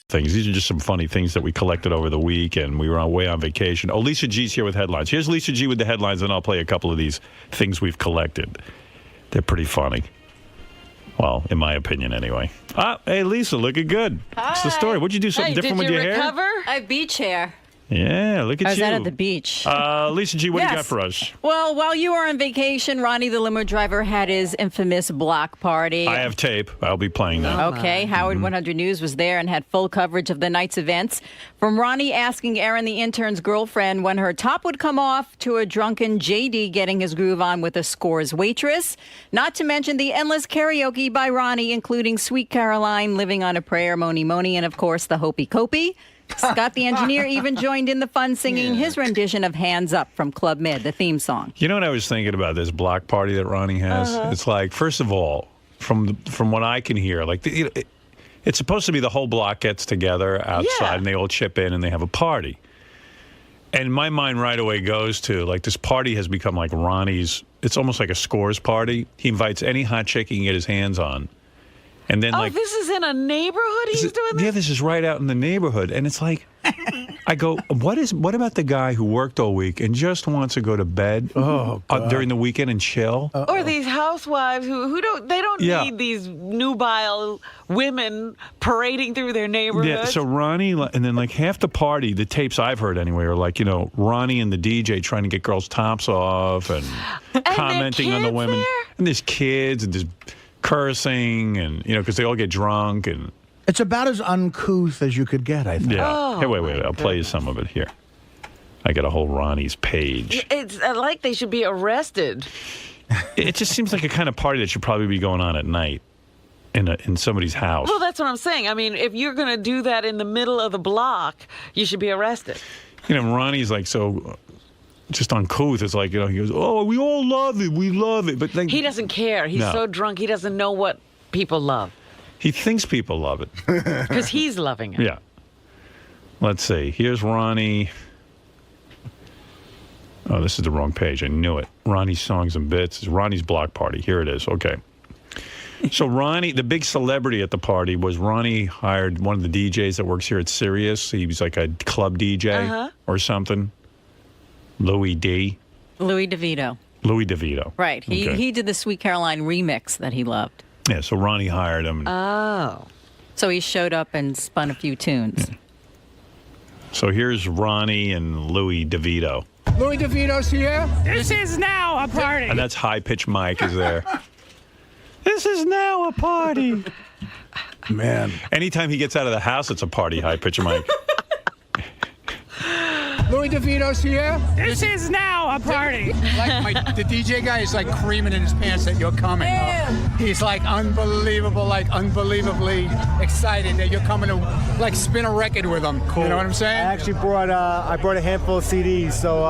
things. These are just some funny things that we collected over the week, and we were away on vacation. Oh, Lisa G's here with headlines. Here's Lisa G with the headlines, and I'll play a couple of these things we've collected. They're pretty funny. Well, in my opinion, anyway. Hey, Lisa, looking good. Hi. What's the story? What'd you do something different with your hair? Did you recover? I beach hair. Yeah, look at you. I was out at the beach. Lisa G, what do you got for us? Well, while you were on vacation, Ronnie the Limo Driver had his infamous block party. I have tape. I'll be playing that. Okay, Howard 100 News was there and had full coverage of the night's events. From Ronnie asking Erin, the intern's girlfriend, when her top would come off, to a drunken JD getting his groove on with a Scores waitress. Not to mention the endless karaoke by Ronnie, including Sweet Caroline, Living on a Prayer, Moni Moni, and of course the Hopey Copey. Scott the engineer even joined in the fun, singing his rendition of Hands Up from Club Med, the theme song. You know what I was thinking about this block party that Ronnie has? It's like, first of all, from what I can hear, like it's supposed to be the whole block gets together outside and they all chip in and they have a party. And my mind right away goes to, like, this party has become like Ronnie's, it's almost like a Scores party. He invites any hot chick he can get his hands on. And then, this is in a neighborhood he's doing this? Yeah, this is right out in the neighborhood. And it's like, I go, what about the guy who worked all week and just wants to go to bed during the weekend and chill? Or these housewives who don't need these nubile women parading through their neighborhood. Yeah, so Ronnie, and then like half the party, the tapes I've heard anyway, are like, Ronnie and the DJ trying to get girls' tops off and commenting on the women. There? And there's kids and there's cursing and, because they all get drunk. And it's about as uncouth as you could get, I think. Yeah. Hey, wait. I'll play you some of it here. I got a whole Ronnie's page. It's like they should be arrested. It just seems like a kind of party that should probably be going on at night in somebody's house. Well, that's what I'm saying. I mean, if you're going to do that in the middle of the block, you should be arrested. Ronnie's like so just uncouth. It's like, he goes, oh, we all love it. We love it. But then, he doesn't care. He's so drunk, he doesn't know what people love. He thinks people love it. Because he's loving it. Yeah. Let's see. Here's Ronnie. Oh, this is the wrong page. I knew it. Ronnie's Songs and Bits. It's Ronnie's block party. Here it is. Okay. So Ronnie, the big celebrity at the party was Ronnie hired one of the DJs that works here at Sirius. He was like a club DJ or something. Louis DeVito. Right. He did the Sweet Caroline remix that he loved. Yeah, so Ronnie hired him. Oh. So he showed up and spun a few tunes. Yeah. So here's Ronnie and Louis DeVito. Louis DeVito's here. This is now a party. And that's high-pitched Mike is there. This is now a party. Man. Anytime he gets out of the house, it's a party, high-pitched Mike. Louis DeVito's here. This is now a party. The DJ guy is like creaming in his pants that you're coming. He's like unbelievably excited that you're coming to like spin a record with him. Cool. You know what I'm saying? I actually brought a handful of CDs, so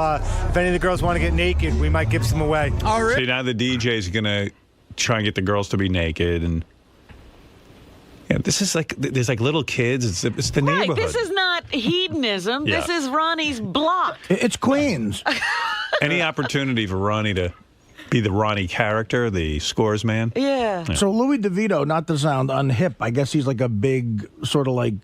if any of the girls want to get naked, we might give some away. Oh, really? See, now the DJ's going to try and get the girls to be naked and... Yeah, this is like, there's like little kids. It's the neighborhood. This is not hedonism. Yeah. This is Ronnie's block. It's Queens. Any opportunity for Ronnie to be the Ronnie character, the Scores man? Yeah. So Louis DeVito, not to sound unhip, I guess he's like a big, sort of like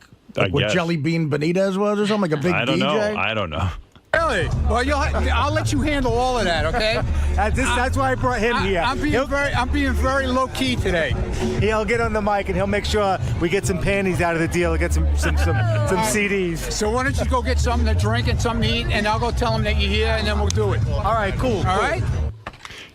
what Jelly Bean Benitez was or something, like a big DJ? I don't know. Really? Well, I'll let you handle all of that, okay? That's why I brought him here. I'm being very low key today. He'll get on the mic and he'll make sure we get some panties out of the deal and get some CDs. So why don't you go get something to drink and something to eat, and I'll go tell him that you're here, and then we'll do it. All right, cool. All right?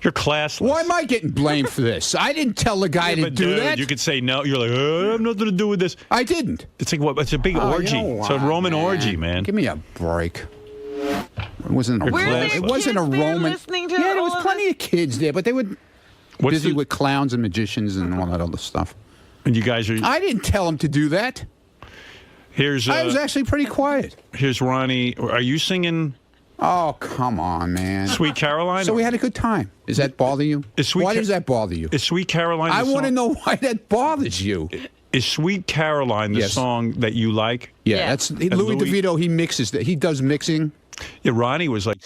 You're classless. Why am I getting blamed for this? I didn't tell the guy to do that. You could say no. You're like, I have nothing to do with this. I didn't. It's like what? It's a big orgy. It's a Roman orgy, man. Give me a break. It wasn't a Roman. Listening to there was plenty of kids there, but they were busy with clowns and magicians and all that other stuff. And you guys are... I didn't tell him to do that. I was actually pretty quiet. Here's Ronnie. Are you singing... Oh, come on, man. Sweet Caroline? So we had a good time. Does that bother you? Why does that bother you? Is Sweet Caroline I want to know why that bothers you. Is Sweet Caroline the song that you like? Yeah, that's Louis DeVito. He mixes that. He does mixing. Yeah, Ronnie was like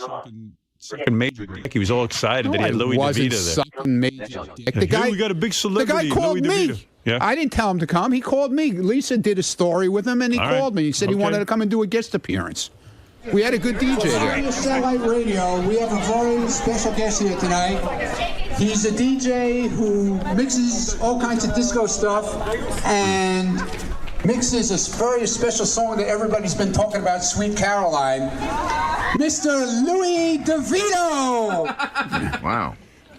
sucking major dick. He was all excited that he had Louis DeVito there. Sucking major dick. The guy, we got a big celebrity. The guy called Louis me. DeVito. Yeah. I didn't tell him to come. He called me. Lisa did a story with him, and he All right. called me. He said he wanted to come and do a guest appearance. We had a good DJ there. On Satellite Radio, we have a very special guest here tonight. He's a DJ who mixes all kinds of disco stuff and mixes a very special song that everybody's been talking about, Sweet Caroline. Mr. Louis DeVito! Wow.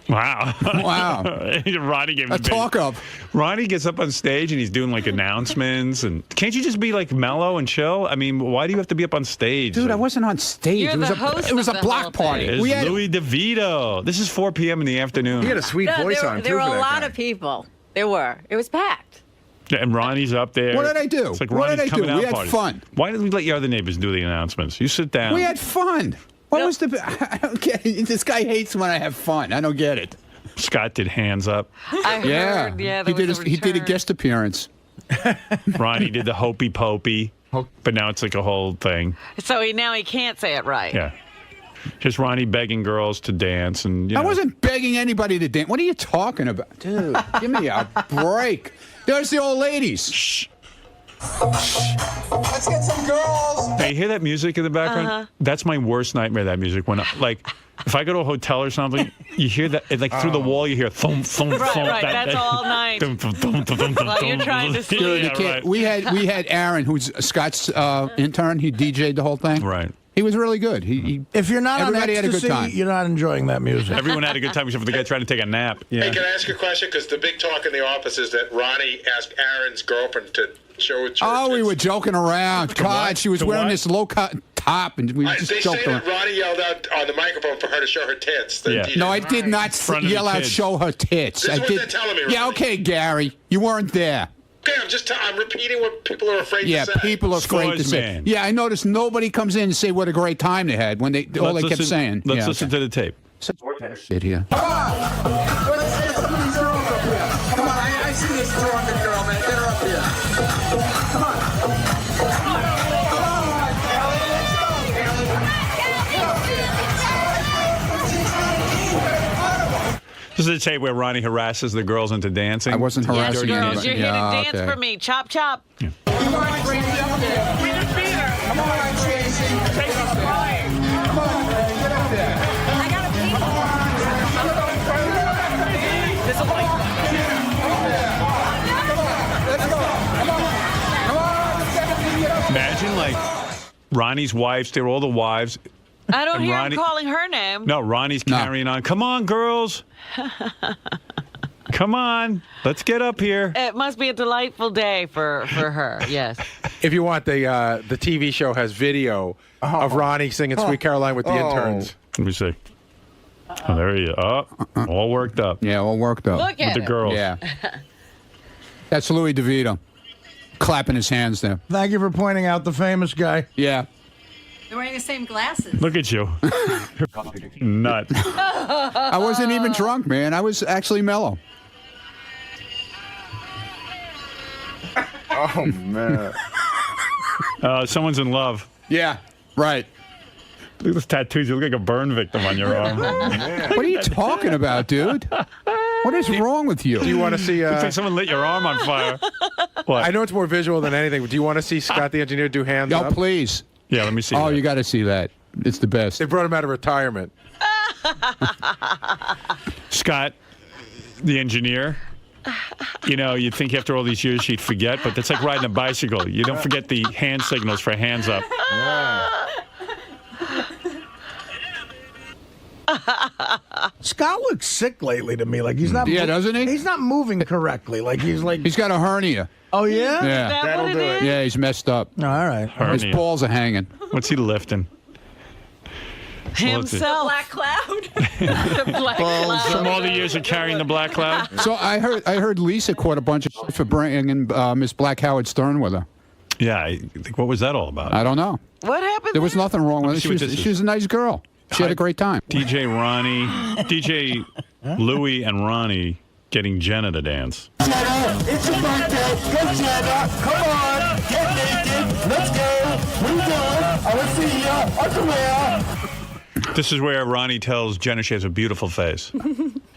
Wow. Ronnie gave him A talk-up. Ronnie gets up on stage and he's doing like announcements. And can't you just be like mellow and chill? I mean, why do you have to be up on stage? Dude, I wasn't on stage. You're the host It was of a the block whole party. thing. It's We had Louis DeVito. This is 4 p.m. in the afternoon. He had a sweet voice on, too, There were for a that lot guy. of people. There were. It was packed. And Ronnie's up there. What did I do? It's like What did Ronnie's I do? coming out We had party. fun. Why did we let your other neighbors do the announcements? You sit down. We had fun. What was the... I don't get it. This guy hates when I have fun. I don't get it. Scott did hands up. I heard, Yeah. there He was did, he did a guest appearance. Ronnie did the hopey pokey. But now it's like a whole thing. So now he can't say it right. Yeah. Just Ronnie begging girls to dance. And I wasn't begging anybody to dance. What are you talking about? Dude, give me a break. There's the old ladies. Shh. Let's get some girls! Hey, you hear that music in the background? That's my worst nightmare, that music. When, like, if I go to a hotel or something, you hear that, like, through the wall, you hear thump, thump, Right, thump. right. That's all night. Thump, thump, thump, thump, thump, While you're thump. trying to sleep. Dude, Yeah, you can't. right. We had Aaron, who's Scott's intern. He DJ'd the whole thing. Right. He was really good. He If you're not on Everybody had a good ecstasy, time. you're not enjoying that music. Everyone had a good time except for the guy trying to take a nap. Yeah. Hey, can I ask you a question? Because the big talk in the office is that Ronnie asked Aaron's girlfriend to show it. Oh, we were joking around. God, she was To wearing what? this low-cut top, and we just They joked say around. that Ronnie yelled out on the microphone for her to show her tits. The Yeah. DJ. No, I did not Front of the yell out, kids. show her tits. This is I what did. they're telling me, Yeah, Ronnie. okay, Gary. You weren't there. Okay, I'm repeating what people are afraid Yeah, to say. people are afraid to Scores, say. man. Yeah, I noticed nobody comes in and say what a great time they had when all they kept saying. Let's Yeah, listen okay. to the tape. Shit here. Come on, I see this drunken girl, man. Get her up here. Come on. This is a tape where Ronnie harasses the girls into dancing. I wasn't Yes, harassing girls, anybody. you're here to Yeah, dance okay. for me. Chop, chop. Come on, Tracy. Tracy's crying. Come on, man. Get up there. There's a light. Imagine, like, Ronnie's wives, they're all the wives. I don't And hear Ronnie- him calling her name. No, Ronnie's carrying on. Come on, girls. Come on. Let's get up here. It must be a delightful day for her. Yes. If you want, the TV show has video of Ronnie singing Sweet Caroline with the interns. Let me see. Oh, there he is. Oh, all worked up. Yeah, all worked up. Look With at the him. girls. Yeah. That's Louis DeVito. Clapping his hands there. Thank you for pointing out the famous guy. Yeah. They're wearing the same glasses. Look at you. You're fucking nut. I wasn't even drunk, man. I was actually mellow. Oh, man. Someone's in love. Yeah, right. Look at those tattoos. You look like a burn victim on your arm. What are you talking about, dude? What is wrong with you? Do you want to see... Looks like someone lit your arm on fire. What? I know it's more visual than anything, but do you want to see Scott the engineer do hands Oh, up? please. Yeah, let me see. Oh, that. you got to see that. It's the best. They brought him out of retirement. Scott, the engineer. You know, you'd think after all these years she'd forget, but that's like riding a bicycle. You don't forget the hand signals for hands up. Scott looks sick lately to me. Like he's not. Yeah, doesn't he? He's not moving correctly. Like he's like. He's got a hernia. Oh yeah. Yeah. Is that That'll what it do it. is? Yeah, he's messed up. Oh, all right. His Hernia. balls are hanging. What's he lifting? Himself. Black cloud. The black cloud. From all the years of carrying the black cloud? So I heard Lisa caught a bunch of shit for bringing Miss Black Howard Stern with her. Yeah, I think, what was that all about? I don't know. What happened? There was there? nothing wrong with her. see what this She is. was a nice girl. She had a great time. DJ Ronnie, DJ Louie and Ronnie getting Jenna to dance. It's your birthday. Go, Jenna. Come on. Get naked. Let's go. What are you doing? I want to see you. Underwear. This is where Ronnie tells Jenna she has a beautiful face.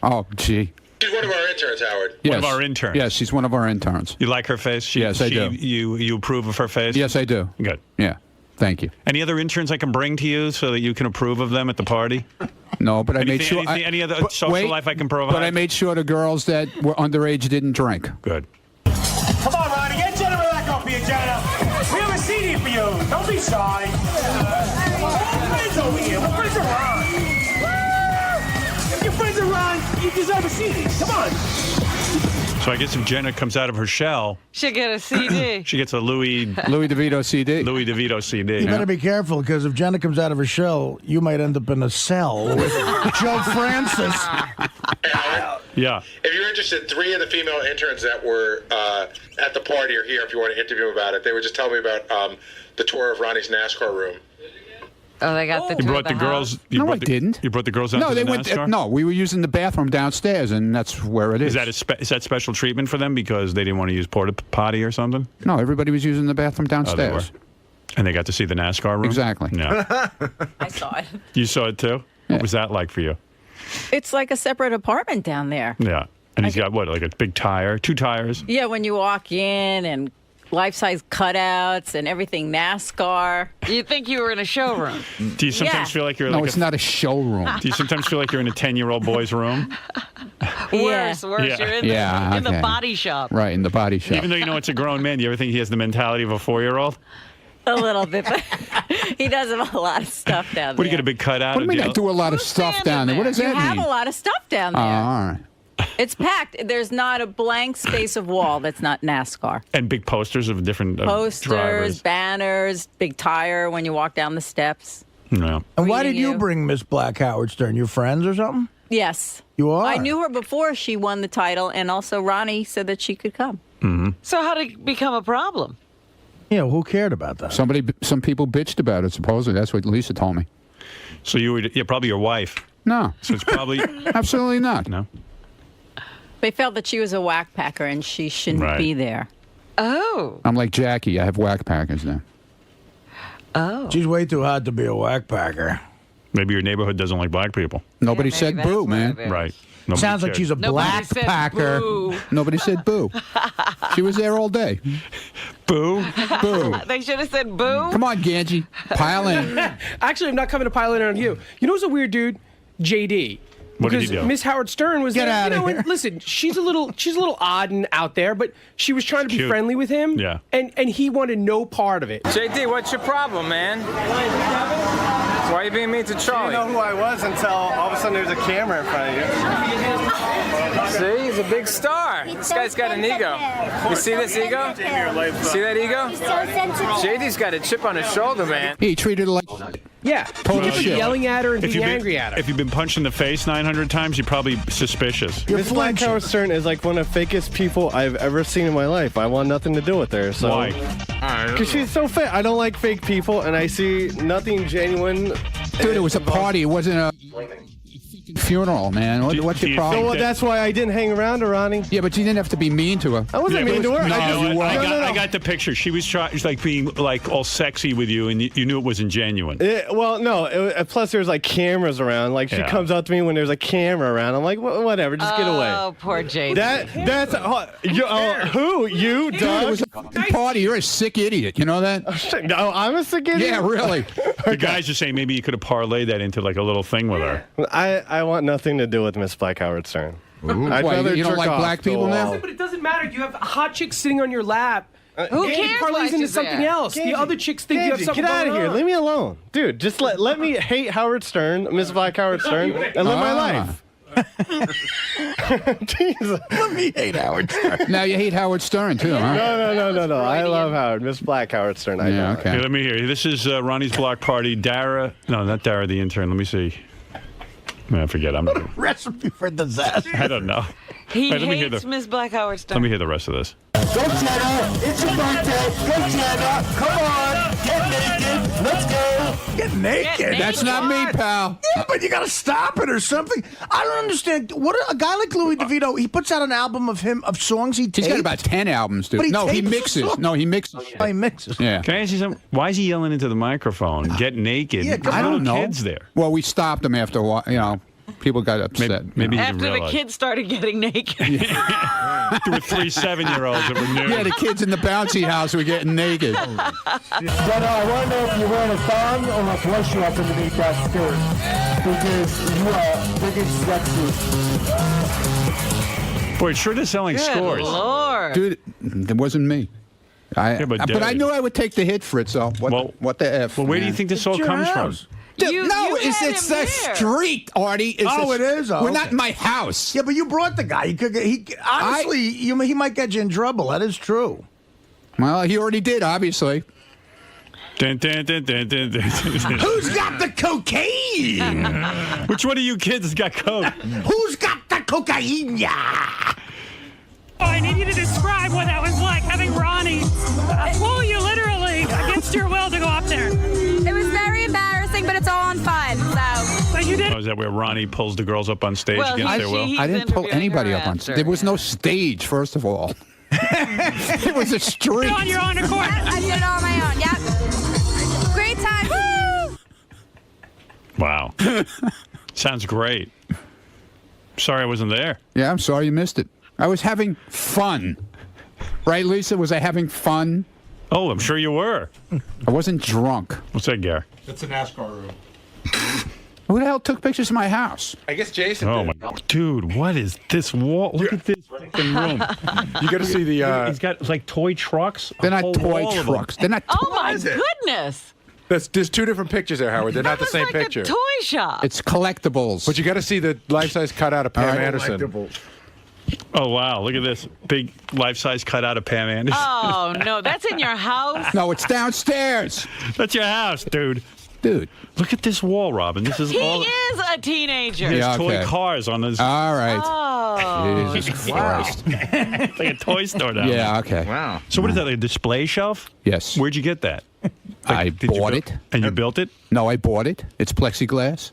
Oh, gee. She's one of our interns, Howard. One of our interns. Yes, she's one of our interns. You like her face? Yes, I do. You approve of her face? Yes, I do. Good. Yeah. Thank you. Any other interns I can bring to you so that you can approve of them at the party? No, but I made sure. Any other social life I can provide? But I made sure the girls that were underage didn't drink. Good. Come on, Ronnie, get Jenna back up here, Jenna. We have a seat here for you. Don't be shy. Friends over here. We're friends of Ron. If you're friends of Ron, you deserve a seat. Come on. So I guess if Jenna comes out of her shell, She'll get a CD. she gets a Louis DeVito CD. Louis DeVito CD. You better be careful, because if Jenna comes out of her shell, you might end up in a cell with Joe Francis. Yeah. If you're interested, 3 of the female interns that were at the party are here if you want to interview them about it. They were just telling me about the tour of Ronnie's NASCAR room. Oh, they got the You tour brought of the girls. No, I didn't. You brought the girls out to the NASCAR? No, we were using the bathroom downstairs, and that's where it is. Is that special treatment for them because they didn't want to use porta potty or something? No, everybody was using the bathroom downstairs. And they got to see the NASCAR room? Exactly. Yeah. I saw it. You saw it too? Yeah. What was that like for you? It's like a separate apartment down there. Yeah. And he's got what, like a big tire? 2 tires? Yeah, when you walk in and life-size cutouts and everything NASCAR. You'd think you were in a showroom. Do you sometimes feel like you're No, like it's not a showroom. Do you sometimes feel like you're in a 10-year-old boy's room? Worse. Yeah. You're in, in the body shop. Right, in the body shop. Even though you know it's a grown man, do you ever think he has the mentality of a 4-year-old? A little bit, but he does have a lot of stuff down there. What, do you get a big cutout? What do you mean I do a lot of stuff down there? What does You that have mean? a lot of stuff down there. All right. It's packed. There's not a blank space of wall that's not NASCAR. And big posters of different Posters, drivers. banners, big tire when you walk down the steps. No. And why did Greeting you bring Miss Black Howard Stern? Your friends or something? Yes. You are? I knew her before she won the title, and also Ronnie said that she could come. Mm-hmm. So how did it become a problem? Yeah, who cared about that? Some people bitched about it, supposedly. That's what Lisa told me. So you were, probably your wife. No. So it's probably... Absolutely not. No. They felt that she was a whack packer and she shouldn't be there. Oh. I'm like Jackie. I have whack packers now. Oh. She's way too hot to be a whack packer. Maybe your neighborhood doesn't like black people. Nobody said boo, man. Right. Nobody Sounds like she's a black packer. Boo. Nobody said boo. She was there all day. Boo? Boo. They should have said boo. Come on, Ganji. Pile in. Actually, I'm not coming to pile in on you. You know who's a weird dude? JD. What did he Because do? Miss Howard Stern was Get there. outta here. And listen, she's a little odd and out there, but she was trying to be Cute. friendly with him. Yeah. And he wanted no part of it. JD, what's your problem, man? Why are you being mean to Charlie? I didn't know who I was until all of a sudden there's a camera in front of you. See, he's a big star. This guy's got an ego. You see this ego? See that ego? JD's got a chip on his shoulder, man. He treated her like Yeah. total People shit. yelling at her and If being you've been, angry at her. if you've been punched in the face 900 times, you're probably suspicious. You're Miss Black flinching. Howard Stern is like one of the fakest people I've ever seen in my life. I want nothing to do with her. So. Why? Because she's so fake. I don't like fake people, and I see nothing genuine. Dude, it was a party. It wasn't a funeral, man. What's do your you problem? think Well, that's why I didn't hang around her, Ronnie. Yeah, but you didn't have to be mean to her. I wasn't mean to her. No, I just, I got the picture. She was like being like all sexy with you, and you knew it wasn't genuine. Well, no. Plus, there's like cameras around. Like she Yeah. comes up to me when there's a camera around. I'm like, whatever, just get away. Oh, poor JD. That's who you, Dude, it Doug? was a fucking party. You're a sick idiot. You know that? No, I'm a sick idiot. Yeah, really. The guys are saying maybe you could have parlayed that into like a little thing with her. I want nothing to do with Miss Black Howard Stern. I'd Why, rather you don't jerk like off black to a people now? wall. But it doesn't matter. You have a hot chick sitting on your lap. Who It cares why parlays into she's something there? else. The Ganji, other chicks think you have Ganji, something get out of going here. on. Leave me alone. Dude, just let me hate Howard Stern, Miss Black Howard Stern, and live my life. Jesus. Let me hate Howard Stern. Now you hate Howard Stern, too, huh? No. I love Howard. Miss Black Howard Stern. I Yeah, know. okay. Here, let me hear. This is Ronnie's block party. Dara, no, not Dara, the intern. Let me see. I forget. Recipe for disaster. I don't know. He Wait, let me hear hates the- Miss Black Howard Stern. Let me hear the rest of this. Go, Jenna! It's your birthday! Go, Jenna! Come on! Get naked! Let's go! Get naked. That's not me, pal. Yeah, but you gotta stop it or something. I don't understand. What a guy like Louis DeVito, he puts out an album of songs he takes. He's got about 10 albums, dude. But he No, he tapes mixes. songs. No, he mixes. Oh, he mixes. Yeah. Can I ask you something? Why is he yelling into the microphone? Get naked. Yeah, There's I little don't know. kids there. Well, we stopped him after a while, you know. People got upset. Maybe after the kids started getting naked. There were 3 7-year-olds that were nude. Yeah, the kids in the bouncy house were getting naked. But I want to know if you're wearing a thong or a flush up underneath that skirt. Because you are biggest sexist. Boy, it sure does sound like Good scores. Lord. Dude, it wasn't me. But I knew I would take the hit for it, so what the F? Well, where do you think this all comes from? Dude, it's a street, Artie. It is. We're not in my house. Yeah, but you brought the guy. Honestly, he might get you in trouble. That is true. Well, he already did, obviously. Dun, dun, dun, dun, dun, dun, dun. Who's got the cocaine? Which one of you kids got coke? Who's got the cocaine? I need you to describe what that was like, having Ronnie pull you literally against your will to go up there. It was very embarrassing, but it's all on fun. But you did. Oh, is that where Ronnie pulls the girls up on stage against their will? I didn't pull anybody up on stage. There was no stage, first of all. It was a street. On your own accord. I did it all on my own. Yep. Great time. Woo! Wow. Sounds great. Sorry I wasn't there. Yeah, I'm sorry you missed it. I was having fun. Right, Lisa? Was I having fun? Oh, I'm sure you were. I wasn't drunk. What's that, Gary? That's a NASCAR room. Who the hell took pictures of my house? I guess Jason Oh, did. my God. Dude, what is this wall? Look at this fucking room. You got to see the... He's got, like, toy trucks. They're not toy trucks. They're not Oh, my goodness. There's 2 different pictures there, Howard. They're not the same like picture. a toy shop. It's collectibles. But you got to see the life-size cutout of Pam Anderson. Oh, wow. Look at this. Big life-size cutout of Pam Anderson. Oh, no. That's in your house? No, it's downstairs. That's your house, dude. Dude. Look at this wall, Robin. This is He all... is a teenager. There's toy cars on this. All right. Oh. Jesus Christ. It's like a toy store down there. Yeah, okay. Wow. So what is that, like a display shelf? Yes. Where'd you get that? I Did you bought build- it. And you built it? No, I bought it. It's plexiglass.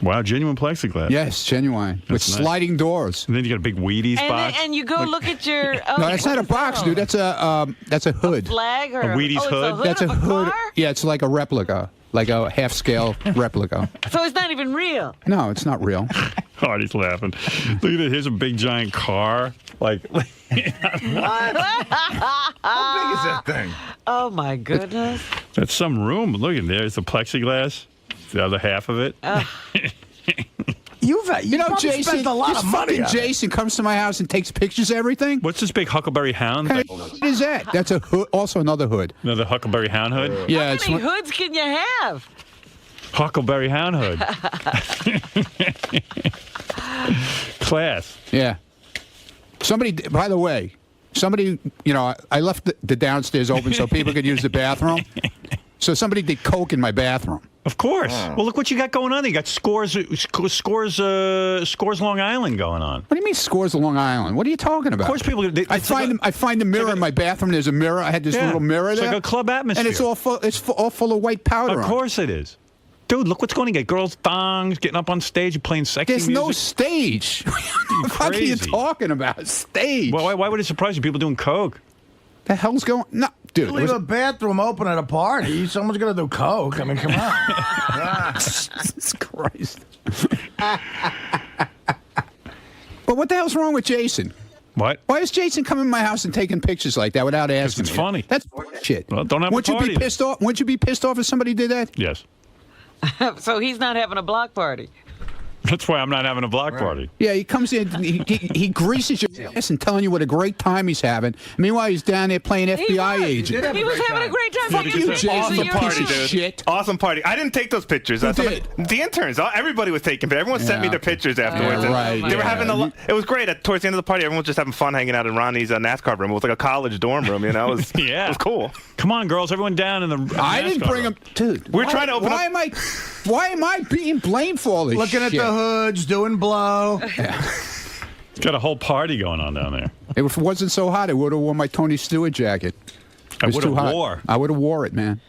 Wow, genuine plexiglass. Yes, genuine. With nice. sliding doors. And then you got a big Wheaties box. And you go look at your... Oh, No, that's not a box, dude. That's a hood. flag or A Wheaties it's hood? A hood That's of a hood. car? Yeah, it's like a replica. Like a half-scale replica. So it's not even real. No, it's not real. Artie's laughing. Look at this. Here's a big giant car. Like, How big is that thing? Oh, my goodness. that's some room. Look at there. It's the plexiglass. The other half of it. You know, probably Jason spent a lot of money. fucking Jason comes to my house and takes pictures of everything. What's this big Huckleberry Hound? What kind of is that? That's a hood. Also another hood. Another Huckleberry Hound hood? Yeah, How many hoods can you have? Huckleberry Hound hood. Class. Yeah. Somebody, by the way, I left the downstairs open so people could use the bathroom. So somebody did coke in my bathroom. Of course. Well, look what you got going on. You got Scores Long Island going on. What do you mean Scores of Long Island? What are you talking about? Of course, people. I find the mirror in my bathroom. There's a mirror. I had this little mirror there. It's like a club atmosphere. And it's all full. It's all full of white powder. Of course it is. Dude, look what's going on. You got girls thongs getting up on stage playing sexy There's music. no stage. What the fuck are you talking about? Stage? Well, why would it surprise you? People doing coke. The hell's going? No, dude. Leave a bathroom open at a party. Someone's gonna do coke. I mean, come on. Jesus Christ. But what the hell's wrong with Jason? What? Why is Jason coming to my house and taking pictures like that without asking? It's me? funny. That's shit. Well, don't have Wouldn't a you party. be pissed off? Wouldn't you be pissed off if somebody did that? Yes. So he's not having a block party. That's why I'm not having a block party. Yeah, he comes in, he greases your ass and telling you what a great time he's having. Meanwhile, he's down there playing FBI agent. He was having a great time. Fuck you, Jason, Awesome you party, piece of dude. shit. Awesome party. I didn't take those pictures. Who Somebody- the interns. Everybody was taking pictures. Everyone sent me their pictures afterwards. and right, They were yeah. having It was great. Towards the end of the party, everyone was just having fun hanging out in Ronnie's NASCAR room. It was like a college dorm room. You know, it was, Yeah. it was cool. Come on, girls. Everyone down in the. I didn't NASCAR bring room. him, dude. We're trying to open why up. Why am I being blamed for all this Looking at shit? the hoods, doing blow. It's got a whole party going on down there. If it wasn't so hot, I would have worn my Tony Stewart jacket. I It was would have too hot. wore. I would have wore it, man.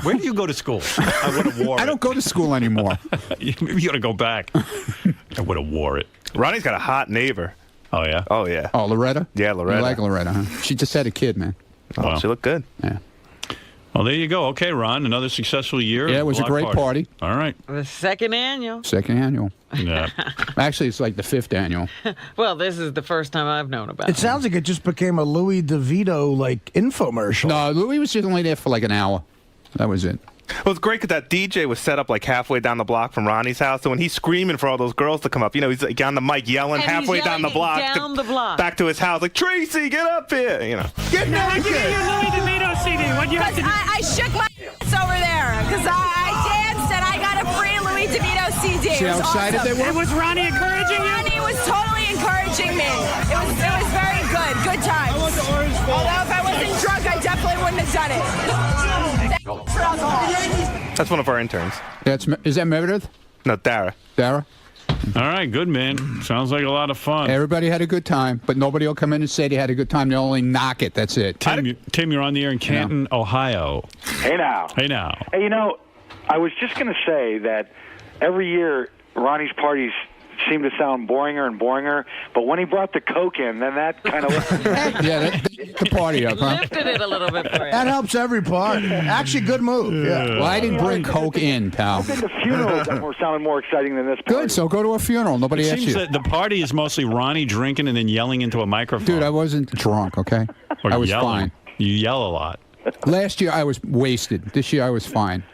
Where do you go to school? I would have wore it. I don't go to school anymore. You got to go back. I would have wore it. Ronnie's got a hot neighbor. Oh, yeah? Oh yeah. Oh, Loretta? Yeah, Loretta. You like Loretta, huh? She just had a kid, man. Oh, Wow. she looked good. Yeah. Well, there you go. Okay, Ron, another successful year. Yeah, it was a great party. All right. The second annual. Second annual. Yeah. Actually, it's like the 5th annual. Well, this is the first time I've known about it. It sounds like it just became a Louis DeVito like infomercial. No, Louis was just only there for like an hour. That was it. Well, it's great because that DJ was set up like halfway down the block from Ronnie's house. So when he's screaming for all those girls to come up, he's like on the mic yelling And halfway he's down the block, back to his house, like, Tracy, get up here, Get now, give me your Louis DeVito CD. What you have to do? I shook my over there because I danced and I got a free Louis DeVito CD. See how excited they were? And was Ronnie encouraging you? Ronnie was totally encouraging me. It was very good. Good times. Although if I wasn't drunk, I definitely wouldn't have done it. For alcohol. That's one of our interns. Is that Meredith? No, Dara. Dara? All right, good, man. Sounds like a lot of fun. Everybody had a good time, but nobody will come in and say they had a good time. They'll only knock it. That's it. Tim, you're on the air in Canton, Ohio. Hey, now. Hey, now. Hey, I was just going to say that every year Ronnie's parties seem to sound boringer and boringer, but when he brought the Coke in, then that kind of... Yeah, that the party up, huh? Lifted it a little bit for you. That helps every party. Actually, good move. Yeah. Well, I didn't bring Coke in, pal. I've been to funerals that were sounding more exciting than this party. Good, so go to a funeral. Nobody It asked seems you. that the party is mostly Ronnie drinking and then yelling into a microphone. Dude, I wasn't drunk, okay? Or I was yelling. fine. You yell a lot. Last year, I was wasted. This year, I was fine.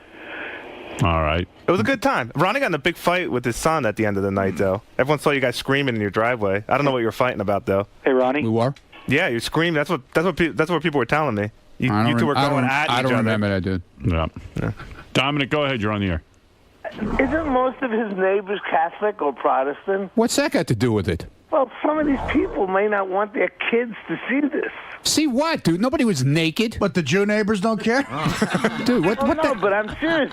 All right. It was a good time. Ronnie got in a big fight with his son at the end of the night, though. Everyone saw you guys screaming in your driveway. I don't know what you were fighting about, though. Hey, Ronnie. We were? Yeah, you screamed. That's what people were telling me. You two were going at each other. I don't remember that, dude. Yeah. Dominic, go ahead. You're on the air. Isn't most of his neighbors Catholic or Protestant? What's that got to do with it? Well, some of these people may not want their kids to see this. See what, dude? Nobody was naked. But the Jew neighbors don't care? Dude, what No, but I'm serious.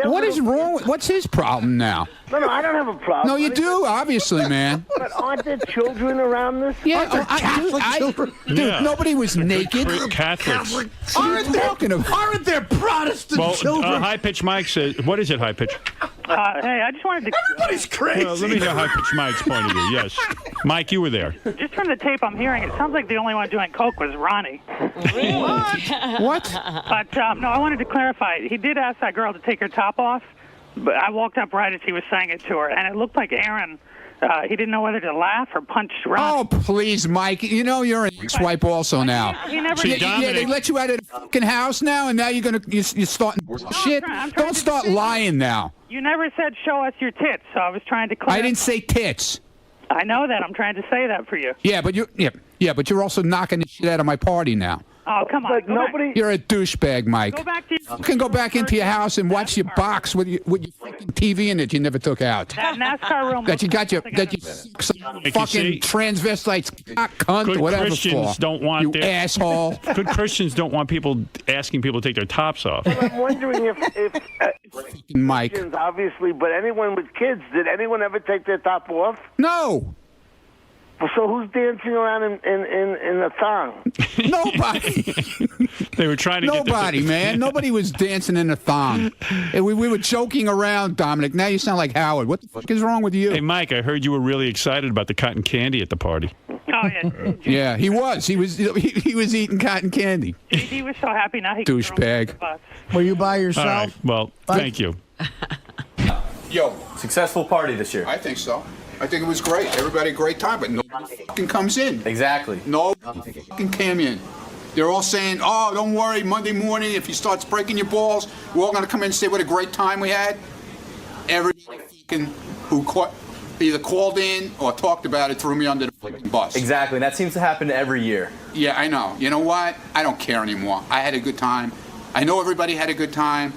What is wrong with... What's his problem now? No, I don't have a problem. No, you do, obviously, man. But aren't there children around this? Yeah, Catholic children? Dude, nobody was naked. Catholics. What are you talking about? Aren't there Protestant children? High Pitch Mike says, what is it, High Pitch? Hey, I just wanted to... Everybody's crazy. Well, let me hear High Pitch Mike's point of view. Yes. Mike, you were there. Just from the tape I'm hearing, it sounds like the only one doing coke was Ronnie. What? But, no, I wanted to clarify. He did ask that girl to take her top off, but I walked up right as he was saying it to her, and it looked like Aaron... he didn't know whether to laugh or punch Ronnie. Oh, please, Mike. You know you're an ex-wipe also now. He never See, did. Yeah, they let you out of the fucking house now, and now you're starting shit. I'm trying Don't to start say- lying now. You never said show us your tits, so I was trying to clarify. I didn't say tits. I know that. I'm trying to say that for you. Yeah, but you're also knocking the shit out of my party now. Oh, come on. Go back. You're a douchebag, Mike. Go back to You can go back into your house and watch your box with your fucking TV in it you never took out. that NASCAR room. That you got your fucking see, transvestites, cunt, Good whatever Christians for. don't want you their asshole. Good Christians don't want people asking people to take their tops off. I'm wondering if Mike. Christians, obviously, but anyone with kids, did anyone ever take their top off? No. So who's dancing around in a thong? Nobody. They were trying to Nobody, man. Nobody was dancing in a thong. And we were joking around, Dominic. Now you sound like Howard. What the fuck is wrong with you? Hey, Mike, I heard you were really excited about the cotton candy at the party. Oh, yeah. Yeah, he was. He was eating cotton candy. He was so happy now he could Douchebag. throw him Were you by yourself? All right. Well, thank you. Yo, successful party this year. I think so. I think it was great. Everybody had a great time, but nobody fucking comes in. Exactly. No fucking came in. They're all saying, oh, don't worry, Monday morning, if you start breaking your balls, we're all going to come in and say what a great time we had. Everybody fucking who either called in or talked about it threw me under the fucking bus. Exactly, and that seems to happen every year. Yeah, I know. You know what? I don't care anymore. I had a good time. I know everybody had a good time.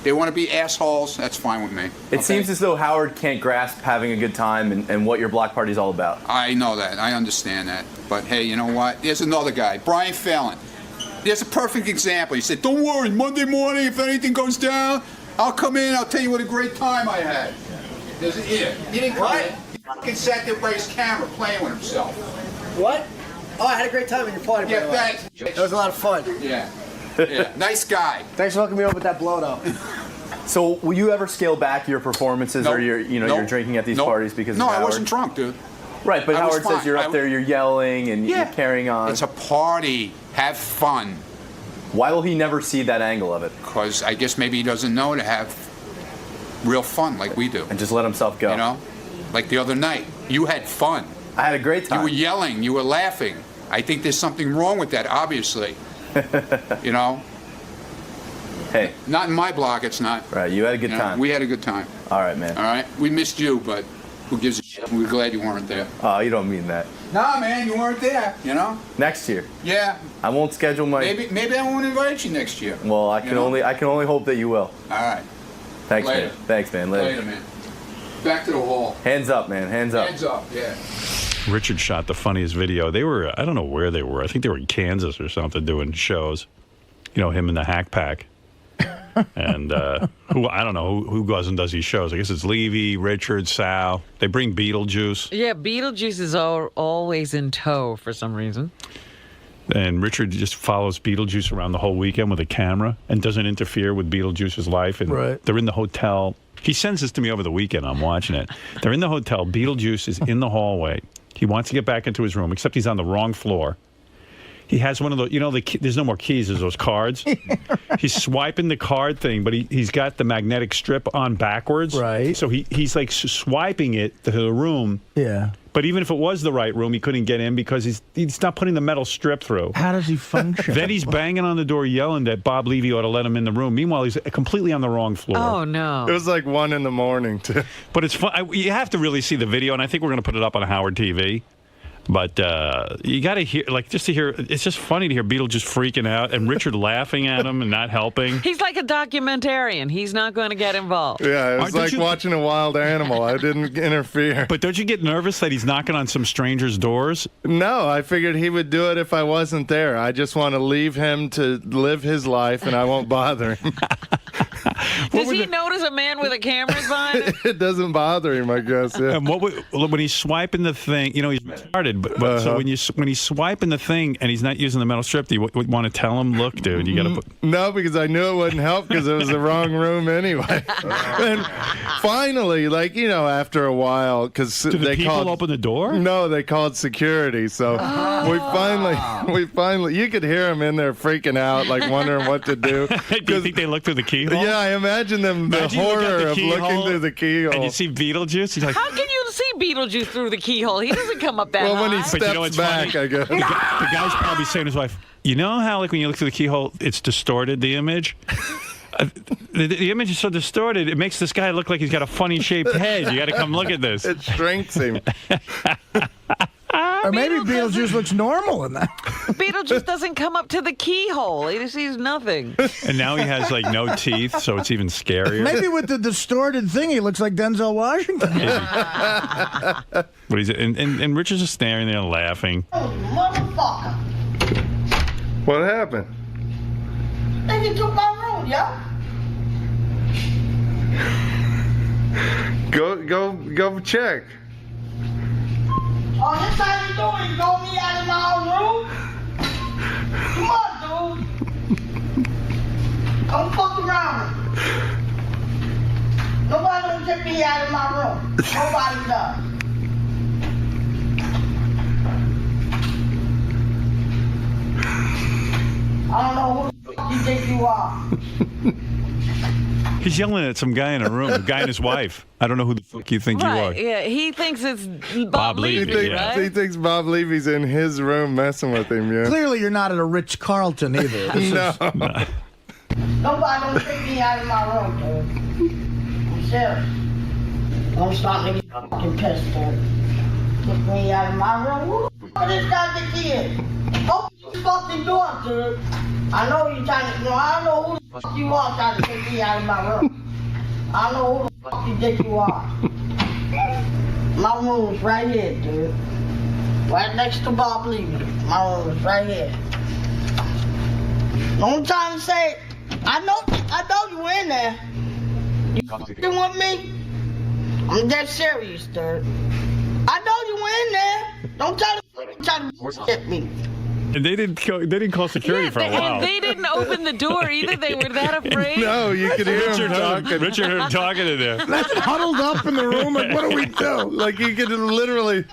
They want to be assholes, that's fine with me. It seems as though Howard can't grasp having a good time and what your block party's all about. I know that. I understand that. But hey, you know what? There's another guy, Brian Fallon. There's a perfect example. He said, don't worry, Monday morning, if anything goes down, I'll come in, I'll tell you what a great time I had. There's an ear. He didn't come in. He fucking sat there by his camera playing with himself. What? Oh, I had a great time at your party. Yeah, thanks. It was a lot of fun. Yeah. Yeah. Nice guy. Thanks for hooking me up with that blow, though. So, will you ever scale back your performances or your, your drinking at these parties because of Howard? I wasn't drunk, dude. Right, but I was Howard says fine. you're up there, you're yelling and you're carrying on. It's a party. Have fun. Why will he never see that angle of it? Because I guess maybe he doesn't know to have real fun like we do. And just let himself go. You know? Like the other night. You had fun. I had a great time. You were yelling. You were laughing. I think there's something wrong with that, obviously. You know? Hey. Not in my block, it's not. Right, you had a good time. We had a good time. All right, man. All right? We missed you, but who gives a shit? We're glad you weren't there. Oh, you don't mean that. Nah, man, you weren't there, you know? Next year. Yeah. I won't schedule my... Maybe I won't invite you next year. Well, I can only hope that you will. All right. Thanks, Later. man. Thanks, man. Later, man. Back to the hall. Hands up, man. Hands up. Hands up, yeah. Richard shot the funniest video. They were, I don't know where they were. I think they were in Kansas or something doing shows. You know, him and the Hack Pack. And who I don't know who goes and does these shows. I guess it's Levy, Richard, Sal. They bring Beetlejuice. Yeah, Beetlejuice is always in tow for some reason. And Richard just follows Beetlejuice around the whole weekend with a camera and doesn't interfere with Beetlejuice's life. And they're in the hotel. He sends this to me over the weekend. I'm watching it. They're in the hotel. Beetlejuice is in the hallway. He wants to get back into his room, except he's on the wrong floor. He has one of those, you know, there's no more keys, there's those cards. He's swiping the card thing, but he's got the magnetic strip on backwards. Right. So he's like swiping it to the room. Yeah. But even if it was the right room, he couldn't get in because he's not putting the metal strip through. How does he function? Then he's banging on the door yelling that Bob Levy ought to let him in the room. Meanwhile, he's completely on the wrong floor. Oh, no. It was like 1 a.m, too. But it's fun. You have to really see the video, and I think we're going to put it up on Howard TV. But you got to hear, just to hear, it's just funny to hear Beetlejuice freaking out and Richard laughing at him and not helping. He's like a documentarian. He's not going to get involved. Yeah, it was like watching a wild animal. I didn't interfere. But don't you get nervous that he's knocking on some stranger's doors? No, I figured he would do it if I wasn't there. I just want to leave him to live his life, and I won't bother him. Does he notice a man with a camera behind him? It doesn't bother him, I guess. Yeah. And when he's swiping the thing, you know, he's retarded. But so when he's swiping the thing and he's not using the metal strip, do you want to tell him, look, dude, you got to put... No, because I knew it wouldn't help because it was the wrong room anyway. And finally, after a while, because they people open the door? No, they called security. So we finally, you could hear him in there freaking out, wondering what to do. Do you think they look through the keyhole? Yeah, I imagine the horror of looking through the keyhole. And you see Beetlejuice? He's like, how can you see Beetlejuice through the keyhole? He doesn't come up that high. Well, when he steps back, I guess. The guy's probably saying to his wife, you know how, when you look through the keyhole, it's distorted, the image? The image is so distorted, it makes this guy look like he's got a funny-shaped head. You got to come look at this. It shrinks him. Or maybe Beetlejuice looks normal in that. Beetlejuice doesn't come up to the keyhole. He sees nothing. And now he has no teeth, so it's even scarier. Maybe with the distorted thing, he looks like Denzel Washington. But and Richard's just staring there laughing. Motherfucker. What happened? They took my room, yo. Go check. Oh, this how you doing? You throw me out of my own room? Come on, dude. Don't fuck around with me. Nobody gonna take me out of my room. Nobody does. I don't know who the fuck you think you are. He's yelling at some guy in a room, a guy and his wife. I don't know who the fuck you think you are. Yeah, he thinks it's Bob Levy, right? He thinks Bob Levy's in his room messing with him, yeah. Clearly you're not at a Ritz-Carlton either. No. Nobody gonna take me out of my room, dude. I'm serious. Don't stop me fucking pissed, dude. Take me out of my room. Who the fuck this guy think he is? Open the fucking door, dude. I know you're trying to, I don't know who the fuck you are trying to take me out of my room. I don't know who the fuck you think you are. My room is right here, dude. Right next to Bob Levy. My room is right here. Don't try to say, I know you in there. You fucking with me? I'm dead serious, dude. I know you in there. Don't try to hit me. And they didn't call security for a while. And they didn't open the door either. They were that afraid. No, you could hear Richard heard him talking in there. That's huddled up in the room. What do we do? You could literally.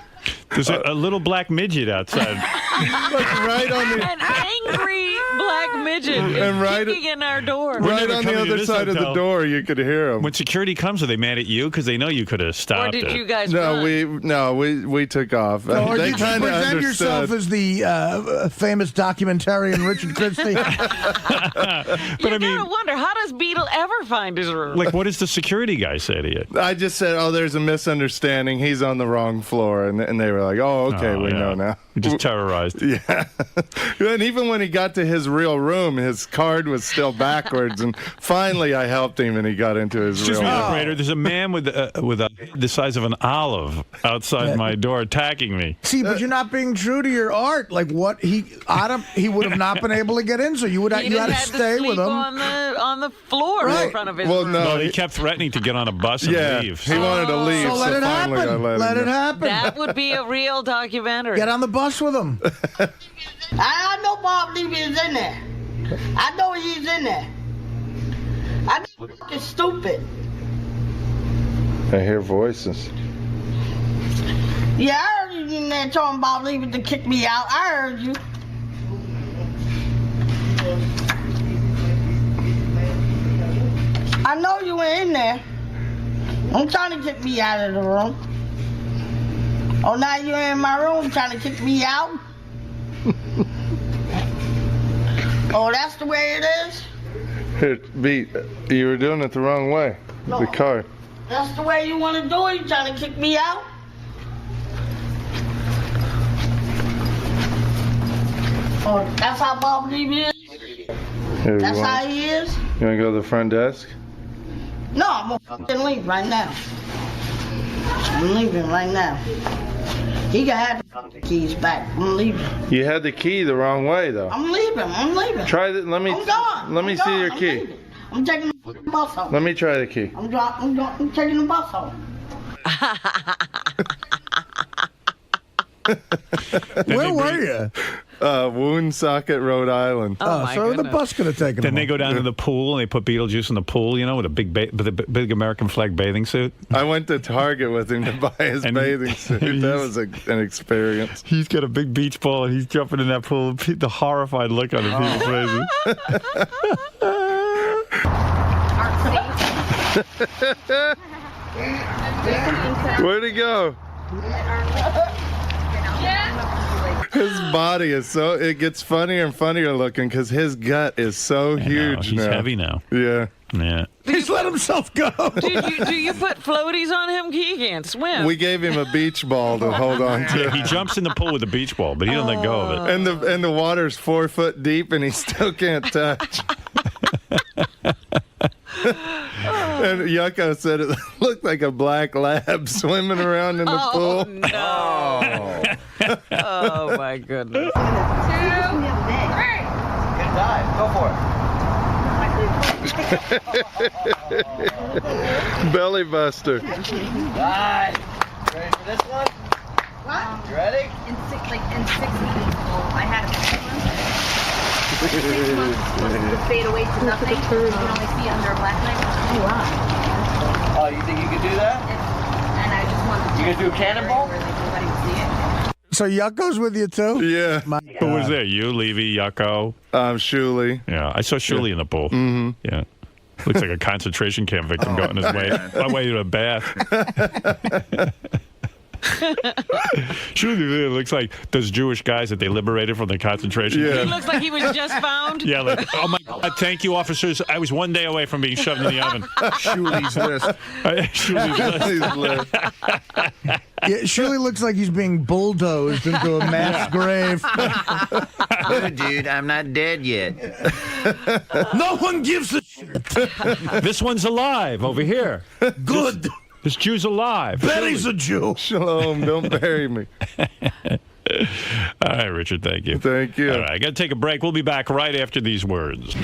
There's a little black midget outside. Right on the... An angry black midget And right- kicking in our door. Right on the other side of the door, you could hear him. When security comes, are they mad at you because they know you could have stopped Or did it? you guys No, run? we took off. Or They did you kind of present yourself understood. as the famous documentarian Richard Christie? But I mean, I wonder, how does Beetle ever find his room? like, what does the security guy say to you? I just said, "Oh, there's a misunderstanding. He's on the wrong floor," and they were like, "Oh, okay, we know now." You just terrorized. Yeah. And even when he got to his real room, his card was still backwards. And finally, I helped him, and he got into his Excuse real me, room. operator. There's a man with the size of an olive outside my door attacking me. See, but you're not being true to your art. Like what he would have not been able to get in, so you had to stay with him on the floor in front of his room. No, he kept threatening to get on a bus and leave. He wanted to leave, So let it finally I happen. let Let him it go. happen. That would be a real documentary. Get on the bus with him. I know Bob Levy is in there. I know he's in there. I know he's fucking stupid. I hear voices. Yeah, I heard you in there telling Bob Levy to kick me out. I heard you. I know you were in there. I'm trying to kick me out of the room. Oh, now you're in my room trying to kick me out? Oh, that's the way it is? Here, Beat, you were doing it the wrong way. No. The card. That's the way you want to do it? You trying to kick me out? Oh, that's how Bob Levy is? Here, That's you how want, he is? you want to go to the front desk? No, I'm gonna fucking leave right now. I'm leaving right now. He can have the fucking keys back. I'm leaving. You had the key the wrong way, though. I'm leaving. I'm leaving. Try that. Let me. I'm gone. Let me I'm see gone. your I'm key. leaving. I'm taking the fucking bus home. Let me try the key. I'm taking the bus home. Where were you? Woonsocket, Rhode Island. So the bus could have taken Then him. they go down to the pool and they put Beetlejuice in the pool, you know, with a big American flag bathing suit. I went to Target with him to buy his bathing suit. That was an experience. He's got a big beach ball and he's jumping in that pool. The horrified look on the people's faces. Where'd he go? His body is it gets funnier and funnier looking because his gut is so huge He's now. heavy now. Yeah. Yeah. He's let himself go. Do you put floaties on him? He can't swim. We gave him a beach ball to hold on to. Yeah, he jumps in the pool with a beach ball, but he doesn't let go of it. And the water's 4 foot deep and he still can't touch. And Yucko said it looked like a black lab swimming around in the pool. No. Oh my goodness. 2, 3. Good dive. Go for it. Belly buster. Right. Ready for this one? What? You ready? In 6 weeks, I had a 6 months. 6 months would fade away to nothing. You can only see under a black light. Oh wow. Oh, you think you could do that? And I just wanted to. You gonna do a cannonball? Where nobody would see it. So Yucko's with you too? Yeah. Who was there? You, Levy, Yucko? Shuley. Yeah, I saw Shuley in the pool. Mm-hmm. Yeah. Looks like a concentration camp victim going his way to a bath. Shuley looks like those Jewish guys that they liberated from the concentration He camp. looks like he was just found. Yeah, like, oh my God, thank you, officers. I was 1 day away from being shoved in the oven. Shuley's list. Shuley's list. Yeah, Shirley looks like he's being bulldozed into a mass grave. Dude, I'm not dead yet. No one gives a shit. This one's alive over here. Good. This Jew's alive. Betty's a Jew. Shalom, don't bury me. All right, Richard, thank you. Thank you. All right, I got to take a break. We'll be back right after these words.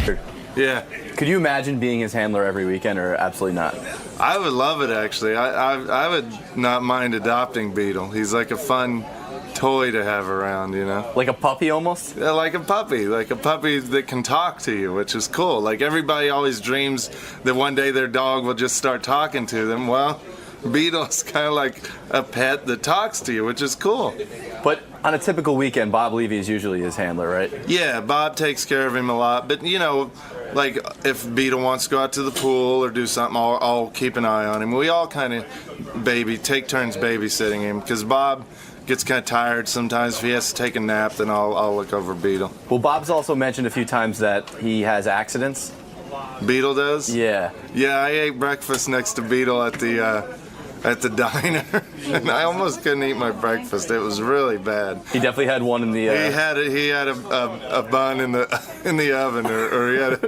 Yeah. Could you imagine being his handler every weekend, or absolutely not? I would love it, actually. I would not mind adopting Beetle. He's like a fun toy to have around, you know? Like a puppy almost? Yeah, like a puppy that can talk to you, which is cool. Like everybody always dreams that one day their dog will just start talking to them. Well, Beetle's kind of like a pet that talks to you, which is cool. But on a typical weekend, Bob Levy is usually his handler, right? Yeah, Bob takes care of him a lot. But, you know, like if Beetle wants to go out to the pool or do something, I'll keep an eye on him. We all kind of take turns babysitting him because Bob gets kind of tired sometimes. If he has to take a nap, then I'll look over Beetle. Well, Bob's also mentioned a few times that he has accidents. Beetle does? Yeah. Yeah, I ate breakfast next to Beetle at the diner, and I almost couldn't eat my breakfast. It was really bad. He definitely had one in the. He had a bun in the oven, or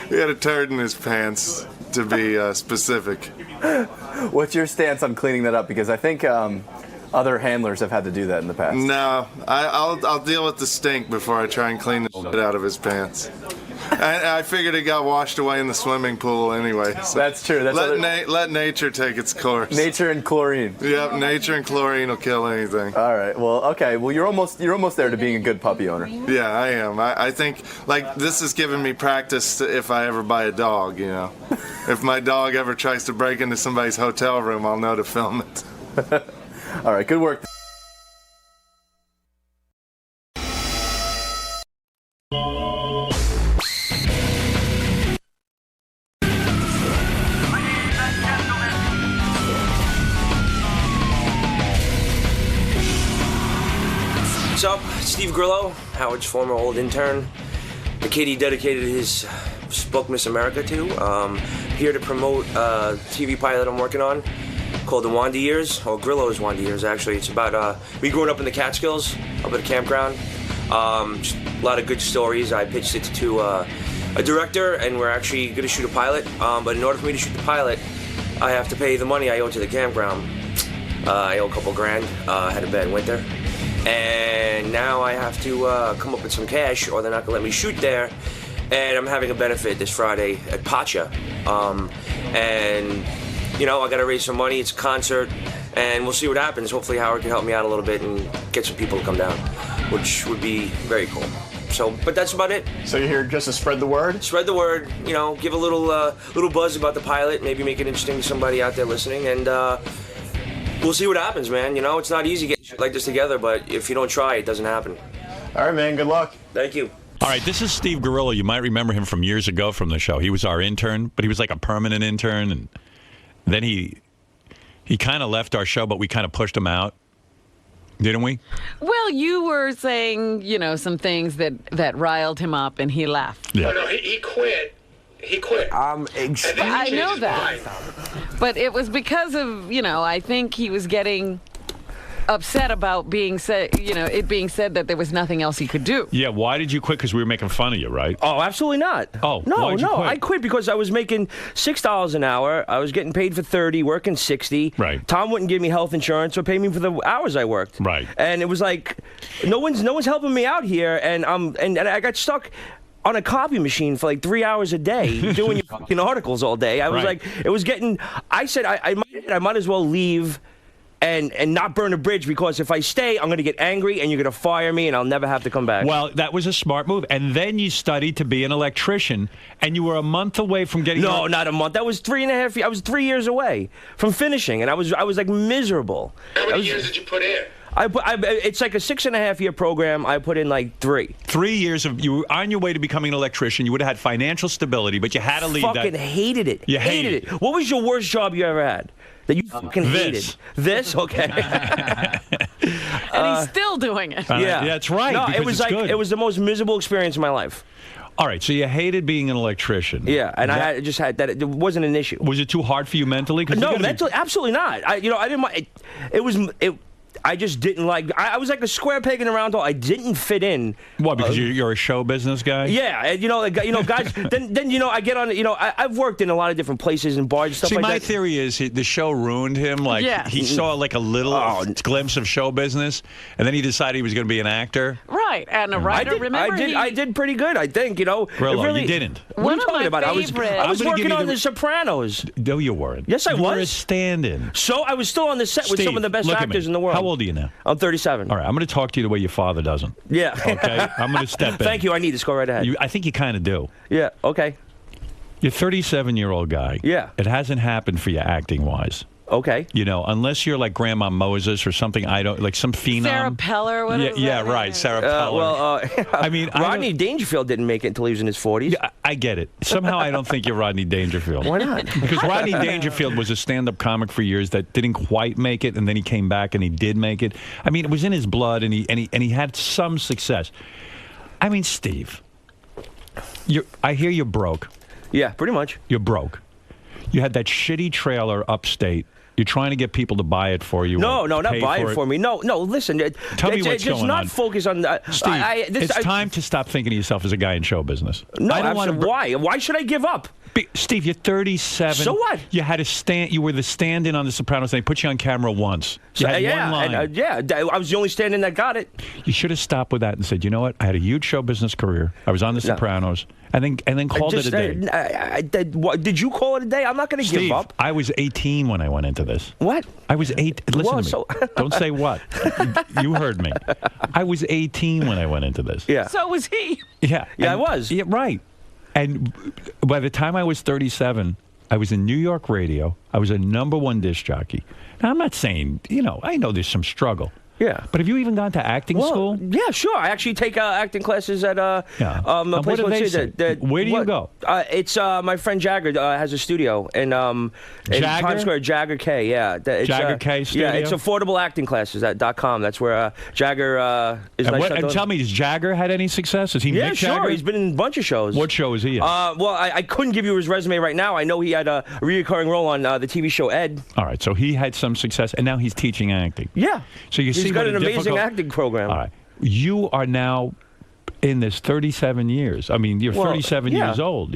he had a turd in his pants, to be specific. What's your stance on cleaning that up? Because I think other handlers have had to do that in the past. No, I'll deal with the stink before I try and clean the shit out of his pants. I figured it got washed away in the swimming pool anyway. So that's true. Let nature take its course. Nature and chlorine. Yep, nature and chlorine will kill anything. All right. Well, okay. Well, you're almost there to being a good puppy owner. Yeah, I am. I think like this is giving me practice if I ever buy a dog. You know, if my dog ever tries to break into somebody's hotel room, I'll know to film it. All right. Good work. What's up? Steve Grillo, Howard's former old intern. The kid he dedicated his book Miss America to. Here to promote a TV pilot I'm working on called The Wanda Years, or Grillo's Wanda Years actually. It's about me growing up in the Catskills, up at a campground. Just a lot of good stories. I pitched it to a director and we're actually going to shoot a pilot. But in order for me to shoot the pilot, I have to pay the money I owe to the campground. I owe a couple grand. Had a bad winter. And now I have to come up with some cash or they're not going to let me shoot there. And I'm having a benefit this Friday at Pacha. And, you know, I got to raise some money. It's a concert. And we'll see what happens. Hopefully Howard can help me out a little bit and get some people to come down, which would be very cool. So, but that's about it. So you're here just to spread the word? Spread the word. You know, give a little buzz about the pilot. Maybe make it interesting to somebody out there listening. And, we'll see what happens, man. You know, it's not easy getting shit like this together, but if you don't try, it doesn't happen. All right, man. Good luck. Thank you. All right, this is Steve Grillo. You might remember him from years ago from the show. He was our intern, but he was like a permanent intern, and then he kind of left our show, but we kind of pushed him out. Didn't we? Well, you were saying, you know, some things that riled him up, and he left. Yeah. No, he quit. He quit. I know that. But it was because of, you know, I think he was getting upset about being said, you know, it being said that there was nothing else he could do. Yeah, why did you quit? Because we were making fun of you, right? Oh, absolutely not. Oh, no, why'd you quit? I quit because I was making $6 an hour. I was getting paid for 30, working 60. Right. Tom wouldn't give me health insurance or pay me for the hours I worked. Right. And it was like, no one's helping me out here, and I got stuck on a copy machine for like 3 hours a day doing your fucking articles all day. I was like, it was getting. I said I might as well leave and not burn a bridge, because if I stay, I'm going to get angry and you're going to fire me and I'll never have to come back. Well, that was a smart move. And then you studied to be an electrician, and you were a month away from getting. No, not a month. That was 3.5 years. I was 3 years away from finishing, and I was like miserable. How many years did you put in? It's like a 6.5-year program. I put in like 3. 3 years of you were on your way to becoming an electrician. You would have had financial stability, but you had to leave. Fucking hated it. You hated it. What was your worst job you ever had that you fucking hated? This? Okay. And he's still doing it. Yeah, that's right. No, because it was it's like good. it was the most miserable experience of my life. All right, so you hated being an electrician. Yeah, and I just had that. It wasn't an issue. Was it too hard for you mentally? No, mentally, absolutely not. I didn't mind. I just didn't like. I was like a square peg in a round hole. I didn't fit in. What? Because you're a show business guy? Yeah, and, guys. then I get on. I've worked in a lot of different places and bars and stuff like that. See, my theory is the show ruined him. Like he saw like a little glimpse of show business, and then he decided he was going to be an actor. Right, and a writer. I did pretty good. I think. Grillo, really, you didn't. What are you talking about? I was working on The Sopranos. No, you weren't. Yes, I was. You were a stand-in. So I was still on the set with some of the best actors in the world. How old are you now? I'm 37. All right, I'm going to talk to you the way your father doesn't. Yeah. Okay? I'm going to step in. Thank you. I need this. Go right ahead. I think you kind of do. Yeah. Okay. You're a 37-year-old guy. Yeah. It hasn't happened for you acting-wise. Okay. You know, unless you're like Grandma Moses or something, I don't like some phenom. Sarah Peller. What is Yeah, that right, name? Sarah Peller. I mean, Rodney Dangerfield didn't make it until he was in his 40s. Yeah, I get it. Somehow I don't think you're Rodney Dangerfield. Why not? Because Rodney Dangerfield was a stand-up comic for years that didn't quite make it, and then he came back and he did make it. I mean, it was in his blood, and he had some success. I mean, Steve, I hear you're broke. Yeah, pretty much. You're broke. You had that shitty trailer upstate. You're trying to get people to buy it for you. No, not buy it for me. No, listen. Tell me what's just going not on. focus on. Steve, it's time to stop thinking of yourself as a guy in show business. No, I don't want to. Why? Why should I give up? Steve, you're 37. So what? You had a stand. You were the stand-in on The Sopranos. They put you on camera once. You had one line. I was the only stand-in that got it. You should have stopped with that and said, you know what? I had a huge show business career. I was on The Sopranos, and then called it a day. Did you call it a day? I'm not going to give up. I was 18 when I went into this. What? I was 8. Listen to me. Don't say what. You heard me. I was 18 when I went into this. Yeah. So was he. Yeah. Yeah, I was. Yeah, right. And by the time I was 37, I was in New York radio. I was a number-1 disc jockey. Now, I'm not saying, I know there's some struggle. Yeah. But have you even gone to acting school? Yeah, sure. I actually take acting classes at a place what do called they say? Where do you go? It's my friend Jagger has a studio in Times Square. Jagger K, yeah. Jagger K studio? Yeah, it's affordableactingclasses.com. That's where Jagger is. And tell me, has Jagger had any success? Is he Mick sure. Jagger? He's been in a bunch of shows. What show is he in? Well, I couldn't give you his resume right now. I know he had a recurring role on the TV show Ed. All right, so he had some success, and now he's teaching acting. Yeah. So you see he's got an amazing acting program. All right. You are now in this 37 years. I mean, you're 37 years old.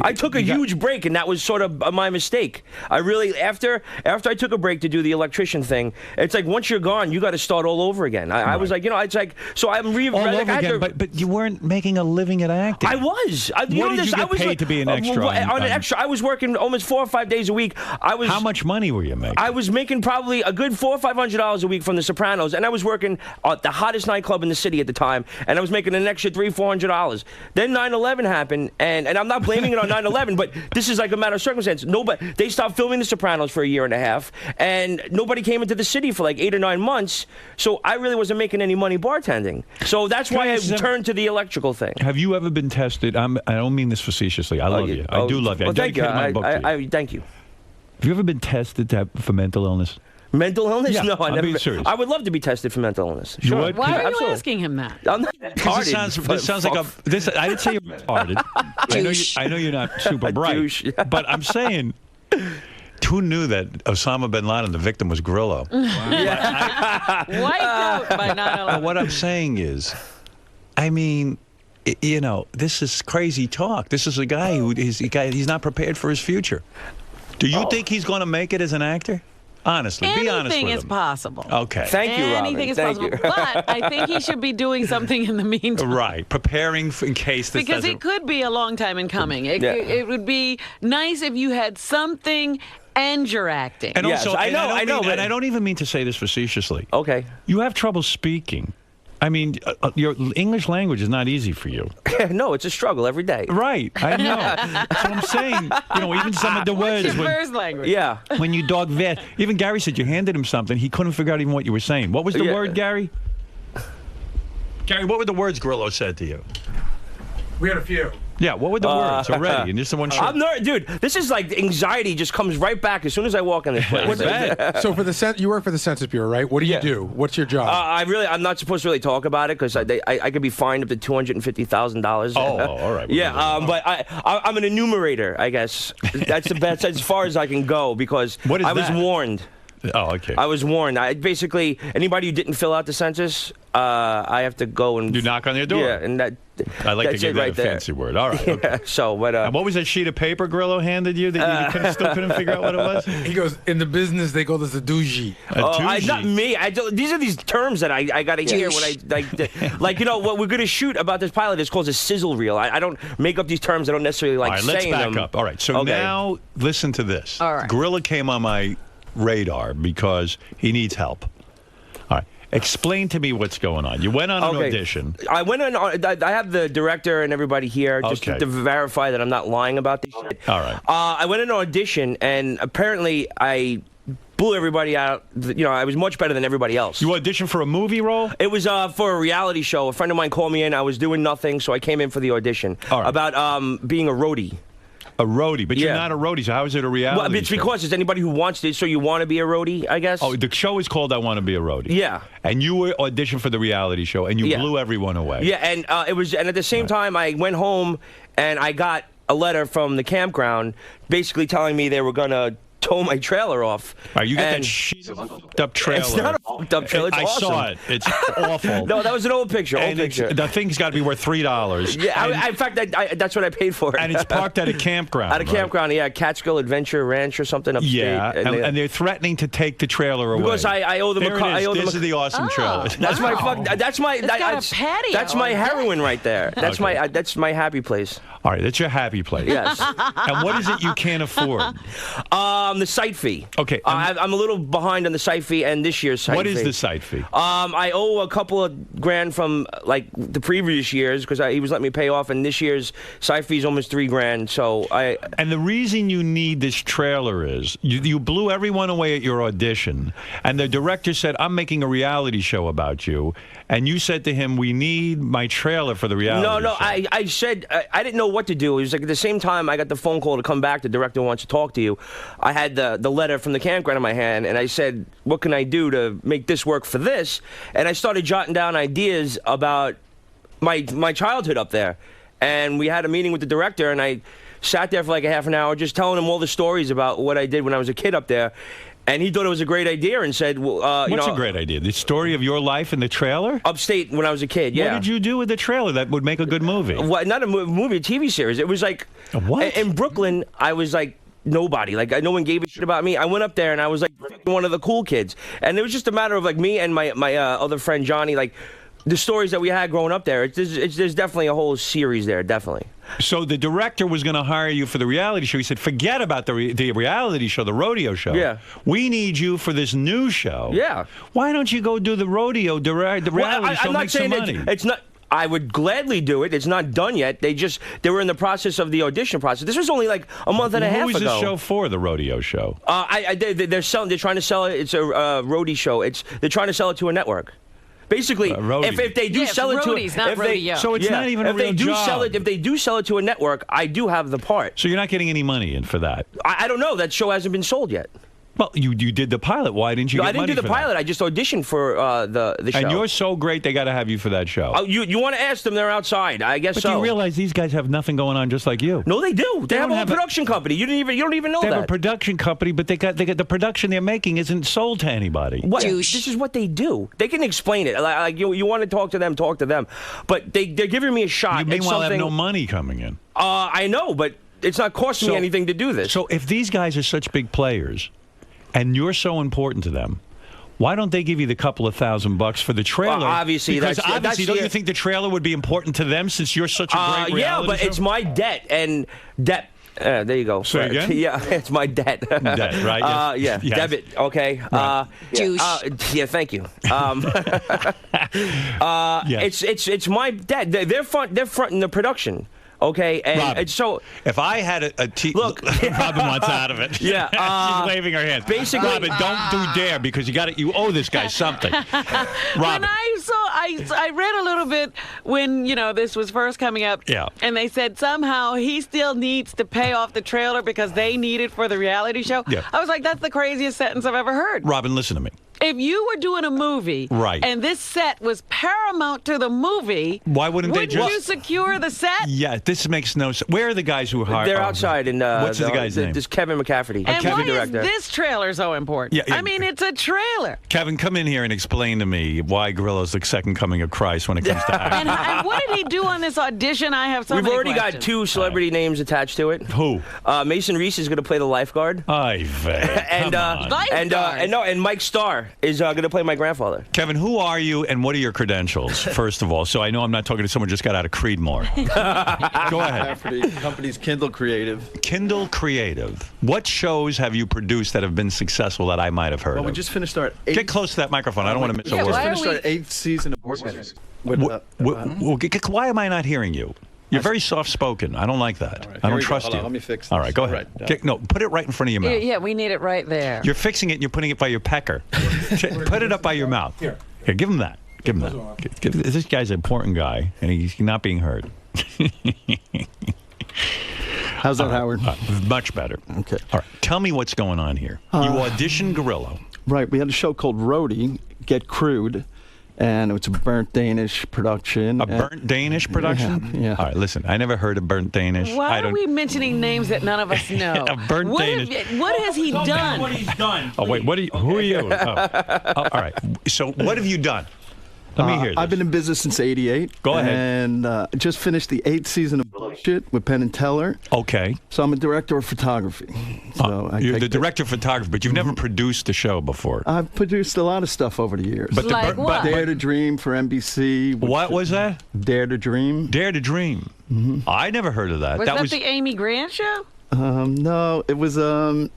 I took a huge break, and that was sort of my mistake. I really, after I took a break to do the electrician thing, it's like once you're gone, you got to start all over again. I was like, it's like, so I'm all over again. But you weren't making a living at acting. I was. What did you get paid to be an extra? On an extra, I was working almost 4 or 5 days a week. How much money were you making? I was making probably a good $400 or $500 a week from The Sopranos, and I was working at the hottest nightclub in the city at the time, and I was making an extra $300-400. Then 9/11 happened, and I'm not blaming it on 9/11, but this is like a matter of circumstance. They stopped filming The Sopranos for a year and a half, and nobody came into the city for like 8 or 9 months. So I really wasn't making any money bartending. So that's why I turned to the electrical thing. Have you ever been tested? I don't mean this facetiously. I love you. I do love you. Well, thank you. My book to you. Thank you. Have you ever been tested for mental illness? Mental illness? Yeah, no, I I'm never. being serious. I would love to be tested for mental illness. You Sure. would? Why are you Absolutely. asking him that? I'm not This sounds like this. I didn't say you're retarded. I know you're not super bright, but I'm saying, who knew that Osama bin Laden, the victim, was Grillo? Wiped out by 9/11. What I'm saying is, I mean, this is crazy talk. This is a guy he's not prepared for his future. Do you think he's going to make it as an actor? Honestly, be honest with him. Anything is possible. Okay. Thank you, Robin. Anything is Thank possible. you. But I think he should be doing something in the meantime. Right. Preparing in case this Because doesn't... it could be a long time in coming. It would be nice if you had something and you're acting. And also, I know. And I don't even mean to say this facetiously. Okay. You have trouble speaking. I mean, your English language is not easy for you. No, it's a struggle every day. Right, I know. That's what I'm saying. Even some of the words. What's your first language? Yeah. When you dog vet. Even Gary said you handed him something. He couldn't figure out even what you were saying. What was the word, Gary? Gary, what were the words Grillo said to you? We had a few. Yeah, what were the words already? And just the one short. I'm not, dude. This is like anxiety just comes right back as soon as I walk in this place. So you work for the Census Bureau, right? What do you do? What's your job? I'm not supposed to really talk about it because I could be fined up to $250,000. Oh, all right. Yeah, but I'm an enumerator, I guess. That's the best as far as I can go because I was warned. Oh, okay. I was warned. Basically, anybody who didn't fill out the census, I have to go and... You knock on their door. Yeah, and I like to give that right a fancy word. All right. Yeah, okay. so, but... and what was that sheet of paper Grillo handed you that you still couldn't figure out what it was? He goes, in the business, they call this a dougie. Not me. These are these terms that I got to hear when like, what we're going to shoot about this pilot is called a sizzle reel. I don't make up these terms. I don't necessarily like saying them. All right, let's back up. All right, so now listen to this. All right. Grillo came on my radar because he needs help. All right. Explain to me what's going on. You went on an audition. I went on. I have the director and everybody here just to verify that I'm not lying about this shit. All right. I went on an audition, and apparently I blew everybody out. I was much better than everybody else. You auditioned for a movie role? It was for a reality show. A friend of mine called me in. I was doing nothing, so I came in for the audition. About being a roadie. A roadie, but you're not a roadie, so how is it a reality Well, it's show? because it's anybody who wants it, so you want to be a roadie, I guess. Oh, the show is called I Want to Be a Roadie. Yeah. And you were auditioned for the reality show, and you blew everyone away. Yeah, and and at the same time, I went home, and I got a letter from the campground basically telling me they were going to tow my trailer off. You got that fucked up trailer. It's not a fucked up trailer. It's I awesome. saw it. It's awful. No, that was an old picture. The thing's got to be worth $3. Yeah, in fact, that's what I paid for it. And it's parked at a campground. At a campground, yeah, Catskill Adventure Ranch or something upstate. Yeah, and they're threatening to take the trailer away. Because I owe them there a car. it is. This is the awesome trailer. That's my fuck. That's my. It's got a patio. That's my heroin right there. That's Okay. that's my happy place. All right, that's your happy place. Yes. And what is it you can't afford? The site fee. Okay. I'm a little behind on the site fee and this year's site fee. What is the site fee? I owe a couple of grand from like the previous years because he was letting me pay off, and this year's site fee is almost $3,000. So And the reason you need this trailer is you blew everyone away at your audition, and the director said, "I'm making a reality show about you," and you said to him, "We need my trailer for the reality show." No, I said I didn't know what to do. It was like at the same time I got the phone call to come back. The director wants to talk to you. I had the letter from the campground in my hand, and I said, "What can I do to make this work for this?" And I started jotting down ideas about my childhood up there. And we had a meeting with the director, and I sat there for like a half an hour just telling him all the stories about what I did when I was a kid up there. And he thought it was a great idea and said, well, What's a great idea? The story of your life in the trailer? Upstate when I was a kid, yeah. What did you do with the trailer that would make a good movie? What, not a movie, a TV series. It was like... What? In Brooklyn, I was like... Nobody. Like, no one gave a shit about me. I went up there, and I was, like, one of the cool kids. And it was just a matter of, like, me and my other friend, Johnny, like, the stories that we had growing up there. There's definitely a whole series there, definitely. So the director was going to hire you for the reality show. He said, forget about the reality show, the rodeo show. Yeah. We need you for this new show. Yeah. Why don't you go do the rodeo, the reality show, I'm not make some saying money? It's not... I would gladly do it. It's not done yet. They were in the process of the audition process. This was only like a month and a half ago. Who is this show for, the rodeo show? They're trying to sell it. It's a roadie show. They're trying to sell it to a network. Basically, if they do sell it roadies, to not rodeo. So it's not even a real job. If they do sell it to a network, I do have the part. So you're not getting any money in for that? I don't know. That show hasn't been sold yet. Well, you did the pilot. Why didn't you get money I didn't do the for pilot. that? I just auditioned for the show. And you're so great, they got to have you for that show. Oh, you want to ask them? They're outside. I guess but so. do you realize these guys have nothing going on just like you? No, they do. They have a whole production company. You don't even know that. They that. have a production company, but they got the production they're making isn't sold to anybody. What? This is what they do. They can explain it. Like you want to talk to them, But they're giving me a shot. You meanwhile have no money coming in. I know, but it's not costing me anything to do this. So if these guys are such big players, and you're so important to them, why don't they give you the couple of $1,000 for the trailer? Well, obviously, because obviously, don't you think the trailer would be important to them since you're such a great reality yeah, but show? it's my debt and debt. There you go. Say again? Yeah, it's my debt. Debt, right? Yes. Yes. Debit. Okay. Right. Yeah, thank you. It's my debt. They're fronting the production. Okay, and Robin, so if I had a look, Robin wants out of it. Yeah, she's waving her hands. Basically, Robin, don't do dare because you owe this guy something. Robin, when I read a little bit when this was first coming up. Yeah. And they said somehow he still needs to pay off the trailer because they need it for the reality show. Yeah. I was like, that's the craziest sentence I've ever heard. Robin, listen to me. If you were doing a movie, right, and this set was paramount to the movie, why wouldn't they just you secure the set? Yeah, this makes no sense. Where are the guys who hired? They're outside in what's the guy's name? This Kevin McCafferty. And Kevin why director. is this trailer so important? Yeah, I mean, it's a trailer. Kevin, come in here and explain to me why Grillo's the second coming of Christ when it comes to acting. And what did he do on this audition? I have so We've many already questions. got 2 celebrity names attached to it. Who? Mason Reese is going to play the lifeguard. And Mike Starr is going to play my grandfather. Kevin, who are you and what are your credentials, first of all? So I know I'm not talking to someone who just got out of Creedmoor. Go ahead. The company's Kindle Creative. Kindle Creative. What shows have you produced that have been successful that I might have heard Well, we of? just finished our 8th... Get close to that microphone. I don't want to miss a word. We just finished our 8th season of Boardmasters. Why am I not hearing you? You're very soft-spoken. I don't like that. I don't trust you. Let me fix this. All right, go ahead. No, put it right in front of your mouth. Yeah, we need it right there. You're fixing it and you're putting it by your pecker. Put it up by your mouth. Here, give him that. Give him that. This guy's an important guy, and he's not being heard. How's that, Howard? Much better. Okay. All right. Tell me what's going on here. You auditioned Grillo. Right. We had a show called Roadie, Get Crude, and it's a burnt Danish production. A burnt Danish production? Yeah. All right, listen, I never heard of burnt Danish. Why are we mentioning names that none of us know? A burnt Danish. What has he done? What he's done. Oh, wait, who are you? All right. So what have you done? Let me hear this. I've been in business since '88. Go ahead. And just finished the 8th season of Bullshit with Penn and Teller. Okay. So I'm a director of photography. So you're the director of photography, but you've never produced a show before. I've produced a lot of stuff over the years. But like what? Dare to Dream for NBC. What was that? Dare to Dream. Dare to Dream. Mm-hmm. I never heard of that. Was that the Amy Grant show? No, it was a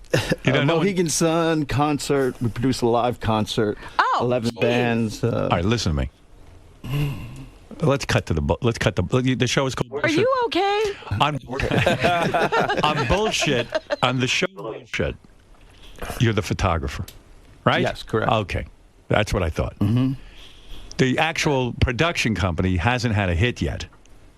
Mohegan Sun concert. We produced a live concert. 11 bands. All right, listen to me. Let's cut to the show is called. Are you okay? On Bullshit, on the show Bullshit, you're the photographer, right? Yes, correct. Okay, that's what I thought. Mm-hmm. The actual production company hasn't had a hit yet.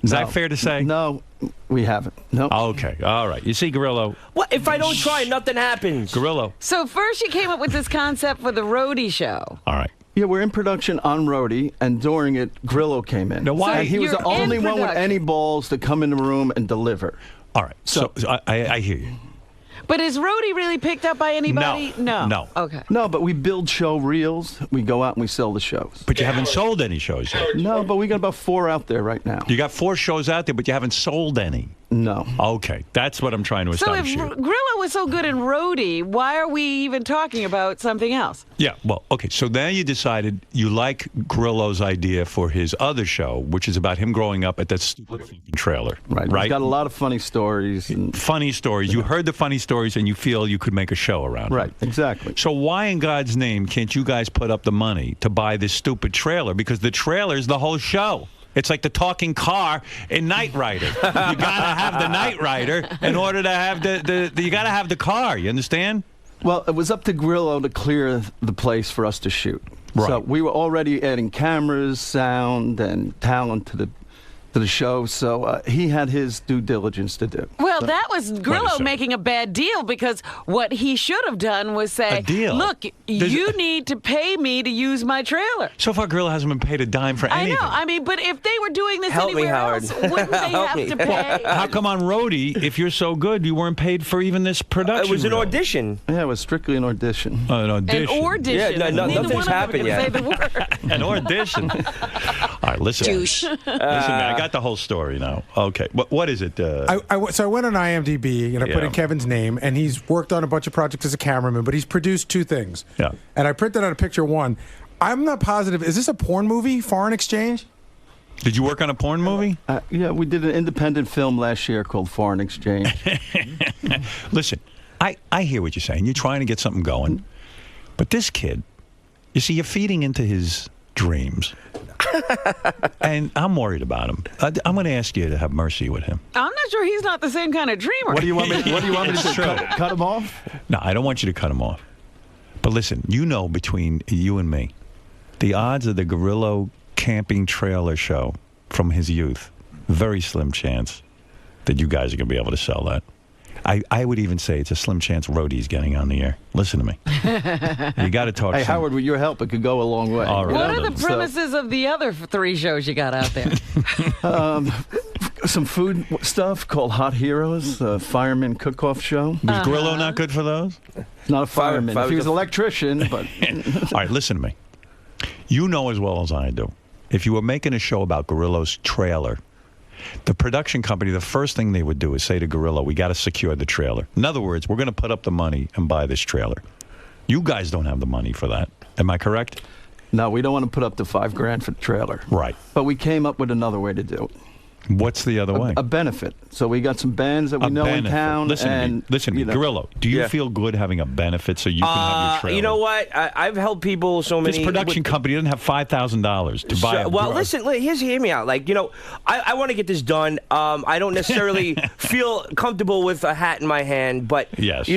Is that fair to say? No, we haven't. No. Okay, all right. You see, Grillo. What if I don't try? Nothing happens. Grillo. So first you came up with this concept for the Roadie show. All right. Yeah, we're in production on Roadie, and during it, Grillo came in. Now, why? And he was the only one with any balls to come in the room and deliver. All right. So I hear you. But is Roadie really picked up by anybody? No. Okay. No, but we build show reels. We go out and we sell the shows. But you haven't sold any shows yet. No, but we got about 4 out there right now. You got 4 shows out there, but you haven't sold any. No. Okay, that's what I'm trying to establish So if here. Grillo was so good in Roadie, why are we even talking about something else? Yeah, well, okay, so now you decided you like Grillo's idea for his other show, which is about him growing up at that stupid trailer. Right. He's got a lot of funny stories. Funny stories. You heard the funny stories and you feel you could make a show around it. Right, exactly. So why in God's name can't you guys put up the money to buy this stupid trailer? Because the trailer's the whole show. It's like the talking car in Knight Rider. You gotta have the Knight Rider in order to have you gotta have the car. You understand? Well, it was up to Grillo to clear the place for us to shoot. Right. So we were already adding cameras, sound, and talent to the show. So he had his due diligence to do. Well, that was Grillo making a bad deal, because what he should have done was say, look, you need to pay me to use my trailer. So far, Grillo hasn't been paid a dime for anything. I know. I mean, but if they were doing this Help me, anywhere Howard. else, wouldn't they have to pay? How come on Roadie, if you're so good, you weren't paid for even this production? It was an reel? audition. Yeah, it was strictly an audition. An audition. An audition. Yeah, Neither nothing's one of them happened can yet. say the word. An audition. All right, listen. Douche. Listen, man, I got the whole story now. Okay, what is it? So I went on IMDb and I put in Kevin's name, and he's worked on a bunch of projects as a cameraman, but he's produced 2 things. Yeah. And I printed out a picture of one. I'm not positive. Is this a porn movie, Foreign Exchange? Did you work on a porn movie? Yeah, we did an independent film last year called Foreign Exchange. Listen, I hear what you're saying. You're trying to get something going. But this kid, you see, you're feeding into his dreams. And I'm worried about him. I'm going to ask you to have mercy with him. I'm not sure he's not the same kind of dreamer. What do you want me to do? Cut him off? No, I don't want you to cut him off. But listen, you know, between you and me, the odds of the Grillo camping trailer show from his youth, very slim chance that you guys are going to be able to sell that. I would even say it's a slim chance Roadie's getting on the air. Listen to me. You got to talk. Hey, Howard, with your help, it could go a long way. All right. What are the premises of the other 3 shows you got out there? Some food stuff called Hot Heroes, a fireman cook-off show. Was Grillo not good for those? Not a fireman. If he was an electrician, but... All right, listen to me. You know as well as I do, if you were making a show about Grillo's trailer, the production company, the first thing they would do is say to Grillo, we got to secure the trailer. In other words, we're going to put up the money and buy this trailer. You guys don't have the money for that. Am I correct? No, we don't want to put up the $5,000 for the trailer. Right. But we came up with another way to do it. What's the other way? A benefit. So we got some bands that we know in town. Listen to me, Grillo. Do you feel good having a benefit so you can have your trailer? You know what? I've helped people so many. This production company doesn't have $5,000 to buy. Listen. Hear me out. Like, I want to get this done. I don't necessarily feel comfortable with a hat in my hand, but yes.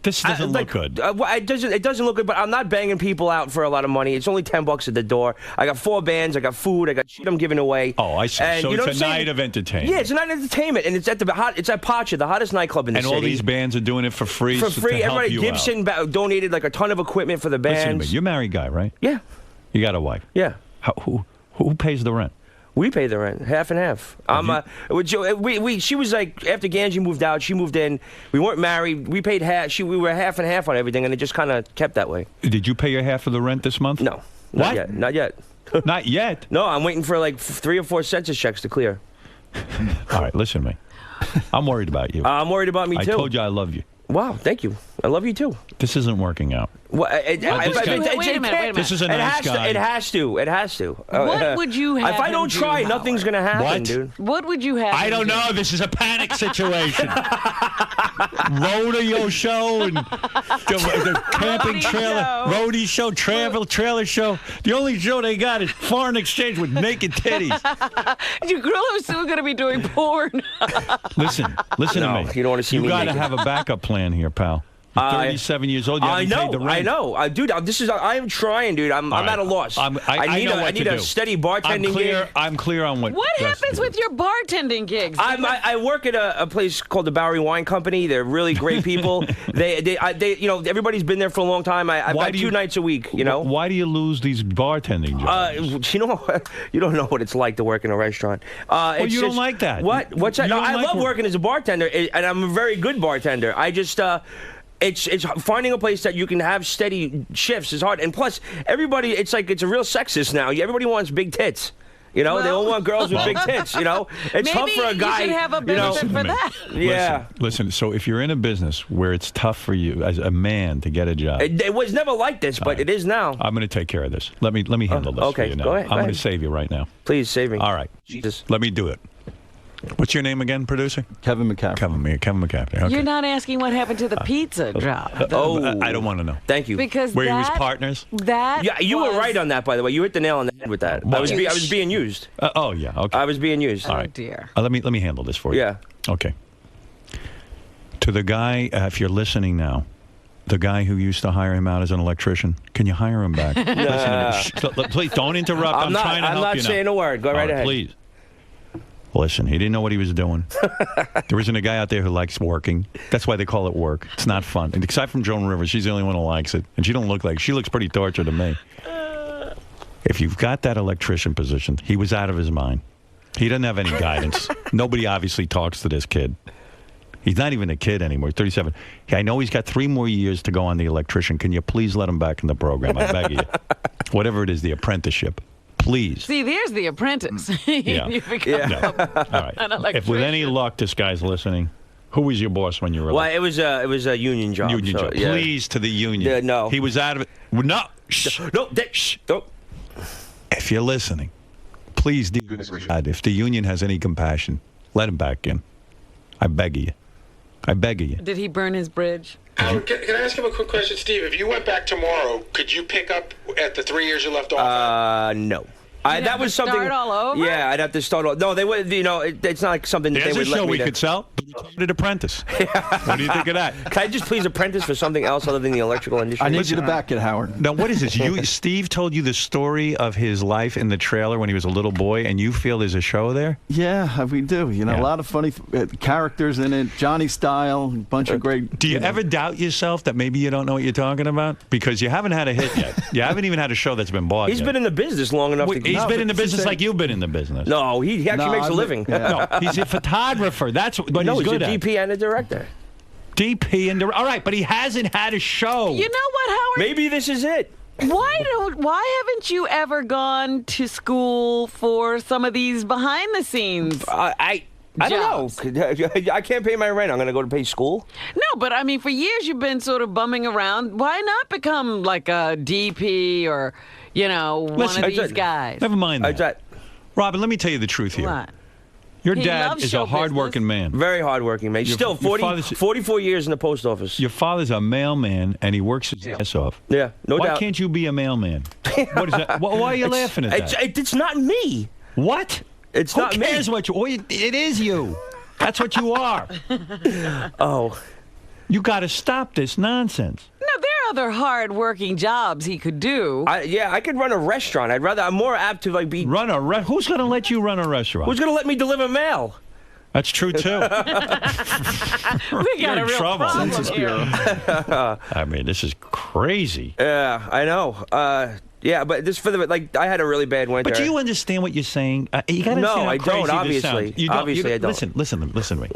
This doesn't look good. It doesn't look good, but I'm not banging people out for a lot of money. It's only $10 at the door. I got 4 bands. I got food. I got shit I'm giving away. Oh, I see. And, so it's a night of entertainment. Yeah, it's a night of entertainment, and it's at Pacha, the hottest nightclub in the city. And all these bands are doing it for free. For free. Everybody, Gibson donated like a ton of equipment for the bands. Listen to me. You're a married guy, right? Yeah. You got a wife? Yeah. Who pays the rent? We pay the rent, half and half. She was like, after Ganji moved out, she moved in. We weren't married. We paid half. We were half and half on everything, and it just kind of kept that way. Did you pay your half of the rent this month? No. What? Not yet. Not yet? No, I'm waiting for like 3 or 4 census checks to clear. All right, listen to me. I'm worried about you. I'm worried about me, too. I told you I love you. Wow, thank you. I love you, too. This isn't working out. Well, wait a minute. This is a nice guy. It has to. What would you have If I don't try, nothing's going to happen, dude. What would you have I don't know. This is a panic situation. Rodeo show and the camping trailer. Roadie show, trailer show. The only show they got is foreign exchange with naked titties. Grillo's still going to be doing porn. Listen to me. You don't want to see me You got to naked. have a backup plan here, pal. You're 37 years old. You haven't paid the rent. I know, dude. I am trying, dude. I'm at a loss. I need a steady bartending gig. I'm clear on what. What happens with your bartending gigs? I work at a place called the Bowery Wine Company. They're really great people. they everybody's been there for a long time. I've got 2 nights a week. Why do you lose these bartending jobs? You don't know what it's like to work in a restaurant. You don't like that. What? What's that? No, I love working as a bartender, and I'm a very good bartender. I just. It's finding a place that you can have steady shifts is hard, and plus everybody, it's a real sexist now. Everybody wants big tits. They all want girls with big tits. It's tough for a guy. Maybe you should have a benefit for that. Yeah. Listen. So if you're in a business where it's tough for you as a man to get a job, it was never like this, but it is now. I'm going to take care of this. Let me handle this for you now. Go ahead. I'm going to save you right now. Please save me. All right. Jesus. Let me do it. What's your name again, producer? Kevin McCaffrey. Kevin McCaffrey. Okay. You're not asking what happened to the pizza job. I don't want to know. Thank you. Because were you his partners? You were right on that, by the way. You hit the nail on the head with that. I was being used. Oh yeah. Okay. I was being used. All right. Oh dear. Let me handle this for you. Yeah. Okay. To the guy, if you're listening now, the guy who used to hire him out as an electrician, can you hire him back? Listen to me. Please don't interrupt. I'm trying to help you. I'm not saying a word. Go right ahead. Please. Listen, he didn't know what he was doing. There isn't a guy out there who likes working. That's why they call it work. It's not fun. And aside from Joan Rivers, she's the only one who likes it. And she looks pretty tortured to me. If you've got that electrician position, he was out of his mind. He doesn't have any guidance. Nobody obviously talks to this kid. He's not even a kid anymore. He's 37. I know he's got 3 more years to go on the electrician. Can you please let him back in the program? I beg you. Whatever it is, the apprenticeship. Please. See, there's the apprentice. Yeah. You become All right. an electrician. If with any luck this guy's listening, who was your boss when you were? Well, it was a union job. Union job. Yeah. Please to the union. Yeah, no. He was out of it. No. Shh. No. No. If you're listening, please, dear God, if the union has any compassion, let him back in. I beg of you. I beg of you. Did he burn his bridge? Can I ask him a quick question, Steve? If you went back tomorrow, could you pick up at the 3 years you left off? No. That was something. Start all over? Yeah, I'd have to start all. No, they would. It's not like something that There's they would a let show me. we could sell. Retarded Apprentice. What do you think of that? Can I just please apprentice for something else other than the electrical industry? I need you to back it, Howard. Now, what is this? Steve told you the story of his life in the trailer when he was a little boy, and you feel there's a show there? Yeah, we do. A lot of funny characters in it. Johnny Style, a bunch of great. Do you ever doubt yourself that maybe you don't know what you're talking about? Because you haven't had a hit yet. You haven't even had a show that's been bought He's yet. been in the business long enough. He's been in the business like you've been in the business. No, he actually makes a living. No, he's a photographer. That's what he's good at. He's a DP and a director. DP and all right, but he hasn't had a show. You know what, Howard? Maybe this is it. Why haven't you ever gone to school for some of these behind the scenes? I don't know. I can't pay my rent. I'm going to go to pay school. No, but I mean, for years you've been sort of bumming around. Why not become like a DP or, one of these guys? Never mind that. Robin, let me tell you the truth here. What? Your He dad loves is show a hardworking man. Very hardworking man. Your- Still, your father's- 44 years in the post office. Your father's a mailman, and he works his ass off. Yeah, no Why doubt. can't you be a mailman? What is that? Why are you laughing at that? It's not me. What? It's Who not me. cares what you? It is you. That's what you are. Oh. You got to stop this nonsense. No, there are other hard-working jobs he could do. I could run a restaurant. I'm more apt to be... Run a Who's going to let you run a restaurant? Who's going to let me deliver mail? That's true, too. We got You're a in real trouble. problem Census here. I mean, this is crazy. Yeah, I know. Yeah, but this I had a really bad winter. But do you understand what you're saying? You got to No, understand how I crazy don't, this obviously. sounds. You don't. Obviously, I don't. Listen to me.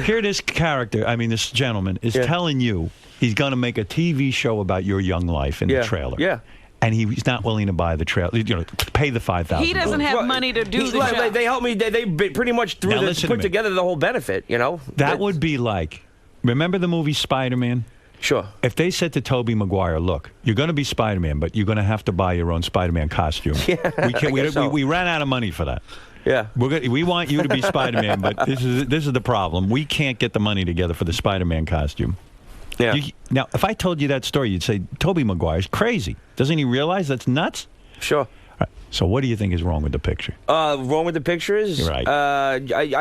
Here, this character, this gentleman, is telling you he's going to make a TV show about your young life in the trailer. Yeah. And he's not willing to buy the trailer, pay the $5,000. He doesn't have money to do the show. They helped me. They pretty much put together the whole benefit, That would be like, remember the movie Spider-Man? Sure. If they said to Tobey Maguire, look, you're going to be Spider-Man, but you're going to have to buy your own Spider-Man costume. Yeah, we ran out of money for that. Yeah. We want you to be Spider-Man, but this is the problem. We can't get the money together for the Spider-Man costume. Yeah. Now, if I told you that story, you'd say, Tobey Maguire's crazy. Doesn't he realize that's nuts? Sure. Right. So what do you think is wrong with the picture? Wrong with the picture is? You're right.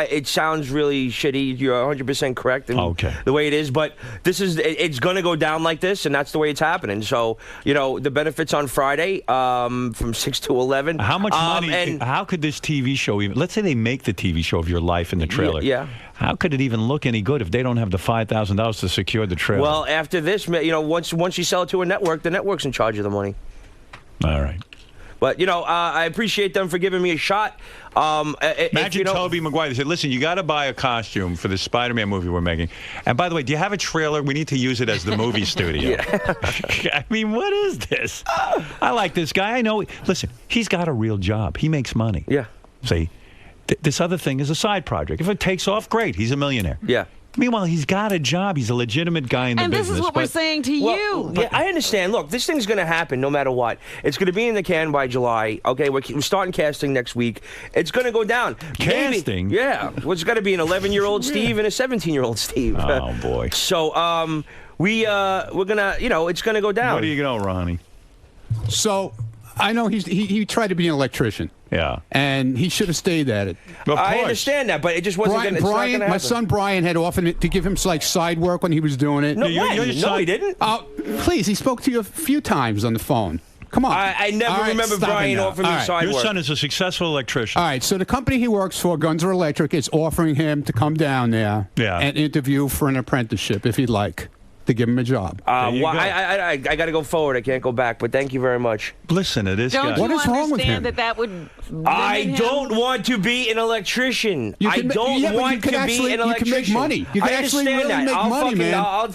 It sounds really shitty. You're 100% correct in the way it is, but it's going to go down like this, and that's the way it's happening. So, the benefits on Friday from 6 to 11. How much money, how could this TV show even, let's say they make the TV show of your life in the trailer. Yeah. How could it even look any good if they don't have the $5,000 to secure the trailer? Well, after this, once you sell it to a network, the network's in charge of the money. All right. But, I appreciate them for giving me a shot. Imagine Tobey Maguire said, listen, you got to buy a costume for this Spider-Man movie we're making. And by the way, do you have a trailer? We need to use it as the movie studio. I mean, what is this? I like this guy. I know. Listen, he's got a real job. He makes money. Yeah. See, this other thing is a side project. If it takes off, great. He's a millionaire. Yeah. Meanwhile, he's got a job. He's a legitimate guy in the business. And this is what we're saying to you. Yeah, I understand. Look, this thing's going to happen no matter what. It's going to be in the can by July. Okay, we're starting casting next week. It's going to go down. Casting? Maybe, yeah. Well, it's got to be an 11-year-old Steve and a 17-year-old Steve. Oh, boy. So we're going to, it's going to go down. Where do you go, Ronnie? So I know he tried to be an electrician. Yeah. And he should have stayed at it. I understand that, but it just wasn't going to happen. My son Brian had offered to give him side work when he was doing it. No, he didn't. Please, he spoke to you a few times on the phone. Come on. I never remember Brian offering me side work. Your son is a successful electrician. All right, so the company he works for, Guns Are Electric, is offering him to come down there and interview for an apprenticeship if he'd like. To give him a job. I got to go forward. I can't go back. But thank you very much. Listen to this guy. What is wrong with him? That would. I don't want to be an electrician. I don't want to be an electrician. You can make money. You can actually really make money, man. I'll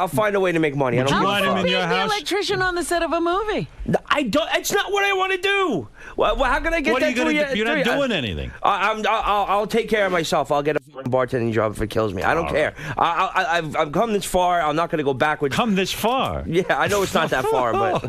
find a way to make money. I don't want him in your house? Be an electrician on the set of a movie. I don't. It's not what I want to do. Well, how can I get what that? Are you gonna do? You're not doing anything. I'll take care of myself. I'll get a bartending job if it kills me. I don't care. I've come this far. I'm not going to go backwards. Come this far? Yeah, I know it's not that far, but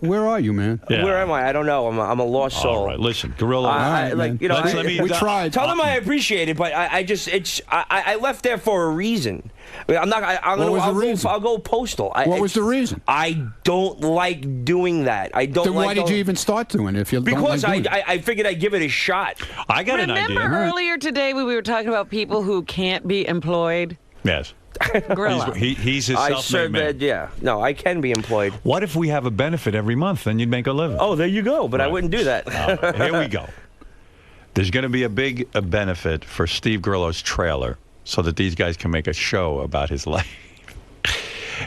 where are you, man? Yeah. Where am I? I don't know. I'm a lost soul. All right, listen, Grillo. We tried. Tell them I appreciate it, but I left there for a reason. I'll go postal. What was the reason? I don't like doing that. I don't. Then why did you even start doing it? If you because don't like doing I figured I'd give it a shot. I got an idea. Remember earlier today when we were talking about people who can't be employed? Yes. Grillo. He's his self-made man. Yeah. No, I can be employed. What if we have a benefit every month? Then you'd make a living. Oh, there you go. But I wouldn't do that. Here we go. There's going to be a big benefit for Steve Grillo's trailer so that these guys can make a show about his life.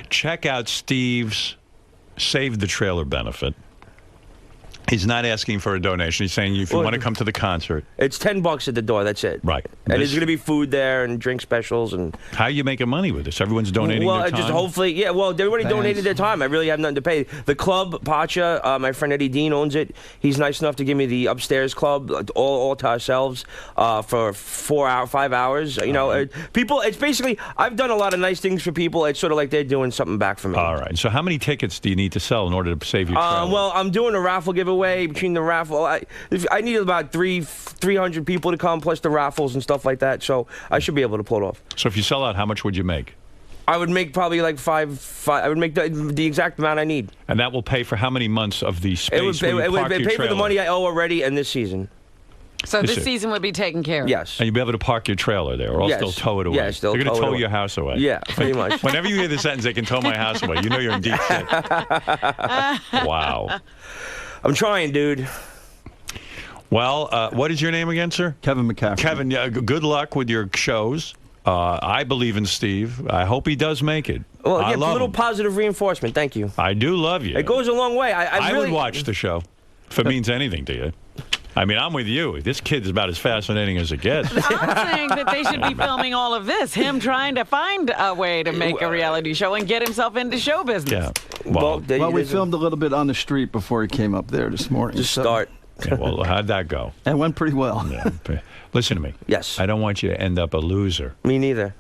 Check out Steve's Save the Trailer benefit. He's not asking for a donation. He's saying if you want to come to the concert. It's $10 at the door. That's it. Right. And there's going to be food there and drink specials. And how are you making money with this? Everyone's donating their time? Just hopefully, yeah. Well, everybody donated their time. I really have nothing to pay. The club, Pacha, my friend Eddie Dean owns it. He's nice enough to give me the upstairs club, all to ourselves, for 5 hours. You know, people, it's basically, I've done a lot of nice things for people. It's sort of like they're doing something back for me. All right. So how many tickets do you need to sell in order to save your trailer? Well, I'm doing a raffle giveaway away between the raffle. I need about 300 people to come, plus the raffles and stuff like that. So I should be able to pull it off. So if you sell out, how much would you make? I would make probably like five. I would make the exact amount I need. And that will pay for how many months of the space? It would pay for the money I owe already and this season. So this season would be taken care of? Yes. And you'd be able to park your trailer there, or else they'll tow it away. Yes, they'll They're going to tow it tow away. your house away. Yeah, pretty much. Whenever you hear the sentence, they can tow my house away, you know you're in deep shit. Wow. I'm trying, dude. Well, what is your name again, sir? Kevin McCaffrey. Kevin, good luck with your shows. I believe in Steve. I hope he does make it. Well, I yeah, love a little him. positive reinforcement. Thank you. I do love you. It goes a long way. I would watch the show if it means anything to you. I mean, I'm with you. This kid's about as fascinating as it gets. I'm saying that they should be filming all of this. Him trying to find a way to make a reality show and get himself into show business. Yeah. Well, we filmed a little bit on the street before he came up there this morning. Just start. Yeah, well, how'd that go? It went pretty well. Yeah. Listen to me. Yes. I don't want you to end up a loser. Me neither.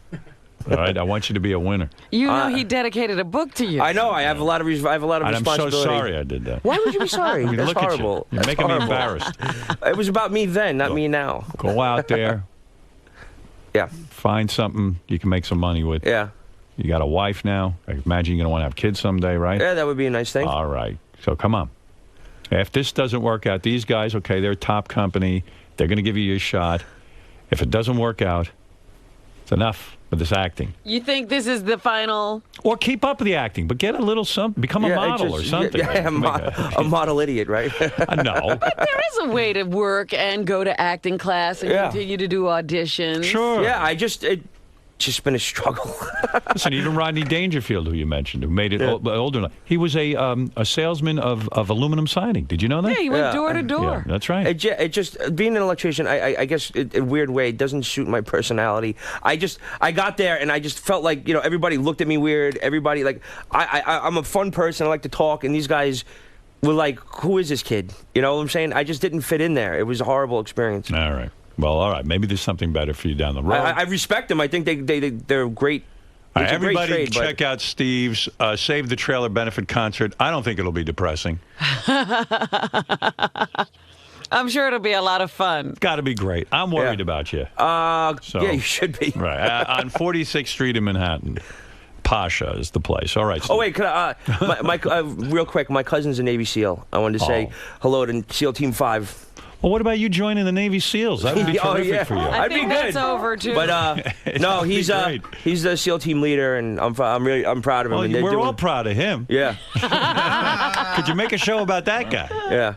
All right. I want you to be a winner. You know he dedicated a book to you. I know. I have a lot of. And I'm responsibility. so sorry I did that. Why would you be sorry? I mean, That's look at horrible. you. You're That's making me horrible. embarrassed. It was about me then, not me now. Go out there. Yeah. Find something you can make some money with. Yeah. You got a wife now. I imagine you're going to want to have kids someday, right? Yeah, that would be a nice thing. All right. So come on. If this doesn't work out, these guys, okay, they're top company. They're going to give you a shot. If it doesn't work out, it's enough with this acting. You think this is the final? Or keep up with the acting, but get a little something. Become a model or something. Yeah, a model idiot, right? No. But there is a way to work and go to acting class and continue to do auditions. Sure. Yeah, just been a struggle. Listen, even Rodney Dangerfield, who you mentioned, who made it older, he was a salesman of aluminum siding. Did you know that? Yeah, he went door to door. Yeah, that's right. It just being an electrician, I guess in a weird way, it doesn't suit my personality. I got there and I just felt like everybody looked at me weird. Everybody I'm a fun person. I like to talk, and these guys were like, "Who is this kid?" You know what I'm saying? I just didn't fit in there. It was a horrible experience. All right. Well, all right. Maybe there's something better for you down the road. I respect them. I think they're great. All right, everybody, great trade, check out Steve's Save the Trailer benefit concert. I don't think it'll be depressing. I'm sure it'll be a lot of fun. It's got to be great. I'm worried about you. Yeah, you should be. Right. On 46th Street in Manhattan. Pasha is the place. All right. Steve. Oh, wait, could I, real quick, my cousin's a Navy SEAL. I wanted to say hello to SEAL Team 5. Well, what about you joining the Navy SEAls? That would be terrific for you. I think be good. that's over too. But no, he's the SEAL team leader, and I'm proud of him. Well, and we're all proud of him. Yeah. Could you make a show about that guy? Yeah.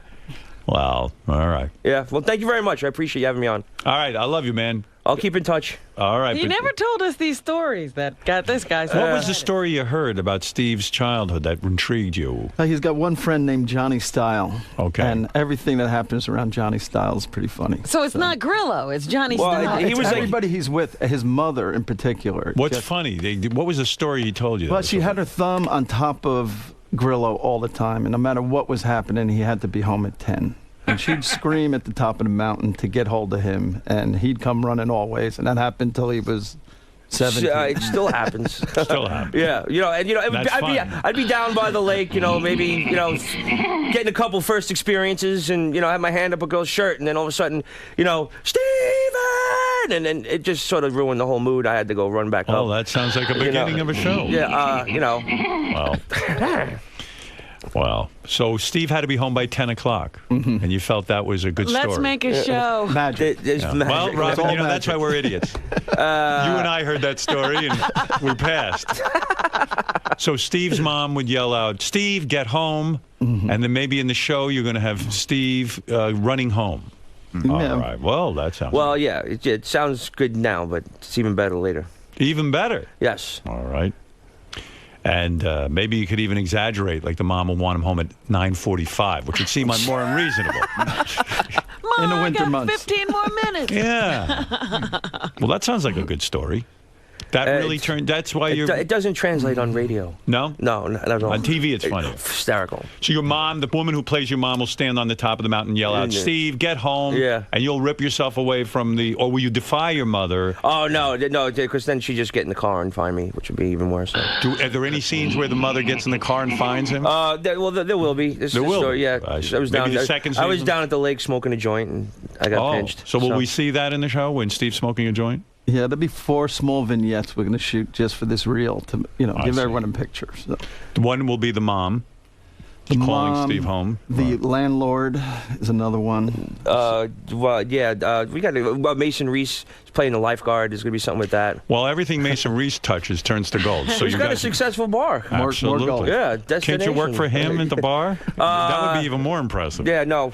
Well, all right. Yeah. Well, thank you very much. I appreciate you having me on. All right. I love you, man. I'll keep in touch. All right. He never told us these stories that got this guy. What was the story you heard about Steve's childhood that intrigued you? He's got one friend named Johnny Style. Okay. And everything that happens around Johnny Style is pretty funny. So it's not Grillo, it's Johnny Style. He was everybody he's with, his mother in particular. What's funny? What was the story he told you? Well, she had her thumb on top of Grillo all the time, and no matter what was happening, he had to be home at 10. And she'd scream at the top of the mountain to get hold of him, and he'd come running always. And that happened till he was 17. It still happens. Still happens. Yeah, I'd be down by the lake, maybe, getting a couple first experiences, and have my hand up a girl's shirt, and then all of a sudden, Steven, and then it just sort of ruined the whole mood. I had to go run back home. Oh, that sounds like a beginning of a show. Yeah, Well. Wow. So Steve had to be home by 10 o'clock, and you felt that was a good story. Let's make a show. Magic. Yeah. Well, Robin, that's why we're idiots. You and I heard that story, and we passed. So Steve's mom would yell out, "Steve, get home," and then maybe in the show you're going to have Steve running home. All right. Well, that sounds Well, yeah, it sounds good now, but it's even better later. Even better? Yes. All right. And maybe you could even exaggerate, like the mom will want him home at 9:45, which would seem more unreasonable. Mom, in the winter I got months. 15 more minutes. Yeah. Well, that sounds like a good story. That really turned. That's why you're. It doesn't translate on radio. No? No, not at all. On TV, it's funny. Hysterical. So your mom, the woman who plays your mom, will stand on the top of the mountain and yell out, "Steve, get home!" Yeah. And you'll rip yourself away from the. Or will you defy your mother? Oh no, because then she just get in the car and find me, which would be even worse. Are there any scenes where the mother gets in the car and finds him? There will be. There will be. Yeah. I was down. I was down at the lake smoking a joint, and I got pinched. So will we see that in the show when Steve's smoking a joint? Yeah, there'll be 4 small vignettes we're going to shoot just for this reel to, give everyone a picture. So. One will be the mom. Calling Steve home. The landlord is another one. We got Mason Reese is playing the lifeguard. There's going to be something with that. Well, everything Mason Reese touches turns to gold. So he's got a successful bar. Absolutely. More gold. Yeah, Can't you work for him at the bar? That would be even more impressive. Yeah, no.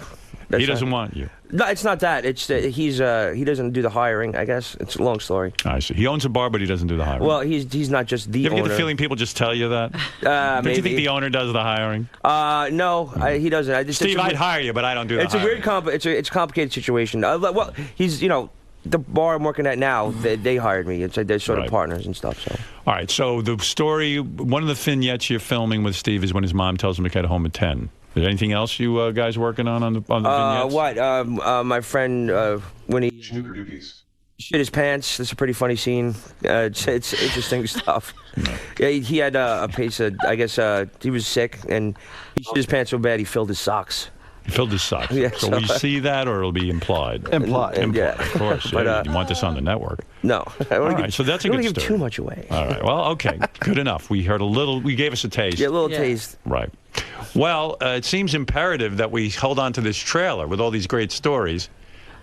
He doesn't want you. No, it's not that. It's that he doesn't do the hiring, I guess. It's a long story. I see. He owns a bar, but he doesn't do the hiring. Well, he's not just the owner. You ever get the feeling people just tell you that? Maybe. Do you think the owner does the hiring? No, he doesn't. Steve, I'd hire you, but I don't do the hiring. It's a complicated situation. Well, he's, the bar I'm working at now, they hired me. It's they're sort of partners and stuff. So. All right, so the story, one of the vignettes you're filming with Steve is when his mom tells him to get home at 10. Is there anything else you guys working on the vignettes? My friend, when he shit his pants, that's a pretty funny scene. It's interesting stuff. Yeah, he had a case of, I guess, he was sick, and he shit his pants so bad he filled his socks. He filled his socks. Yeah, so we see that, or it'll be implied? Implied, yeah. Of course. But, you want this on the network. No. All right, so that's a good story. Don't give too much away. All right, well, okay, good enough. We heard a little, we gave us a taste. Yeah, a little taste. Right. Well, it seems imperative that we hold on to this trailer with all these great stories,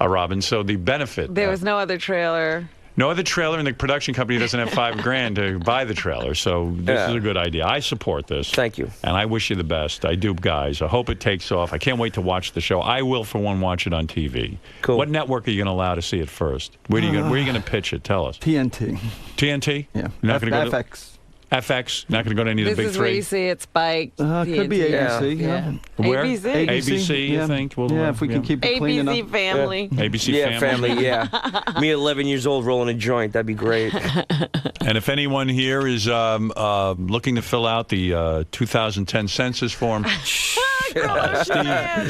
Robin, so the benefit. There was no other trailer. No other trailer, and the production company doesn't have $5,000 to buy the trailer, so this is a good idea. I support this. Thank you. And I wish you the best. I do, guys. I hope it takes off. I can't wait to watch the show. I will, for one, watch it on TV. Cool. What network are you going to allow to see it first? Where are you going to pitch it? Tell us. TNT. TNT? Yeah. You're not going to go FX. FX? Not going to go to any of the big This is three? where you see it spike. Could be ABC. Yeah. Where? ABC. ABC, you think? If we can keep it clean enough. ABC Family. Yeah. ABC Family. Yeah. Me at 11 years old rolling a joint. That'd be great. And if anyone here is looking to fill out the 2010 census form,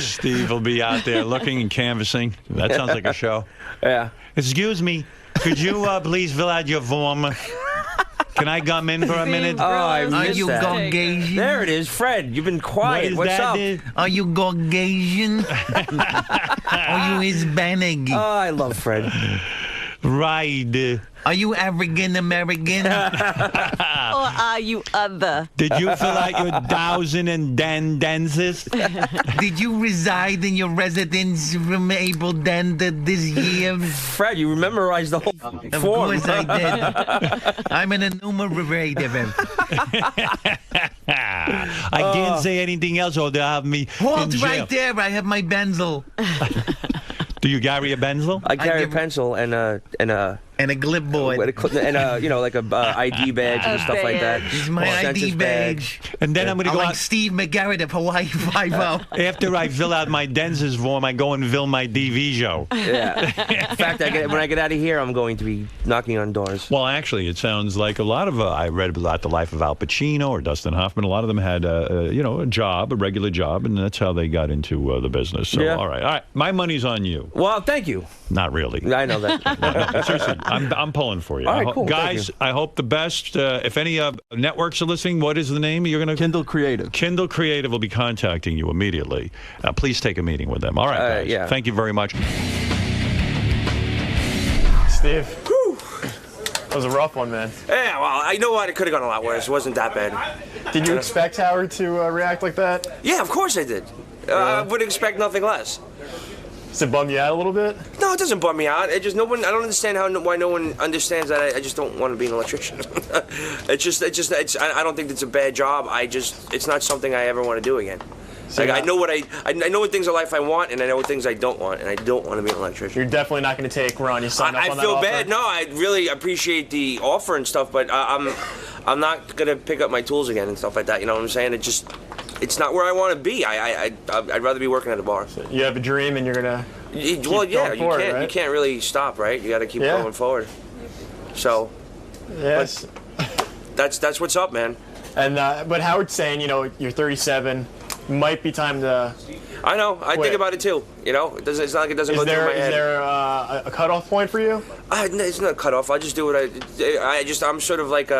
Steve will be out there looking and canvassing. That sounds like a show. Yeah. Excuse me, could you please fill out your form? Can I come in for a minute? I missed that. Caucasian? There it is, Fred. You've been quiet. What's up? Are you Caucasian? Are you Hispanic? Oh, I love Fred. Right. Are you African American? Or are you other? Did you fill out your thousand and then dances? Did you reside in your residence from April 10th to this year? Fred, you memorized the whole form. Of course I did. I'm an enumerator. I can't say anything else or they'll have me Hold in jail. right there. I have my Benzel. Do you carry a pencil? I carry a pencil and a clipboard. And like a ID badge and stuff like that. This is my ID badge. And then I'm going to go like out. Steve McGarrett of Hawaii Five-0. After I fill out my Denz's form, I go and film my DV show. Yeah. In fact, when I get out of here, I'm going to be knocking on doors. Well, actually, it sounds like a lot of. I read about the life of Al Pacino or Dustin Hoffman. A lot of them had a job, a regular job, and that's how they got into the business. So, all right. My money's on you. Well, thank you. Not really. I know that. No, seriously, I'm pulling for you. All right, cool. Guys, I hope the best. If any networks are listening, what is the name? You're going to Kindle Creative. Kindle Creative will be contacting you immediately. Please take a meeting with them. All right, guys. Yeah. Thank you very much. Steve. Whew. That was a rough one, man. Yeah, well, I know what? It could have gone a lot worse. It wasn't that bad. Did you expect Howard to react like that? Yeah, of course I did. I would expect nothing less. Does it bum you out a little bit? No, it doesn't bum me out. It just I don't understand why no one understands that. I just don't want to be an electrician. I don't think it's a bad job. It's not something I ever want to do again. So I know what things in life I want, and I know what things I don't want, and I don't want to be an electrician. You're definitely not going to take Ronnie sign up on that I feel offer? bad. No, I really appreciate the offer and stuff, but I'm not going to pick up my tools again and stuff like that. You know what I'm saying? It's not where I want to be. I'd rather be working at a bar. So you have a dream, and you're gonna. You can't really stop, right? You got to keep going forward. So, Yes. But that's what's up, man. And but Howard's saying, you're 37, might be time to. I know. I think about it too. It's not like it doesn't go through my head. Is there a cutoff point for you? It's not a cutoff. I just do what I'm sort of like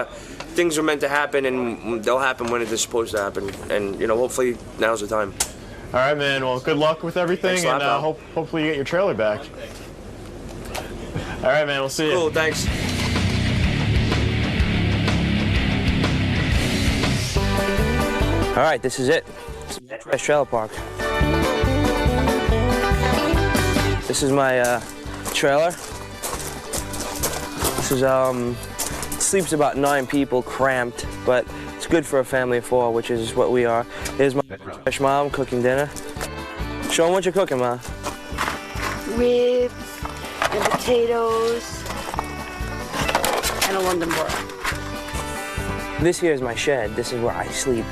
things are meant to happen, and they'll happen when it is supposed to happen. And hopefully now's the time. All right, man. Well, good luck with everything, and hopefully you get your trailer back. All right, man. We'll see you. Cool. Thanks. All right, this is it. It's a fresh trailer park. This is my trailer. This is sleeps about 9 people, cramped, but it's good for a family of 4, which is what we are. Here's my fresh mom cooking dinner. Show them what you're cooking, Ma. Ribs and potatoes and a London broil. This here is my shed. This is where I sleep.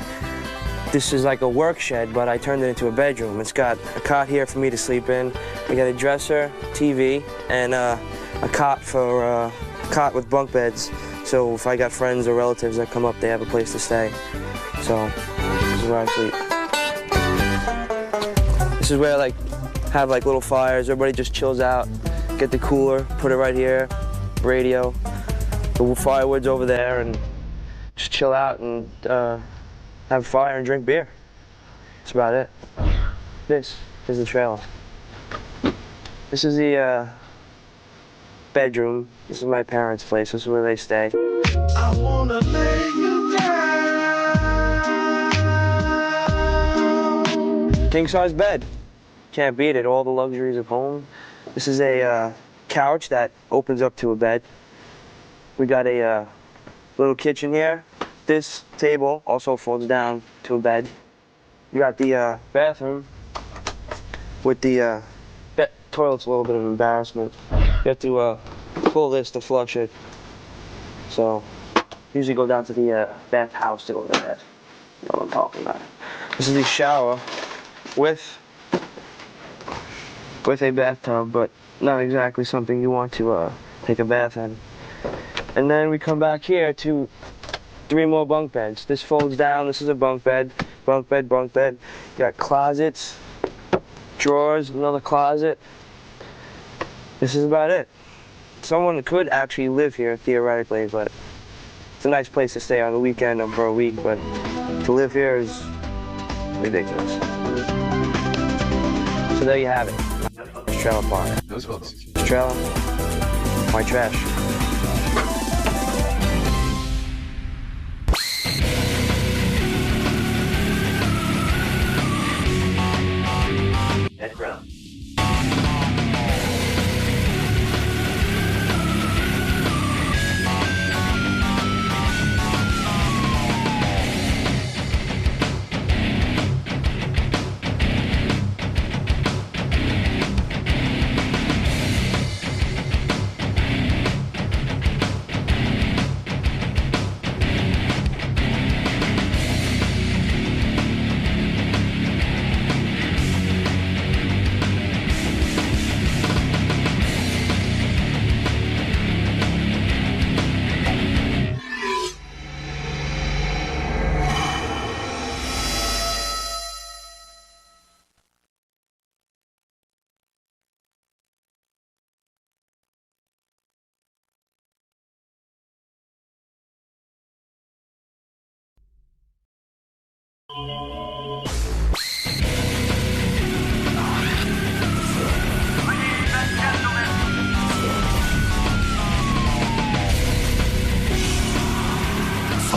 This is like a work shed, but I turned it into a bedroom. It's got a cot here for me to sleep in. We got a dresser, TV, and a cot with bunk beds. So if I got friends or relatives that come up, they have a place to stay. So this is where I sleep. This is where I have little fires. Everybody just chills out. Get the cooler, put it right here. Radio. The firewood's over there, and just chill out and have a fire and drink beer. That's about it. This is the trailer. This is the bedroom. This is my parents' place. This is where they stay. I wanna lay you down. King size bed. Can't beat it. All the luxuries of home. This is a couch that opens up to a bed. We got a little kitchen here. This table also folds down to a bed. You got the bathroom with the toilet's a little bit of an embarrassment. You have to pull this to flush it. So usually go down to the bathhouse to go to bed. You know what I'm talking about. This is the shower with a bathtub, but not exactly something you want to take a bath in. And then we come back here to 3 more bunk beds. This folds down. This is a bunk bed. Bunk bed, bunk bed. You got closets, drawers, another closet. This is about it. Someone could actually live here theoretically, but it's a nice place to stay on the weekend or for a week, but to live here is ridiculous. So there you have it. Trailer park. Trailer. My trash. Ed Brown.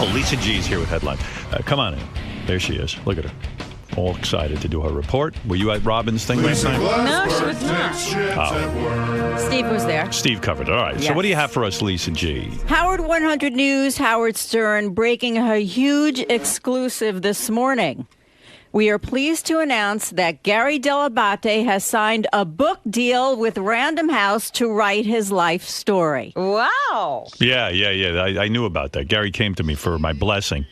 Oh, Lisa G's here with Headline. Come on in. There she is. Look at her. All excited to do her report. Were you at Robin's thing last night? No, she was not. Oh. Steve was there. Steve covered it. All right. Yes. So what do you have for us, Lisa G? Howard 100 News, Howard Stern breaking a huge exclusive this morning. We are pleased to announce that Gary Delabate has signed a book deal with Random House to write his life story. Wow. Yeah. I knew about that. Gary came to me for my blessing.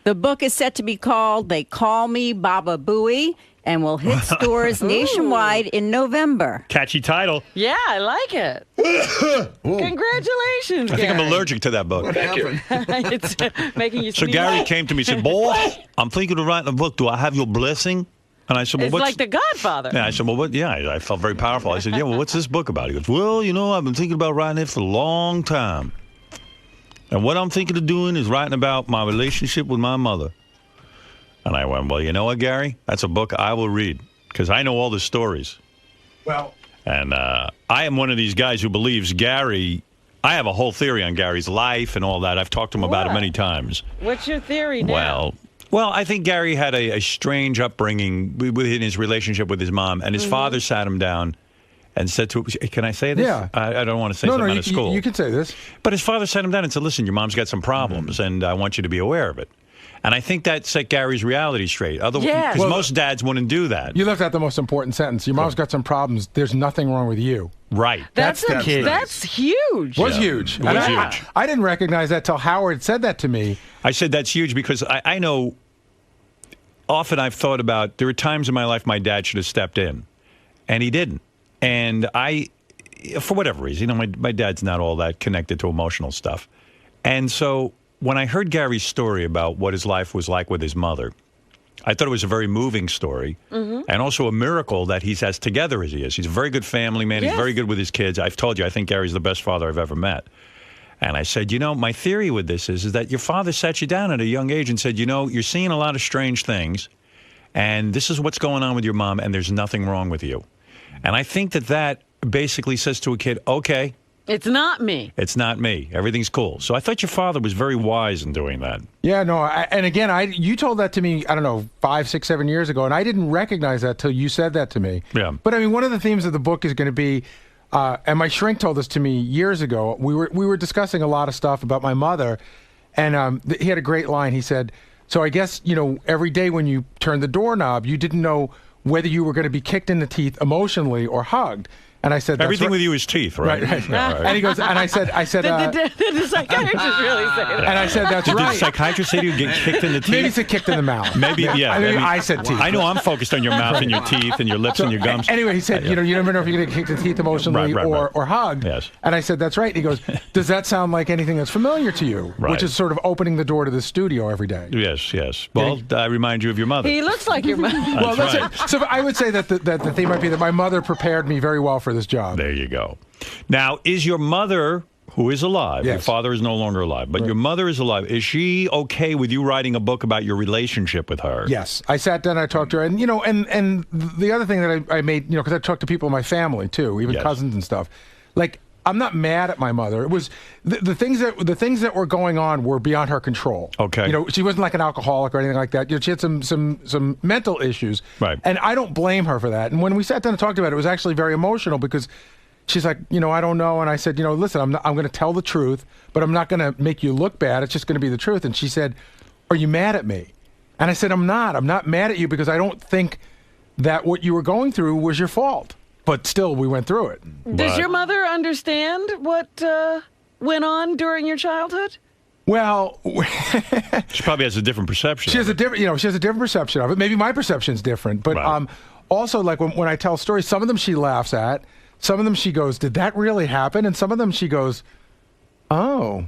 The book is set to be called They Call Me Baba Booey. and will hit stores nationwide in November. Catchy title. Yeah, I like it. Congratulations, I think I'm Gary. allergic to that book. Thank you. It's making you So sneeze. Gary came to me and said, boy, I'm thinking of writing a book. Do I have your blessing? And I said, well, It's what's... like The Godfather. Yeah, I said, well, what? Yeah, I felt very powerful. I said, yeah, well, what's this book about? He goes, well, you know, I've been thinking about writing it for a long time. And what I'm thinking of doing is writing about my relationship with my mother. And I went, well, you know what, Gary? That's a book I will read because I know all the stories. Well, and I am one of these guys who believes Gary. I have a whole theory on Gary's life and all that. I've talked to him about it many times. What's your theory now? Well, I think Gary had a strange upbringing within his relationship with his mom, and his father sat him down and said to him, can I say this? Yeah. I don't want to say something out of school. You can say this. But his father sat him down and said, listen, your mom's got some problems, and I want you to be aware of it. And I think that set Gary's reality straight. Otherwise, because most dads wouldn't do that. You left out the most important sentence. Your mom's got some problems. There's nothing wrong with you. Right. That's the key. That's huge. Was huge. It was huge. I didn't recognize that till Howard said that to me. I said that's huge because I know often I've thought about there were times in my life my dad should have stepped in, and he didn't. And for whatever reason, you know, my dad's not all that connected to emotional stuff. And so when I heard Gary's story about what his life was like with his mother, I thought it was a very moving story and also a miracle that he's as together as he is. He's a very good family man. He's very good with his kids. I've told you, I think Gary's the best father I've ever met. And I said, you know, my theory with this is that your father sat you down at a young age and said, you know, you're seeing a lot of strange things, and this is what's going on with your mom, and there's nothing wrong with you. And I think that basically says to a kid, okay, it's not me. It's not me. Everything's cool. So I thought your father was very wise in doing that. Yeah, no, and again, you told that to me, I don't know, 5, 6, 7 years ago, and I didn't recognize that till you said that to me. Yeah. But I mean, one of the themes of the book is going to be, and my shrink told this to me years ago. We were discussing a lot of stuff about my mother, and he had a great line. He said, so I guess, you know, every day when you turned the doorknob, you didn't know whether you were going to be kicked in the teeth emotionally or hugged. And I said, that's everything right. with you is teeth, right? Right. Yeah, right. And he goes, and I said, the psychiatrist really said that. And I said, that's Did right. the psychiatrist say you get kicked in the teeth? Maybe it's a kicked in the mouth. Maybe, yeah. I said teeth. I know I'm focused on your mouth and your teeth and your lips and your gums. Anyway, he said, you know, you never know if you're going to get kicked in the teeth emotionally or hugged. Yes. And I said, that's right. And he goes, does that sound like anything that's familiar to you? Right. Which is sort of opening the door to the studio every day. Yes, yes. Well, I remind you of your mother. He looks like your mother. Well, that's right. So I would say that the theme might be that my mother prepared me very well for this job. There you go. Now, is your mother, who is alive, your father is no longer alive, but your mother is alive, is she okay with you writing a book about your relationship with her? Yes. I sat down, I talked to her, and, you know, and the other thing that I made, you know, because I talked to people in my family, too, even cousins and stuff, like, I'm not mad at my mother. It was the things that were going on were beyond her control. Okay. You know, she wasn't like an alcoholic or anything like that. You know, she had some mental issues. Right. And I don't blame her for that. And when we sat down and talked about it, it was actually very emotional because she's like, you know, I don't know. And I said, you know, listen, I'm going to tell the truth, but I'm not going to make you look bad. It's just going to be the truth. And she said, are you mad at me? And I said, I'm not. I'm not mad at you because I don't think that what you were going through was your fault. But still, we went through it. Does your mother understand what went on during your childhood? Well, she probably has a different perception. She has a different perception of it. Maybe my perception's different. But also, like when I tell stories, some of them she laughs at. Some of them she goes, "Did that really happen?" And some of them she goes, "Oh,"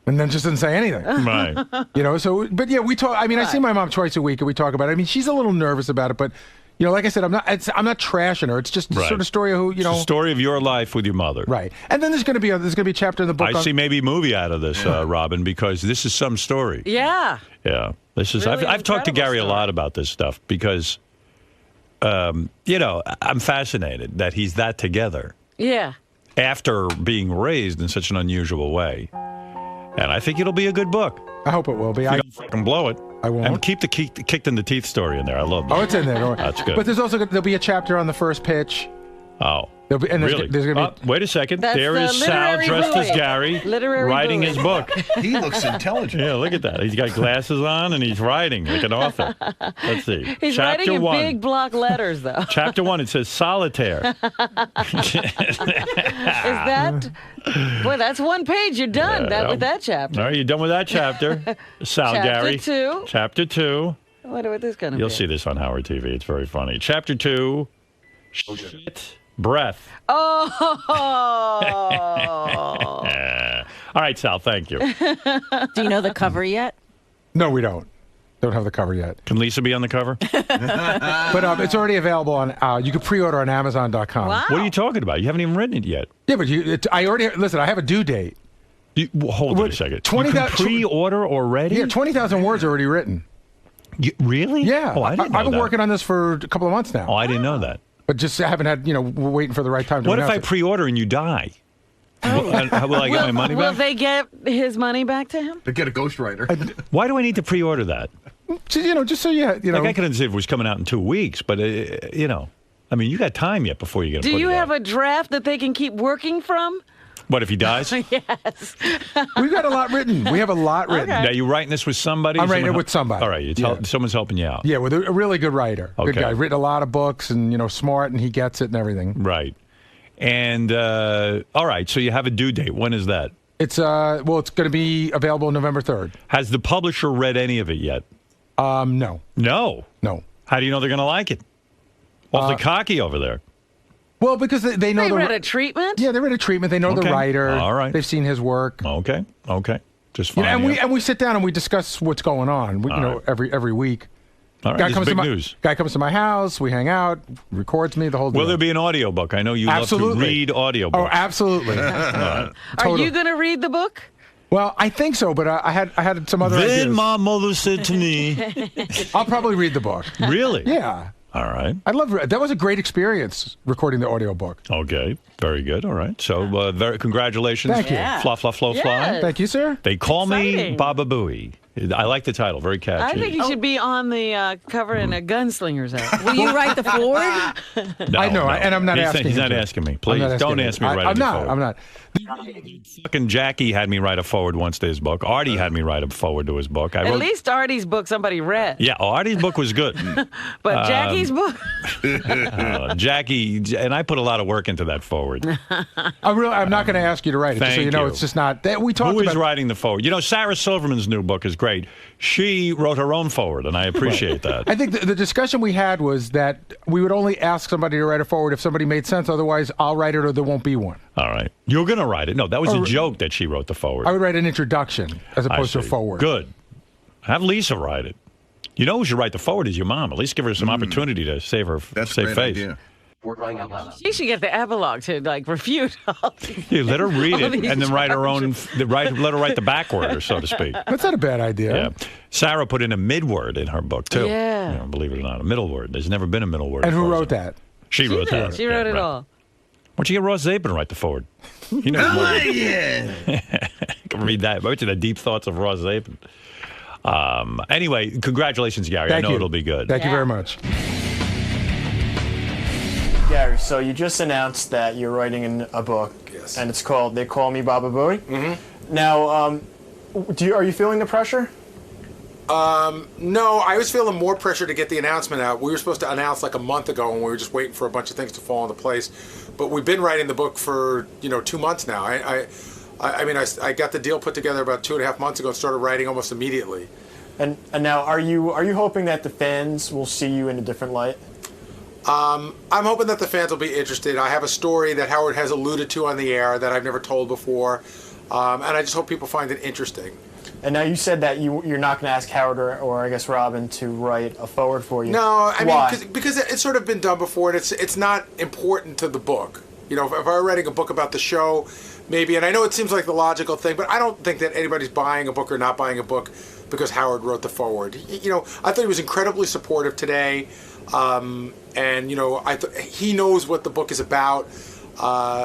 and then just doesn't say anything. Right. You know. So, but yeah, we talk. I mean, I see my mom twice a week, and we talk about it. I mean, she's a little nervous about it, but. You know, like I said, I'm not trashing her. It's just sort of story of who, you know. It's the story of your life with your mother. Right. And then there's going to be a chapter in the book. I see maybe a movie out of this, Robin, because this is some story. Yeah. Yeah. This is. Really I've talked to Gary a lot about this stuff because, you know, I'm fascinated that he's that together. Yeah. After being raised in such an unusual way, and I think it'll be a good book. I hope it will be. I don't fucking blow it. I won't. And keep the kicked in the teeth story in there. I love that. Oh, it's in there. Don't worry. That's good. But there'll be a chapter on the first pitch. Oh. Really? There's gonna be, wait a second. That's there is Sal dressed as Gary writing his book. He looks intelligent. Yeah, look at that. He's got glasses on and he's writing like an author. Let's see. He's Chapter writing in 1. big block letters, though. Chapter 1, it says solitaire. Is that... Boy, that's one page. You're done with that chapter. All right, you're done with that chapter. Sal Chapter Gary. 2. Chapter 2. I wonder what this is going to be. You'll see this on Howard TV. It's very funny. Chapter 2, shit, breath. Oh. All right, Sal, thank you. Do you know the cover yet? No, we don't. Don't have the cover yet. Can Lisa be on the cover? But it's already available on. You can pre-order on Amazon.com. Wow. What are you talking about? You haven't even written it yet. Yeah, but I already listen. I have a due date. Hold on a second. 20, you can pre-order already? Yeah, 20,000 words are already written. Really? Yeah. Oh, I didn't know I've been that. working on this for a couple of months now. Oh, I didn't know that. But just haven't had, we're waiting for the right time to What if announce I it. pre-order and you die? Will I get my money Will back? they get his money back to him? They get a ghostwriter. Why do I need to pre-order that? Just so you know. Like I could understand if it was coming out in 2 weeks, but I mean, you got time yet before you're going to Do put you it have out. a draft that they can keep working from? What if he dies? Yes. We've got a lot written. We have a lot written. Okay. Now, you writing this with somebody? I'm writing it Someone with somebody. All right, someone's helping you out. Yeah, with a really good writer. Good Okay. guy. Written a lot of books and, smart, and he gets it and everything. Right. And, all right, so you have a due date. When is that? It's it's going to be available November 3rd. Has the publisher read any of it yet? No. No? No. How do you know they're going to like it? Awfully cocky over there. Well, because they know They the read a treatment? Yeah, they read a treatment. They know the Okay. writer. All right. They've seen his work. Okay. Just You fine. know, and we sit down and we discuss what's going on. We, every week. All right, this is big news. Guy comes to my house. We hang out. Records me the whole. Will deal. there be an audiobook? I know you Absolutely. love to read audiobooks. Oh, absolutely. Are you going to read the book? Well, I think so, but I had some other ideas. Then my mother said to me, I'll probably read the book. Really? Yeah. All right. I love that. Was a great experience recording the audiobook. Okay. Very good. All right. So, congratulations. Thank you. Yeah. Fla, fla, flo, fly. Yes. Thank you, sir. They call me Exciting. Baba Booey. I like the title. Very catchy. I think you should be on the cover in a gunslinger's outfit. Will you write the forward? No, I know, no. and I'm not asking He's him not to. asking me. I'm Please, not asking don't him. ask me to write I'm any not. forward. I'm not. Fucking Jackie had me write a forward once to his book. Artie had me write a forward to his book. At least Artie's book somebody read. Yeah, Artie's book was good. But Jackie's book? Jackie, and I put a lot of work into that forward. I'm not going to ask you to write it. Just so Thank you know, you. it's just not. We talked Who is about. writing the forward? Sarah Silverman's new book is great. She wrote her own forward, and I appreciate that. I think the discussion we had was that we would only ask somebody to write a forward if somebody made sense. Otherwise, I'll write it or there won't be one. All right. You're going to write it. No, that was a joke that she wrote the forward. I would write an introduction as opposed to a forward. Good. Have Lisa write it. You know who should write the forward is your mom. At least give her some opportunity to save her save face. Idea. She should get the epilogue to refute all Yeah, let her read all it these and then write her own. charges. Let her write the backword, so to speak. That's not a bad idea. Yeah. Sarah put in a midword in her book too. Yeah. Believe it or not, a middle word. There's never been a middle word. And as who far as wrote that? She wrote did. that. She wrote it right. all. Why don't you get Ross Zapin to write the forward? He knows more. Yeah. Can read that. I bet you the deep thoughts of Ross Zapin. Anyway, congratulations, Gary. Thank I know you. it'll be good. Thank you very much. Gary, so you just announced that you're writing a book, and it's called "They Call Me Baba Booey." Mm-hmm. Now, are you feeling the pressure? No, I was feeling more pressure to get the announcement out. We were supposed to announce like a month ago, and we were just waiting for a bunch of things to fall into place. But we've been writing the book for 2 months now. I mean, I got the deal put together about 2.5 months ago and started writing almost immediately. And now, are you hoping that the fans will see you in a different light? I'm hoping that the fans will be interested. I have a story that Howard has alluded to on the air that I've never told before, and I just hope people find it interesting. And now you said that you're not going to ask Howard or I guess Robin to write a forward for you. No, I Why? mean because it's sort of been done before, and it's not important to the book. If I were writing a book about the show, maybe, and I know it seems like the logical thing, but I don't think that anybody's buying a book or not buying a book because Howard wrote the forward. I thought he was incredibly supportive today, and he knows what the book is about.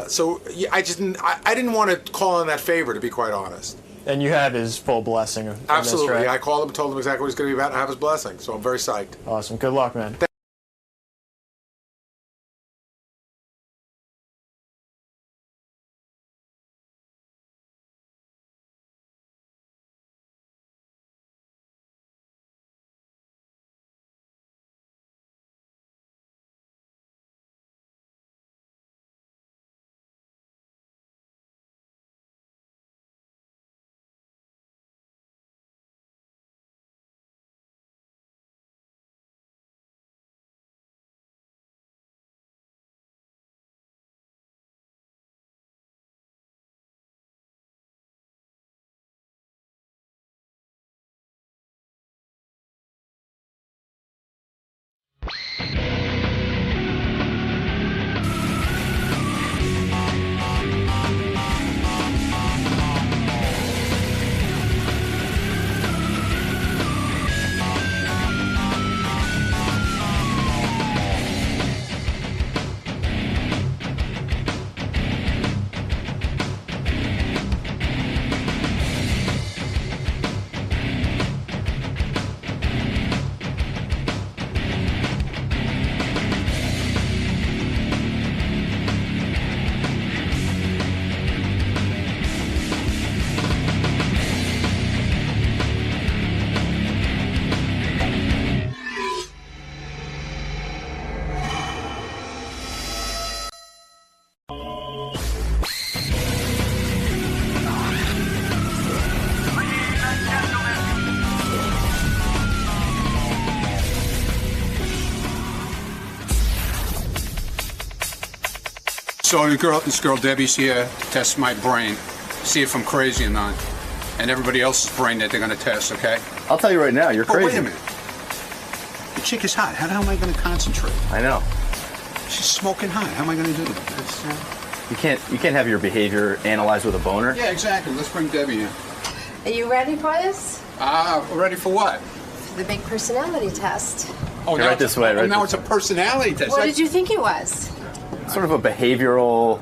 So I didn't want to call in that favor, to be quite honest. And you have his full blessing. Absolutely, this, right? I called him, told him exactly what he's going to be about, and I have his blessing. So I'm very psyched. Awesome. Good luck, man. So this girl Debbie's here to test my brain, see if I'm crazy or not, and everybody else's brain that they're going to test. Okay? I'll tell you right now, you're crazy. Wait a minute. The chick is hot. How the hell am I going to concentrate? I know. She's smoking hot. How am I going to do that? You can't have your behavior analyzed with a boner. Yeah, exactly. Let's bring Debbie in. Are you ready for this? Ready for what? The big personality test. Oh, okay, right this way. Right. Now it's a personality test. What did you think it was? Sort of a behavioral.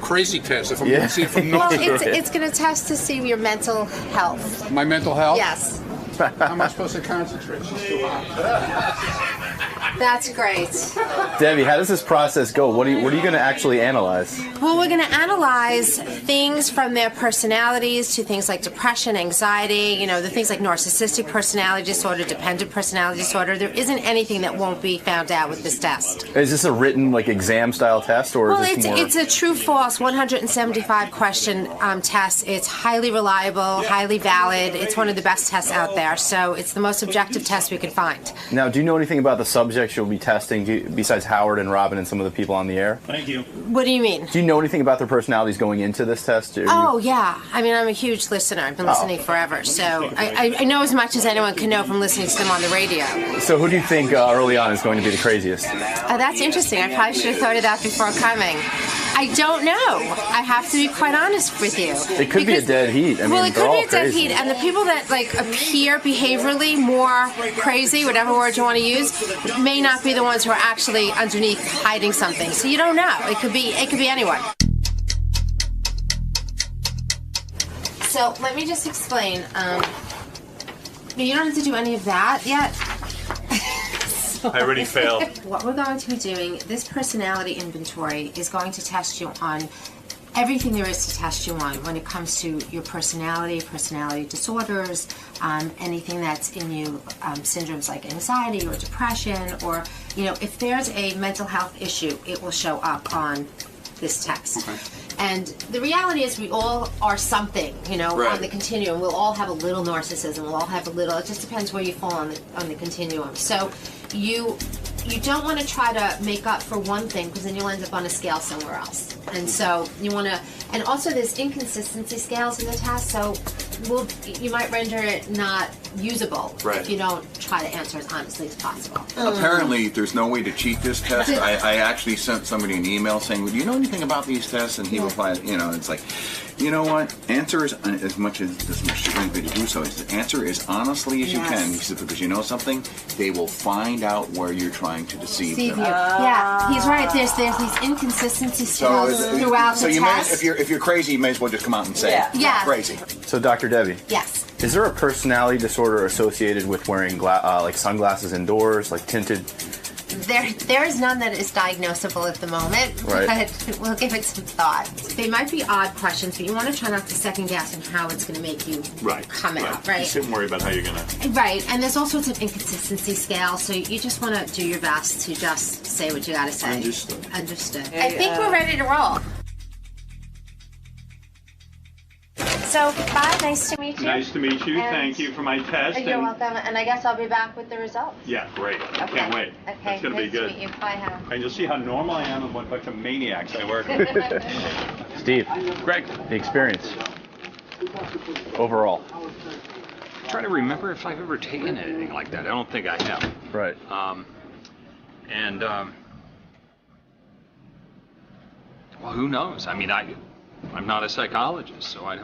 Crazy test. If I'm going to see if I'm not. Well, it's going to test to see your mental health. My mental health? Yes. How am I supposed to concentrate? She's too hot. That's great. Debbie, how does this process go? What are you going to actually analyze? Well, we're going to analyze things from their personalities to things like depression, anxiety, the things like narcissistic personality disorder, dependent personality disorder. There isn't anything that won't be found out with this test. Is this a written, exam style test, or well, is this more... it's a true-false 175 question test. It's highly reliable, highly valid. It's one of the best tests out there, so it's the most objective test we could find. Now, do you know anything about the subjects you'll be testing, besides Howard and Robin and some of the people on the air? Thank you. What do you mean? Do you know anything about their personalities going into this test? Yeah. I mean, I'm a huge listener. I've been listening forever, so I know as much as anyone can know from listening to them on the radio. So who do you think early on is going to be the craziest? That's interesting. I probably should have thought of that before coming. I don't know. I have to be quite honest with you. It could be a dead heat. Well, it could be a dead heat, and the people that appear behaviorally more crazy, whatever word you want to use, may not be the ones who are actually underneath hiding something. So you don't know. It could be anyone. So let me just explain. You don't have to do any of that yet. I already failed. What we're going to be doing, this personality inventory is going to test you on everything there is to test you on when it comes to your personality disorders, anything that's in you, syndromes like anxiety or depression, or, if there's a mental health issue, it will show up on this test. Okay. And the reality is we all are something, right. On the continuum. We'll all have a little narcissism. We'll all have a little. It just depends where you fall on the continuum. So you don't want to try to make up for one thing, because then you'll end up on a scale somewhere else. And so you want to, and also there's inconsistency scales in the test, so you might render it not usable if you don't try to answer as honestly as possible. Apparently, there's no way to cheat this test. I actually sent somebody an email saying, "Do you know anything about these tests?" And he replied, it's like, you know what? Answer is as much as anybody to do so. Answer as honestly as you can. He said, because you know something, they will find out where you're trying to deceive them. Yeah, he's right. There's these inconsistency scales throughout the test. If you're crazy, you may as well just come out and say yeah. Crazy. So, Dr. Debbie. Yes. Is there a personality disorder associated with wearing sunglasses indoors, tinted? There is none that is diagnosable at the moment, but we'll give it some thought. They might be odd questions, but you want to try not to second guess on how it's going to make you come out, right? You shouldn't worry about how you're going to... Right, and there's all sorts of inconsistency scales, so you just want to do your best to just say what you got to say. Understood. I think we're ready to roll. So, bye. Nice to meet you. Nice to meet you. Thank you for my test. You're welcome. And I guess I'll be back with the results. Yeah, great. I can't wait. Okay. It's going to be good. Nice to meet you. Bye, Hal. And you'll see how normal I am and what bunch of maniacs I work with. Steve. Greg. The experience. Overall. I'm trying to remember if I've ever taken anything like that. I don't think I have. Right. Well, who knows? I mean, I'm not a psychologist, so I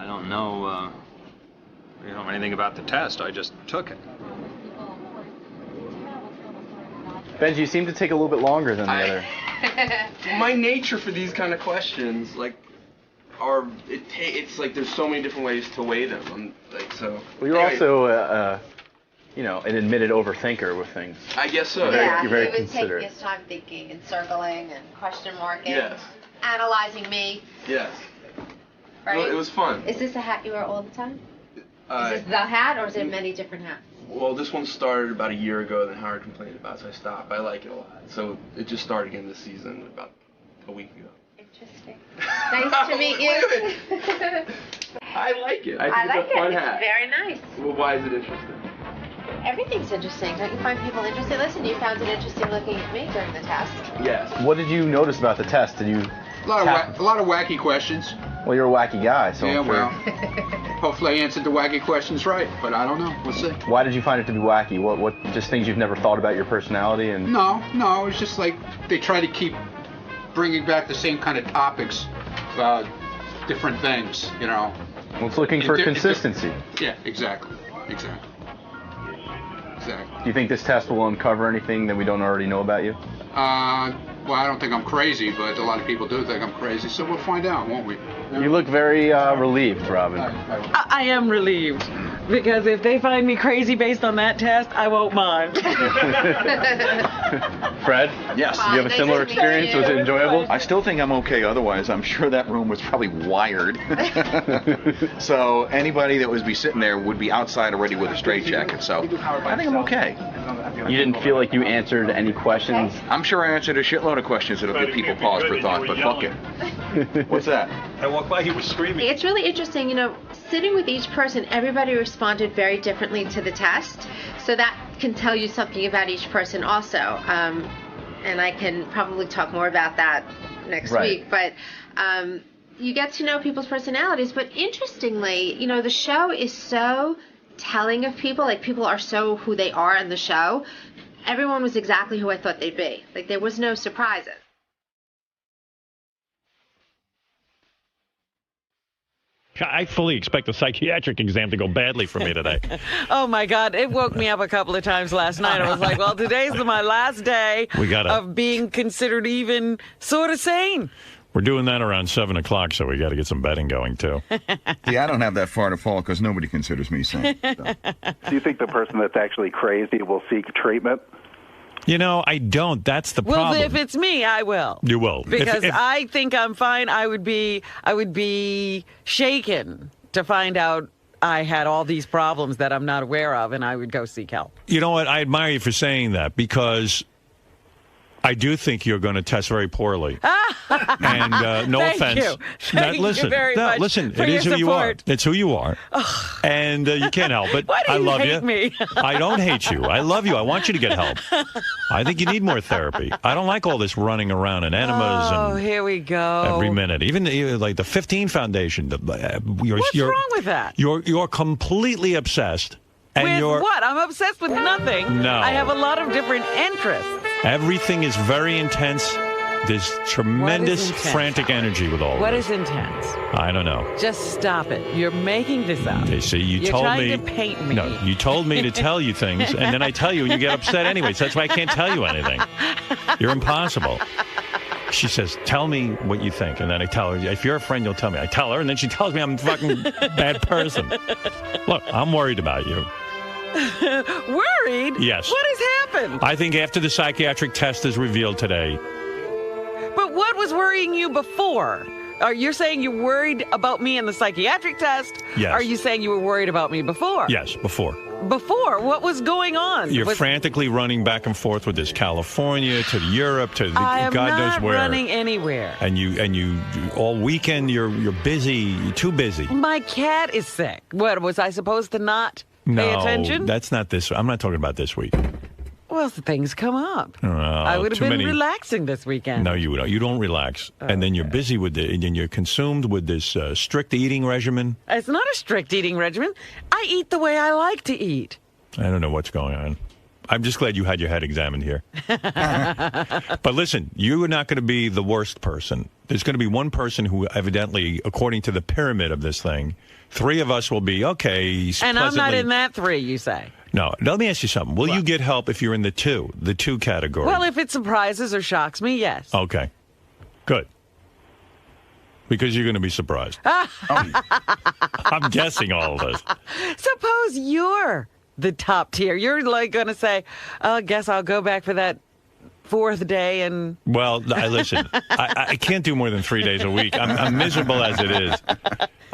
don't know anything about the test. I just took it. Benji, you seem to take a little bit longer than the other. My nature for these kind of questions, it's like there's so many different ways to weigh them. Well, you're also, an admitted overthinker with things. I guess so. You're very it would considerate. take his time thinking and circling and question marking. Yes. Analyzing me. Yes. Right? Well, it was fun. Is this a hat you wear all the time? Is this the hat, or is it many different hats? Well, this one started about a year ago, then Howard complained about it, so I stopped. I like it a lot. So it just started again this season about a week ago. Interesting. Nice to meet you. I like it. I think like it's a fun it. hat. It's very nice. Well, why is it interesting? Everything's interesting. Don't you find people interesting? Listen, you found it interesting looking at me during the test. Yes. What did you notice about the test? Did you? A lot of wacky questions. Well, you're a wacky guy, so yeah, I'm sure. well, hopefully I answered the wacky questions right, but I don't know. We'll see. Why did you find it to be wacky? What just things you've never thought about your personality and? No, it's just like they try to keep bringing back the same kind of topics about different things, you know. Well, it's looking for consistency. Yeah, exactly. Do you think this test will uncover anything that we don't already know about you? Well, I don't think I'm crazy, but a lot of people do think I'm crazy, so we'll find out, won't we? You look very relieved, Robin. I am relieved, because if they find me crazy based on that test, I won't mind. Fred? Yes. Do you have a similar experience? Was it enjoyable? I still think I'm okay. Otherwise, I'm sure that room was probably wired. So anybody that would be sitting there would be outside already with a straitjacket. So I think I'm okay. You didn't feel like you answered any questions? I'm sure I answered a shitload of questions that'll give people pause for thought, but fuck it. What's that? I walked by, he was screaming. It's really interesting, you know, sitting with each person, everybody responded very differently to the test. So that can tell you something about each person also. And I can probably talk more about that next week. But you get to know people's personalities. But interestingly, you know, the show is so telling of people. Like, people are so who they are in the show. Everyone was exactly who I thought they'd be. Like, there was no surprises. I fully expect the psychiatric exam to go badly for me today. Oh, my God. It woke me up a couple of times last night. I was like, well, today's my last day of being considered even sort of sane. We're doing that around 7 o'clock, so we got to get some betting going, too. Yeah, I don't have that far to fall because nobody considers me sane. So. Do you think the person that's actually crazy will seek treatment? You know, I don't. That's the problem. Well, if it's me, I will. You will. Because I think I'm fine. I would be shaken to find out I had all these problems that I'm not aware of, and I would go seek help. You know what? I admire you for saying that, because I do think you're going to test very poorly. And no offense. Thank you very much. Listen, for it is your who you are. support. It's who you are. And you can't help it. Why do you I love hate you. me? I don't hate you. I love you. I want you to get help. I think you need more therapy. I don't like all this running around in enemas and here we go. every minute. Even like the 15 Foundation. What's wrong with that? You're completely obsessed. And With what? I'm obsessed with nothing. No. I have a lot of different interests. Everything is very intense. There's tremendous frantic energy with all What of this. is intense? I don't know. Just stop it. You're making this up. Okay, see, You're told trying me. to paint me. No, you told me to tell you things, and then I tell you, and you get upset anyway. So that's why I can't tell you anything. You're impossible. She says, tell me what you think. And then I tell her, if you're a friend, you'll tell me. I tell her, and then she tells me I'm a fucking bad person. Look, I'm worried about you. Worried? Yes. What has happened? I think after the psychiatric test is revealed today. But what was worrying you before? Are you saying you're worried about me in the psychiatric test? Yes. Are you saying you were worried about me before? Yes, before. Before? What was going on? You're frantically running back and forth with this California to Europe to I am God not knows where. running anywhere. And you all weekend you're busy. You're too busy. My cat is sick. What, was I supposed to not pay attention? No, that's not this. I'm not talking about this week. Well, things come up. Oh, I would have too been many. relaxing this weekend. No, you don't. You don't relax, and then you're busy with it, and then you're consumed with this strict eating regimen. It's not a strict eating regimen. I eat the way I like to eat. I don't know what's going on. I'm just glad you had your head examined here. But listen, you are not going to be the worst person. There's going to be one person who evidently, according to the pyramid of this thing, 3 of us will be okay. And I'm not in that 3, you say? No. Let me ask you something. Will you get help if you're in the 2 category? Well, if it surprises or shocks me, yes. Okay. Good. Because you're going to be surprised. I'm guessing all of this. Suppose you're the top tier. You're like going to say, I guess I'll go back for that 4th day and... Well, listen, I can't do more than 3 days a week. I'm miserable as it is.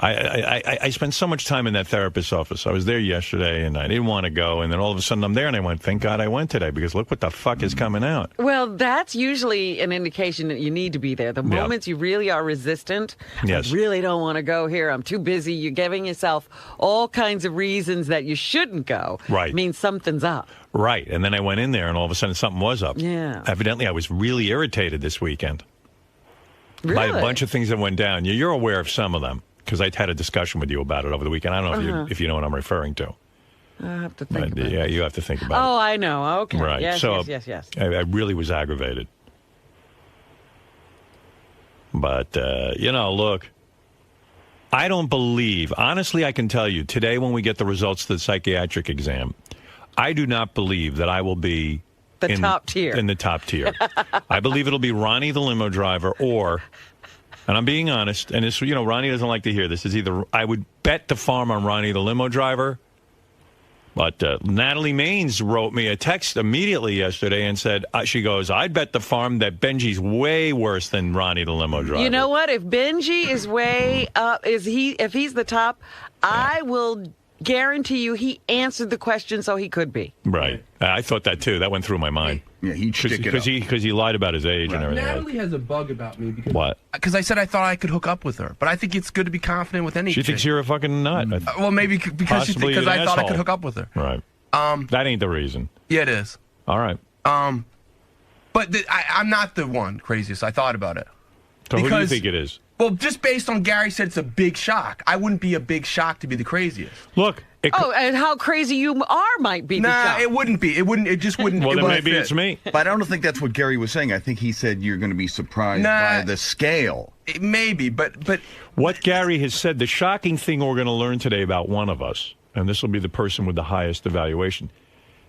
I spent so much time in that therapist's office. I was there yesterday, and I didn't want to go. And then all of a sudden, I'm there, and I went, thank God I went today, because look what the fuck is coming out. Well, that's usually an indication that you need to be there. The moments you really are resistant, yes. I really don't want to go here, I'm too busy, you're giving yourself all kinds of reasons that you shouldn't go. Right. Means something's up. Right. And then I went in there, and all of a sudden, something was up. Yeah. Evidently, I was really irritated this weekend. Really? By a bunch of things that went down. You're aware of some of them, because I had a discussion with you about it over the weekend. I don't know if you know what I'm referring to. I have to think about it. Yeah, you have to think about it. Oh, I know. Okay. Right. Yes, so yes. I really was aggravated. But, look, I don't believe, honestly, I can tell you, today when we get the results of the psychiatric exam, I do not believe that I will be in top tier. In the top tier. I believe it'll be Ronnie the Limo Driver or... And I'm being honest, and it's, Ronnie doesn't like to hear this. It's either I would bet the farm on Ronnie the Limo Driver, but Natalie Maines wrote me a text immediately yesterday and said, she goes, I'd bet the farm that Benji's way worse than Ronnie the Limo Driver. You know what? If Benji is way up, if he's the top, I will guarantee you he answered the question so he could be. Right. I thought that too. That went through my mind. Yeah, he'd stick it up. Because he lied about his age and everything. Natalie has a bug about me because what? Because I said I thought I could hook up with her, but I think it's good to be confident with any. She thinks you're a fucking nut. Well, maybe because I thought I could hook up with her. Right. That ain't the reason. Yeah, it is. All right. But I'm not the one craziest. I thought about it. So who do you think it is? Well, just based on Gary said it's a big shock. I wouldn't be a big shock to be the craziest. Look. And how crazy you are might be the shock. It wouldn't be. It just wouldn't. Well, it then wouldn't maybe fit. it's me. But But I don't think that's what Gary was saying. I think he said you're going to be surprised by the scale. Maybe, but what Gary has said, the shocking thing we're going to learn today about one of us, and this will be the person with the highest evaluation,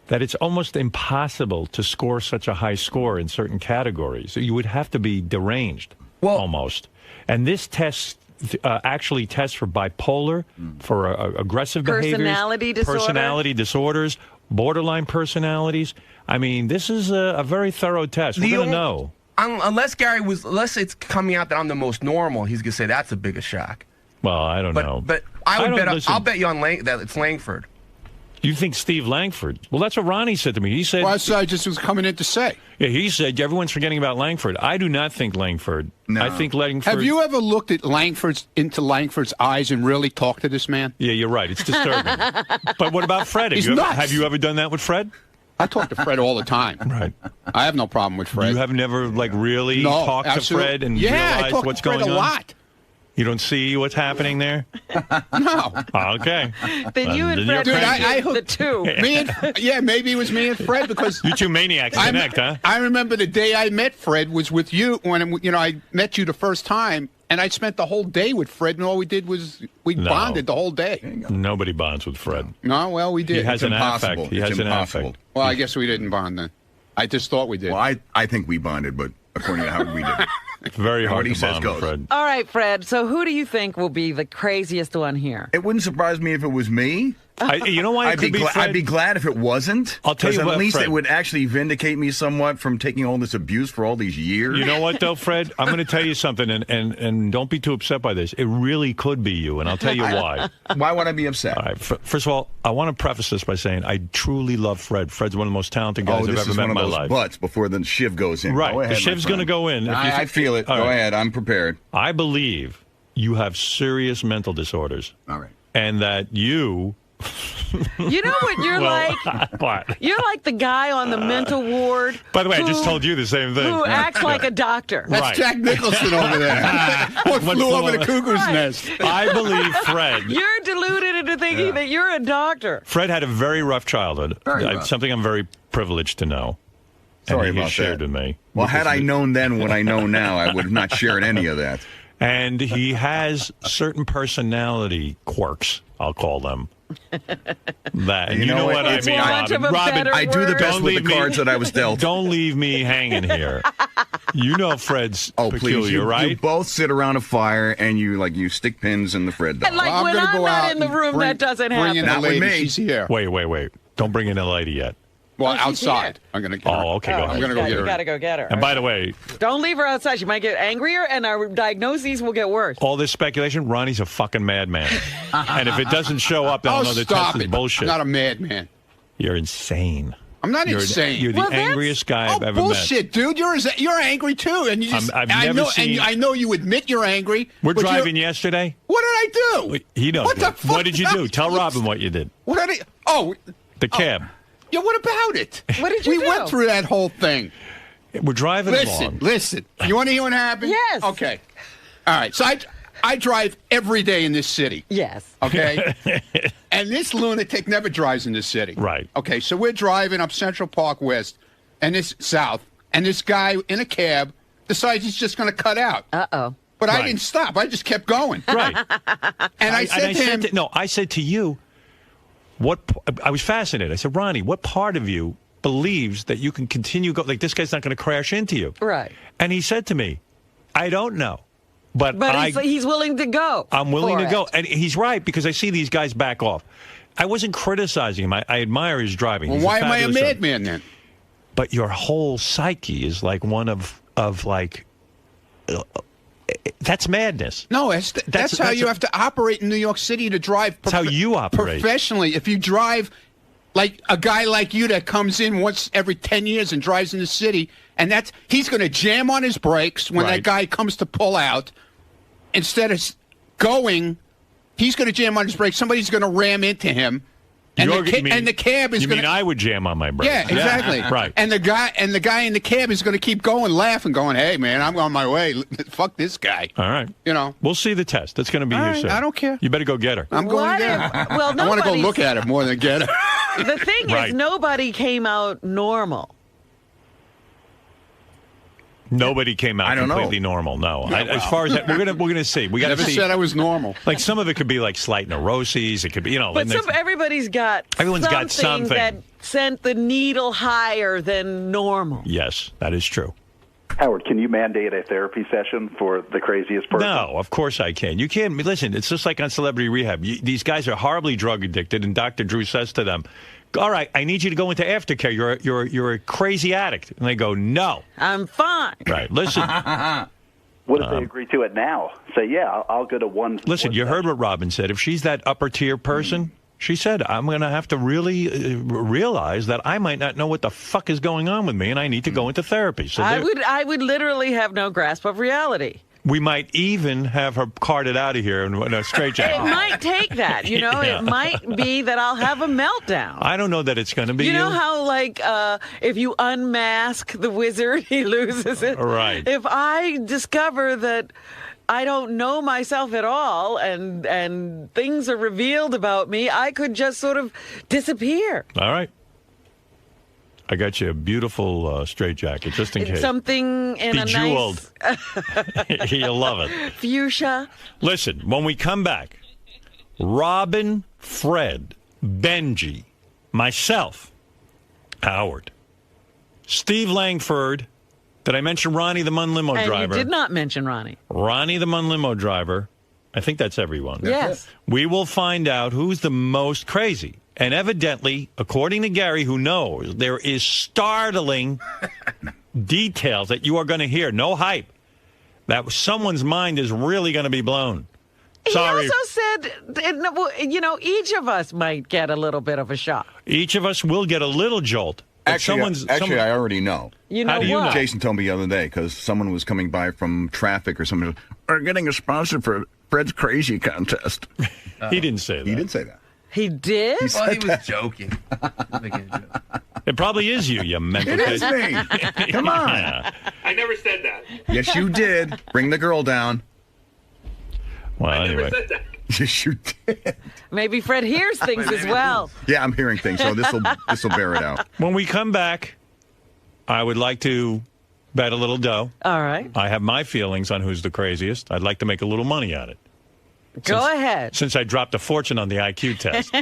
that it's almost impossible to score such a high score in certain categories. You would have to be deranged, almost. And this test actually tests for bipolar, for aggressive behaviors, personality disorders, borderline personalities. I mean, this is a very thorough test. We're going to know. Unless it's coming out that I'm the most normal, he's going to say that's a bigger shock. Well, I don't know. But I'll bet you on that it's Langford. You think Steve Langford? Well, that's what Ronnie said to me. He said... Well, that's what I just was coming in to say. Yeah, he said everyone's forgetting about Langford. I do not think Langford. No. I think Langford... Have you ever looked at into Langford's eyes and really talked to this man? Yeah, you're right. It's disturbing. But what about Fred? Have you ever done that with Fred? I talk to Fred all the time. Right. I have no problem with Fred. You have never, really talked to Fred and realized what's going on? I talk to Fred a lot. You don't see what's happening there? No. Okay. Then you and Fred are the two. Maybe it was me and Fred because... You two maniacs connect, huh? I remember the day I met Fred was with you when I met you the first time, and I spent the whole day with Fred, and all we did was bonded the whole day. Nobody bonds with Fred. No, well, we did. He has an affect. He has an affect. Well, I guess we didn't bond then. I just thought we did. Well, I think we bonded, but according to how we did it. It's very hard to bond with Fred. All right, Fred. So who do you think will be the craziest one here? It wouldn't surprise me if it was me. You know why it could be Fred? I'd be glad if it wasn't. I'll tell you what, at least Fred. it would actually vindicate me somewhat from taking all this abuse for all these years. You know what, though, Fred? I'm going to tell you something, and don't be too upset by this. It really could be you, and I'll tell you why. Why would I be upset? All right. First of all, I want to preface this by saying I truly love Fred. Fred's one of the most talented guys I've ever met in my life. Butts before the shiv goes in. Right. Go ahead, the shiv's going to go in. I feel it. Go ahead. I'm prepared. I believe you have serious mental disorders. All right. And that you... You know what you're like? What? You're like the guy on the mental ward. By the way, I just told you the same thing. Who acts like a doctor. That's Jack Nicholson over there. What flew over the cuckoo's nest? I believe Fred. You're deluded into thinking that you're a doctor. Fred had a very rough childhood. Something I'm very privileged to know. Sorry and about shared that. with me. Well, had I known then what I know now, I would have not shared any of that. And he has certain personality quirks, I'll call them. That you know what I mean, Robin. I do the best with the cards that I was dealt. Don't leave me hanging here. You know Fred's peculiar, right? You both sit around a fire and you stick pins in the Fred doll. And like when I'm not in the room, that doesn't happen. Not with me. She's here. Wait. Don't bring in a lady yet. Well, Oh, she's outside. here. I'm gonna get her. Oh, okay, go ahead. I'm gonna go get You her. gotta go get her. And by the way, Don't leave her outside. She might get angrier, and our diagnoses will get worse. all this speculation, Ronnie's a fucking madman. And if it doesn't show up, then I'll know the stop test is it. bullshit. I'm not a madman. You're insane. I'm not insane. You're the angriest guy I've ever bullshit, dude. You're angry too, and you just. I've never seen. And I know you admit you're angry. We're but driving yesterday. What did I do? He knows. What the fuck? What did you do? Tell Robin what you did. What did I? Oh, The cab. yeah. What about it? What did you We do? went through that whole thing. We're driving along. Listen. You want to hear what happened? Yes. Okay. All right. So I drive every day in this city. Yes. Okay. And this lunatic never drives in this city. Right. Okay. So we're driving up Central Park West, and this south, and this guy in a cab decides he's just going to cut out. Uh-oh. But I Right. didn't stop. I just kept going. Right. And I said to him, I said to you, I was fascinated. I said, Ronnie, what part of you believes that you can continue like this guy's not going to crash into you? Right. And he said to me, I don't know. But he's willing to go. I'm willing for to go. it. And he's right, because I see these guys back off. I wasn't criticizing him. I admire his driving. well, He's why am I a fabulous driver. madman then? But your whole psyche is like one of like, that's madness. No, that's how you have to operate in New York City to drive. That's how you operate. Professionally. If you drive like a guy like you that comes in once every 10 years and drives in the city, and he's going to jam on his brakes when that guy comes to pull out. Instead of going, he's going to jam on his brakes. Somebody's going to ram into him. And the cab is You going mean I would jam on my brakes? Yeah, exactly. Right. And the guy in the cab is going to keep going, laughing, going, "Hey, man, I'm on my way. Fuck this guy." All right. You know. We'll see the test. That's going to be All here right, soon. I don't care. You better go get her. I'm going to get her. Well, I want to go nobody's- look at it more than get her. The thing Right. is, nobody came out normal. Nobody came out I don't know. completely normal. No, Yeah, as well. far as that, we're gonna see. We got to Never see. said I was normal. Like some of it could be like slight neuroses. It could be, But and everybody's got Everyone's got something. that sent the needle higher than normal. Yes, that is true. Howard, can you mandate a therapy session for the craziest person? No, of course I can. You can't. Listen, it's just like on Celebrity Rehab. These guys are horribly drug addicted, and Dr. Drew says to them, "All right, I need you to go into aftercare. You're a crazy addict." And they go, "No, I'm fine." Right. Listen. What if they agree to it now? Say, yeah, I'll go to one. Listen, you heard what Robin said. If she's that upper tier person, she said, I'm going to have to really realize that I might not know what the fuck is going on with me, and I need to go into therapy. So I would literally have no grasp of reality. we might even have her carted out of here in a straitjacket. It might take that, you know. Yeah. It might be that I'll have a meltdown. I don't know that it's going to be You know how, like, if you unmask the wizard, he loses it? Right. If I discover that I don't know myself at all and things are revealed about me, I could just sort of disappear. All right. I got you a beautiful straitjacket, just in case. Something in Bejeweled. a nice You'll love it. fuchsia. Listen, when we come back, Robin, Fred, Benji, myself, Howard, Steve Langford. Did I mention Ronnie the Mund Limo Driver? And you did not mention Ronnie. Ronnie the Mund Limo Driver. I think that's everyone. Yes. We will find out who's the most crazy. And evidently, according to Gary, who knows, there is startling details that you are going to hear. No hype. That someone's mind is really going to be blown. Sorry. He also said, you know, each of us might get a little bit of a shock. Each of us will get a little jolt. But Actually, I already know. You know How do you what? know? Jason told me the other day because someone was coming by from traffic or something. We're getting a sponsor for Fred's Crazy Contest. He didn't say that. He did say that. He did? He Well, he said was that. joking. Making a joke. It probably is you mental It is case. me. Come on. Yeah. I never said that. Yes, you did. Bring the girl down. Well, I never anyway. said that. Yes, you did. Maybe Fred hears things as well. Yeah, I'm hearing things, so this will bear it out. When we come back, I would like to bet a little dough. All right. I have my feelings on who's the craziest. I'd like to make a little money on it. Go ahead. Since I dropped a fortune on the IQ test.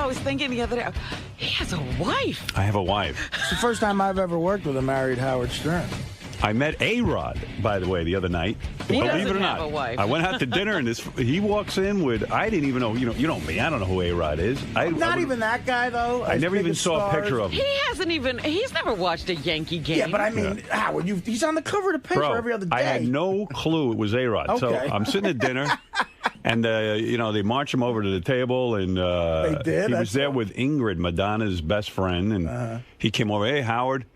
I was thinking the other day, he has a wife. I have a wife. It's the first time I've ever worked with a married Howard Stern. I met A-Rod, by the way, the other night. He Believe doesn't it or have not, a wife. I went out to dinner and he walks in with, I didn't even know, you know me, I don't know who A-Rod is. Not even that guy, though. I never even saw a picture of him. He's never watched a Yankee game. Yeah, but I mean, Howard, he's on the cover of the paper every other day. I had no clue it was A-Rod. So Okay. I'm sitting at dinner, and, they march him over to the table, and They did? he was there with Ingrid, Madonna's best friend, and he came over, hey, Howard,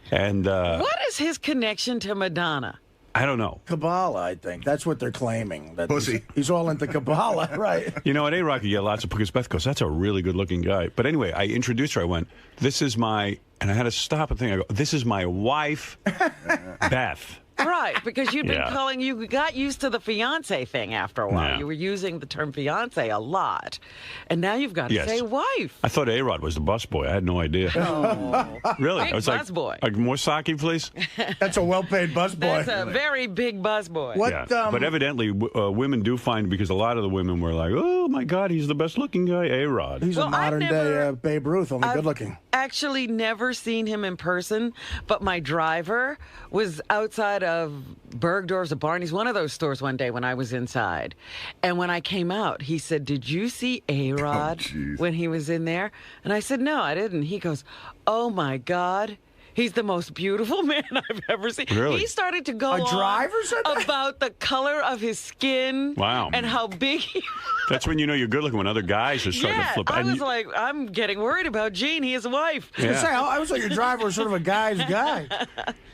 and... what is his connection to Madonna? I don't know. Kabbalah, I think. That's what they're claiming. That he's all into Kabbalah, right? You know, at A-Rock, you get lots of, because Beth goes, that's a really good-looking guy. But anyway, I introduced her. I went, this is my, and I had to stop and think. I go, this is my wife, Beth. Right, because you'd been Yeah. calling, you got used to the fiance thing after a while. Yeah. You were using the term fiance a lot. And now you've got to Yes. say wife. I thought A-Rod was the busboy. I had no idea. Really? Big I was busboy. like, more sake, please? That's a well-paid busboy. That's a very big busboy. Yeah. But evidently, women do find, because a lot of the women were like, oh, my God, he's the best-looking guy, A-Rod. He's a modern-day Babe Ruth, only good-looking. Actually never seen him in person, but my driver was outside of Bergdorf's or Barney's, one of those stores one day when I was inside. And when I came out, he said, did you see A-Rod when he was in there? And I said, no, I didn't. He goes, oh, my God. He's the most beautiful man I've ever seen. Really? He started to go A driver said that? about the color of his skin. Wow. And how big he That's when you know you're good looking, when other guys are starting to flip. I And was you- like, I'm getting worried about Gene. He has a wife. I was gonna say, I was like your driver was sort of a guy's guy.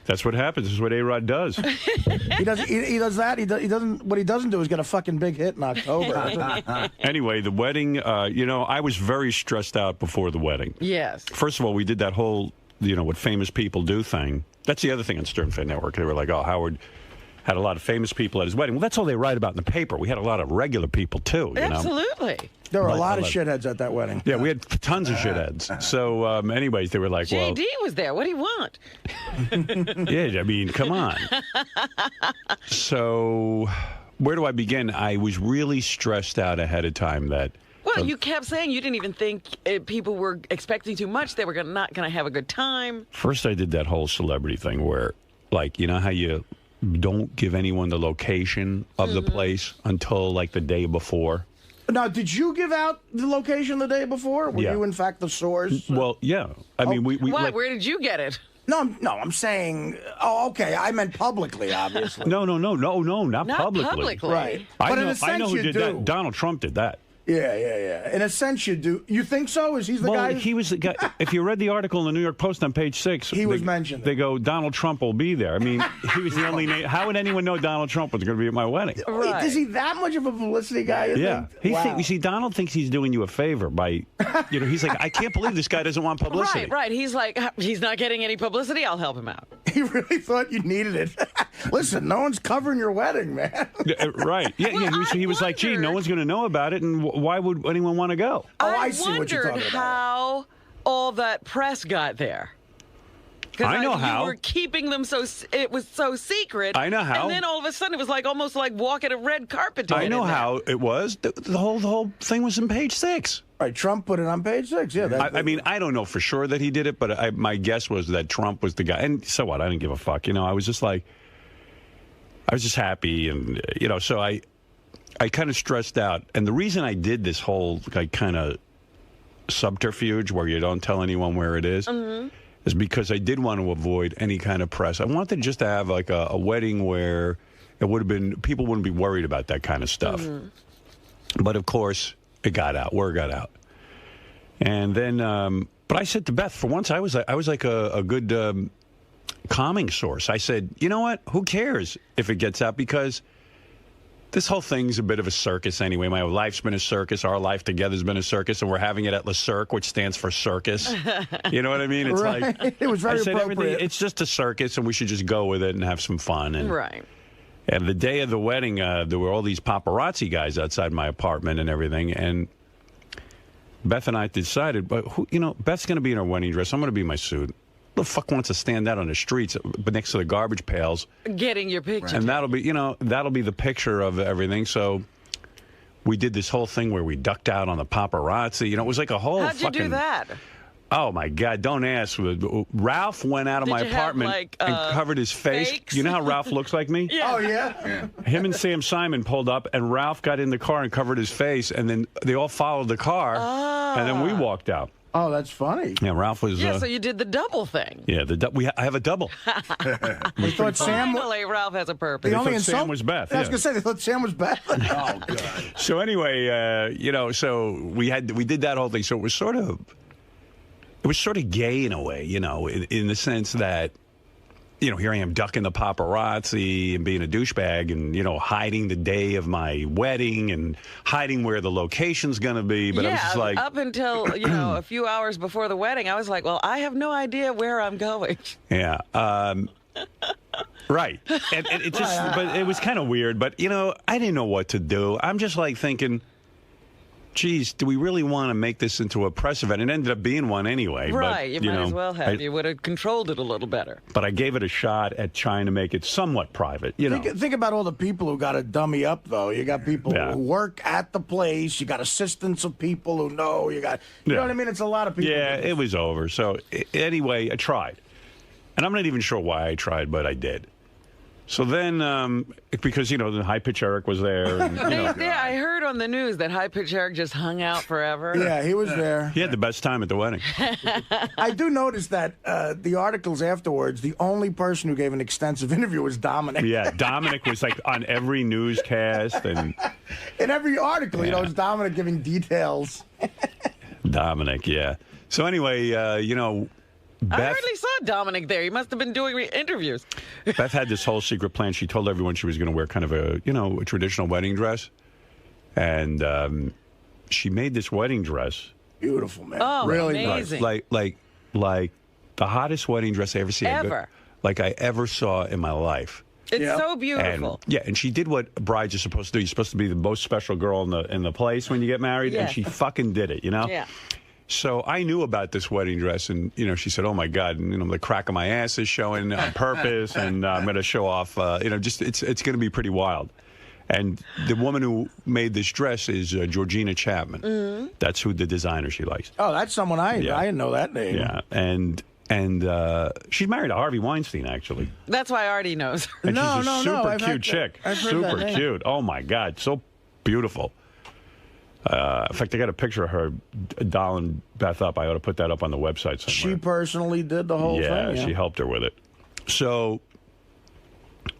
That's what happens. This is what A-Rod does. He does. He does that. He doesn't. What he doesn't do is get a fucking big hit in October. Anyway, the wedding, I was very stressed out before the wedding. Yes. First of all, we did that whole, what famous people do thing. That's the other thing on Stern Fan Network. They were like, oh, Howard had a lot of famous people at his wedding. Well, that's all they write about in the paper. We had a lot of regular people, too. You know? Absolutely. There were a lot of shitheads at that wedding. Yeah, we had tons of shitheads. So, anyways, they were like, well... JD was there. What do you want? Yeah, I mean, come on. So, where do I begin? I was really stressed out ahead of time that... Well, you kept saying you didn't even think people were expecting too much. They were not going to have a good time. First, I did that whole celebrity thing where, like, you know how you don't give anyone the location of the place until, like, the day before? Now, did you give out the location the day before? Were Yeah. you, in fact, the source? Well, yeah. I mean, we Why? like, Where did you get it? No, I'm saying. Oh, okay. I meant publicly, obviously. No, not Not publicly. publicly. Right. I But know, in a sense, I know who you did do. that. Donald Trump did that. Yeah. In a sense, you do. You think so? Is he the Well, guy? he was the guy. If you read the article in the New York Post on page 6, He was mentioned. They go, Donald Trump will be there. I mean, he was the only name. How would anyone know Donald Trump was going to be at my wedding? Wait, is he that much of a publicity guy? You Yeah. think? Wow. You see, Donald thinks he's doing you a favor by, he's like, I can't believe this guy doesn't want publicity. Right. He's like, he's not getting any publicity. I'll help him out. He really thought you needed it. Listen, no one's covering your wedding, man. Right. Yeah. He was like, gee, no one's going to know about it, and why would anyone want to go? I see what you're wondered talking about. how all that press got there. I know how. You were keeping them it was so secret. I know how. And then all of a sudden it was like almost like walking a red carpet. To I get know in there. how it was. The whole thing was in page 6. Right, Trump put it on page 6. Yeah, I mean, I don't know for sure that he did it, but my guess was that Trump was the guy. And so what? I didn't give a fuck. I was just like, I was just happy, and so I kind of stressed out. And the reason I did this whole kind of subterfuge where you don't tell anyone where it is is because I did want to avoid any kind of press. I wanted just to have like a wedding where it would have been, people wouldn't be worried about that kind of stuff. But of course, it got out. Word got out. And then, but I said to Beth, for once, I was like a good calming source. I said, you know what? Who cares if it gets out? Because this whole thing's a bit of a circus anyway. My life's been a circus. Our life together's been a circus, and we're having it at Le Cirque, which stands for circus. You know what I mean? It's Right. like It was very I said appropriate. it's just a circus, and we should just go with it and have some fun. And, Right. And the day of the wedding, there were all these paparazzi guys outside my apartment and everything, and Beth and I decided, but Beth's going to be in her wedding dress. I'm going to be in my suit. Who the fuck wants to stand out on the streets, but next to the garbage pails? Getting your picture. And that'll be the picture of everything. So we did this whole thing where we ducked out on the paparazzi. You know, it was like a whole How'd you do that? Oh, my God, don't ask. Ralph went out of my apartment and covered his face. fakes? You know how Ralph looks like me? Yeah. Oh, yeah? Him and Sam Simon pulled up, and Ralph got in the car and covered his face, and then they all followed the car, and then we walked out. Oh, that's funny. Yeah, Ralph was... Yeah, so you did the double thing. Yeah, I have a double. They thought Sam... Finally, Ralph has a purpose. They only Sam was Beth. I was going to say, they thought Sam was Beth. Oh, God. So anyway, you know, so we did that whole thing. So it was sort of gay in a way, you know, in the sense that, you know, here I am ducking the paparazzi and being a douchebag and, you know, hiding the day of my wedding and hiding where the location's going to be. But I was just like... up until, you know, a few hours before the wedding, I was like, well, I have no idea where I'm going. Yeah. Right. And it just, but it was kind of weird. But, you know, I didn't know what to do. I'm just like thinking... Geez, do we really want to make this into a press event? It ended up being one anyway. Right, but, you might as well have. You would have controlled it a little better. But I gave it a shot at trying to make it somewhat private, you know. Think about all the people who got to dummy up, though. You got people who work at the place. You got assistants of people who know. You got, you know what I mean? It's a lot of people. Yeah, it was over. So anyway, I tried. And I'm not even sure why I tried, but I did. So then, because, you know, the High Pitch Eric was there. And, you know, Yeah, I heard on the news that High Pitch Eric just hung out forever. Yeah, he was there. He had the best time at the wedding. I do notice that the articles afterwards, the only person who gave an extensive interview was Dominic. Yeah, Dominic was like on every newscast. And in every article, you know, it's Dominic giving details. Dominic, yeah. So anyway, you know... I hardly saw Dominic there. He must have been doing interviews. Beth had this whole secret plan. She told everyone she was going to wear kind of a, you know, a traditional wedding dress. And she made this wedding dress. Beautiful, man. Oh, really amazing. Like the hottest wedding dress I ever seen. Ever. Like I ever saw in my life. It's so beautiful. And she did what brides are supposed to do. You're supposed to be the most special girl in the place when you get married. And she fucking did it, you know? Yeah. So I knew about this wedding dress, and, you know, she said, oh, my God, and, you know, the crack of my ass is showing on purpose, and I'm going to show off, you know, just it's going to be pretty wild. And the woman who made this dress is Georgina Chapman. Mm-hmm. That's who the designer she likes. Oh, that's someone I didn't know that name. Yeah, and she's married to Harvey Weinstein, actually. That's why Artie knows her. And she's a super I've cute chick. Super cute. Oh, my God, so beautiful. In fact, I got a picture of her dolling Beth up. I ought to put that up on the website somewhere. She personally did the whole thing? Yeah, she helped her with it. So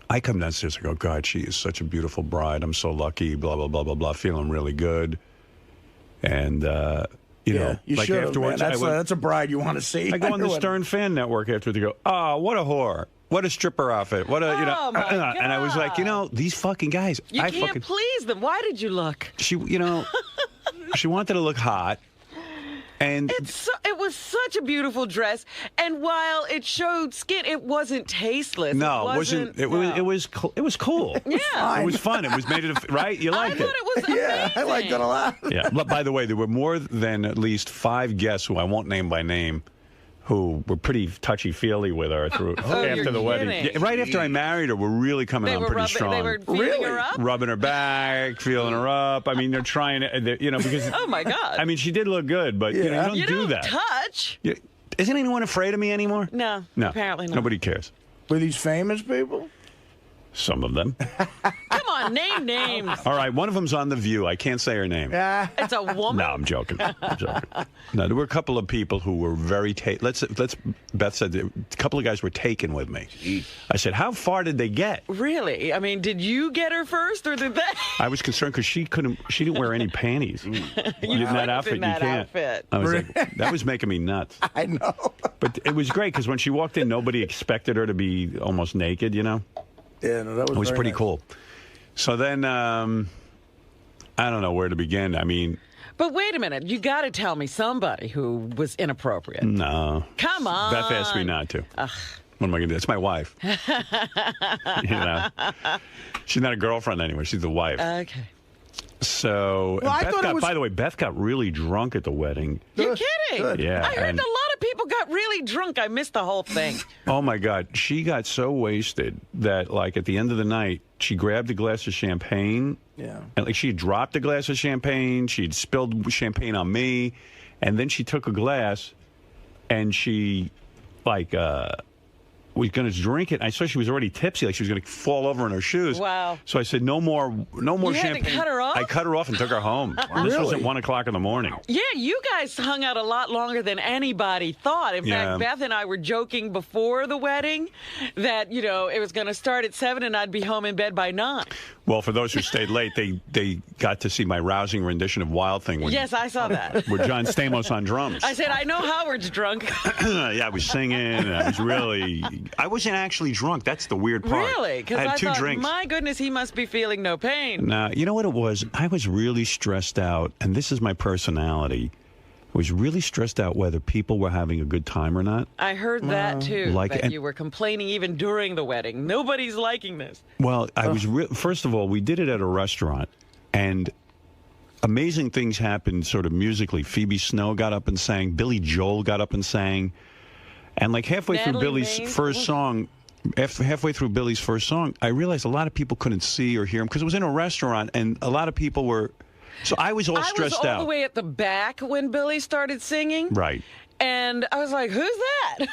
I come downstairs. I go, God, she is such a beautiful bride. I'm so lucky, blah, blah, blah, blah, blah, feeling really good. And, you know, you like should afterwards. have, man. That's a bride you want to see. I go on the Stern Fan Network after they go, oh, what a whore. What a stripper outfit. What a, you know. my God. And I was like, you know, these fucking guys. You can't please them. Why did you look? She, you know, she wanted to look hot. And it was such a beautiful dress, and while it showed skin, it wasn't tasteless. No, it wasn't. It was cool. Yeah, it was fun. It was made it right. You liked it. I thought it was amazing. Yeah, I liked it a lot. Yeah. By the way, there were more than at least 5 guests who I won't name by name, who were pretty touchy-feely with her after the wedding. Yeah, right after I married her, we're really coming on pretty strong. They were feeling her up? Rubbing her back, feeling her up. I mean, they're trying to, you know, because... Oh, my God. I mean, she did look good, but you know, you don't do that. Touch. Isn't anyone afraid of me anymore? No, apparently not. Nobody cares. Were these famous people? Some of them. Come on, name names. All right, one of them's on The View. I can't say her name. It's a woman? No, I'm joking. No, there were a couple of people who were very let's Beth said a couple of guys were taken with me. Jeez. I said, how far did they get? Really? I mean, did you get her first, or did they? I was concerned because she didn't wear any panties. In that outfit, you can't. I was like, that was making me nuts. I know. But it was great because when she walked in, nobody expected her to be almost naked, you know? Yeah, no, that was pretty nice. cool. So then, I don't know where to begin. I mean... But wait a minute. You got to tell me somebody who was inappropriate. No. Come on. Beth asked me not to. Ugh. What am I going to do? It's my wife. You know? She's not a girlfriend anymore. She's the wife. Okay. So, by the way, Beth got really drunk at the wedding. You're kidding? Yeah. I heard a lot of people got really drunk. I missed the whole thing. Oh my God, she got so wasted that like at the end of the night, she grabbed a glass of champagne. Yeah. And like she had dropped a glass of champagne, she'd spilled champagne on me, and then she took a glass and she like was going to drink it. I saw she was already tipsy, like she was going to fall over in her shoes. Wow. So I said, no more You had champagne. to cut her off? I cut her off and took her home. This was at 1 o'clock in the morning. Yeah, you guys hung out a lot longer than anybody thought. In Yeah. fact, Beth and I were joking before the wedding that, you know, it was going to start at 7 and I'd be home in bed by 9. Well, for those who stayed late, they got to see my rousing rendition of Wild Thing. Yes, I saw that. With John Stamos on drums. I said, I know Howard's drunk. Yeah, I was singing. I wasn't actually drunk. That's the weird part. Really? I Because had I two thought, drinks. my goodness, he must be feeling no pain. Now, you know what it was? I was really stressed out, and this is my personality. I was really stressed out whether people were having a good time or not. I heard that too. Like- that and- you were complaining even during the wedding. Nobody's liking this. Well, I was first of all, we did it at a restaurant, and amazing things happened sort of musically. Phoebe Snow got up and sang. Billy Joel got up and sang. And like halfway through Natalie Billy's Maines? first song, halfway through Billy's first song, I realized a lot of people couldn't see or hear him because it was in a restaurant, and a lot of people were. So I was all stressed I was all out. the way at the back when Billy started singing. Right. And I was like, who's that?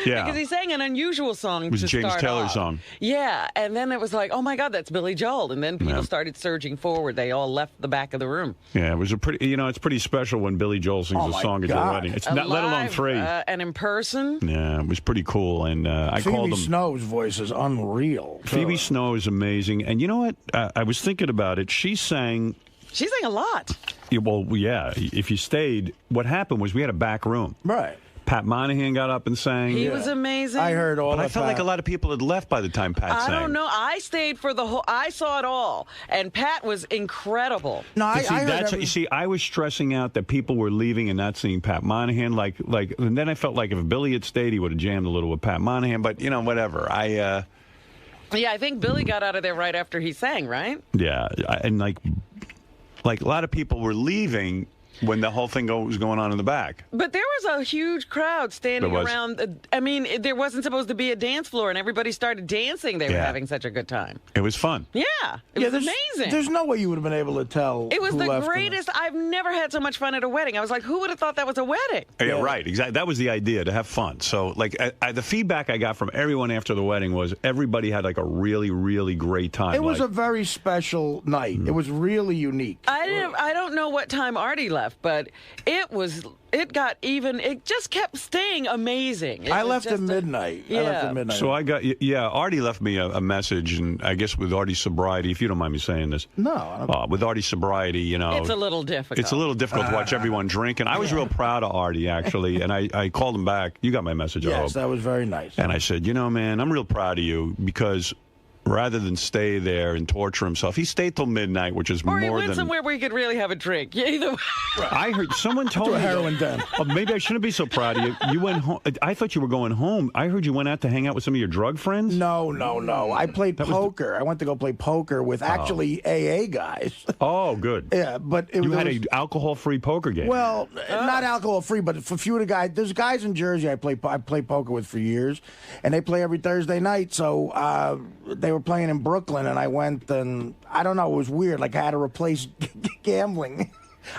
Yeah. Because he sang an unusual song. It was to a James start Taylor off. song. Yeah. And then it was like, oh my God, that's Billy Joel. And then people Yeah. started surging forward. They all left the back of the room. Yeah, it was a pretty. You know, it's pretty special when Billy Joel sings Oh a my song at your God. wedding. It's not, let alone Live, 3. and in person. Yeah, it was pretty cool, and I Phoebe called him. Snow's voice is unreal. Phoebe Snow is amazing, and you know what? I was thinking about it. She sang. She sang a lot. Yeah, well, yeah. If you stayed, what happened was we had a back room. Right. Pat Monahan got up and sang. He was amazing. I heard all But I of felt like that. a lot of people had left by the time Pat I sang. don't know. I stayed for the whole. I saw it all, and Pat was incredible. No, But see, that's what you see. I was stressing out that people were leaving and not seeing Pat Monahan. Like, and then I felt like if Billy had stayed, he would have jammed a little with Pat Monahan. But you know, whatever. Yeah, I think Billy got out of there right after he sang, right? Yeah, and like a lot of people were leaving when the whole thing was going on in the back. But there was a huge crowd standing There was. around. I mean, there wasn't supposed to be a dance floor, and everybody started dancing. They were Yeah. having such a good time. It was fun. Yeah, it was there's, amazing. There's no way you would have been able to tell. It was who the left and- greatest. I've never had so much fun at a wedding. I was like, who would have thought that was a wedding? Yeah, right. Exactly. That was the idea, to have fun. So, like, the feedback I got from everyone after the wedding was everybody had like a really, really great time. It was like, a very special night. It was really unique. I don't know what time Artie left, but it just kept staying amazing. I left at midnight. I left at midnight. So I got, Artie left me a message, and I guess with Artie's sobriety, if you don't mind me saying this. No. With Artie's sobriety, you know. It's a little difficult. It's a little difficult to watch everyone drink, and I was real proud of Artie, actually, and I called him back. You got my message, I hope. Yes, that was very nice. And I said, you know, man, I'm real proud of you because rather than stay there and torture himself, he stayed till midnight, which is Or he more went than. somewhere where he could really have a drink. Yeah, either way. I heard someone told To a me. heroin den. Oh, maybe I shouldn't be so proud of you. You went home. I thought you were going home. I heard you went out to hang out with some of your drug friends. No. I played poker. I went to go play poker with actually AA guys. Oh, good. Yeah, but You had an alcohol-free poker game. Well, not alcohol free, but for a few of the guys, there's guys in Jersey I play poker with for years, and they play every Thursday night. So they were playing in Brooklyn, and I went, and I don't know, it was weird. Like I had to replace gambling.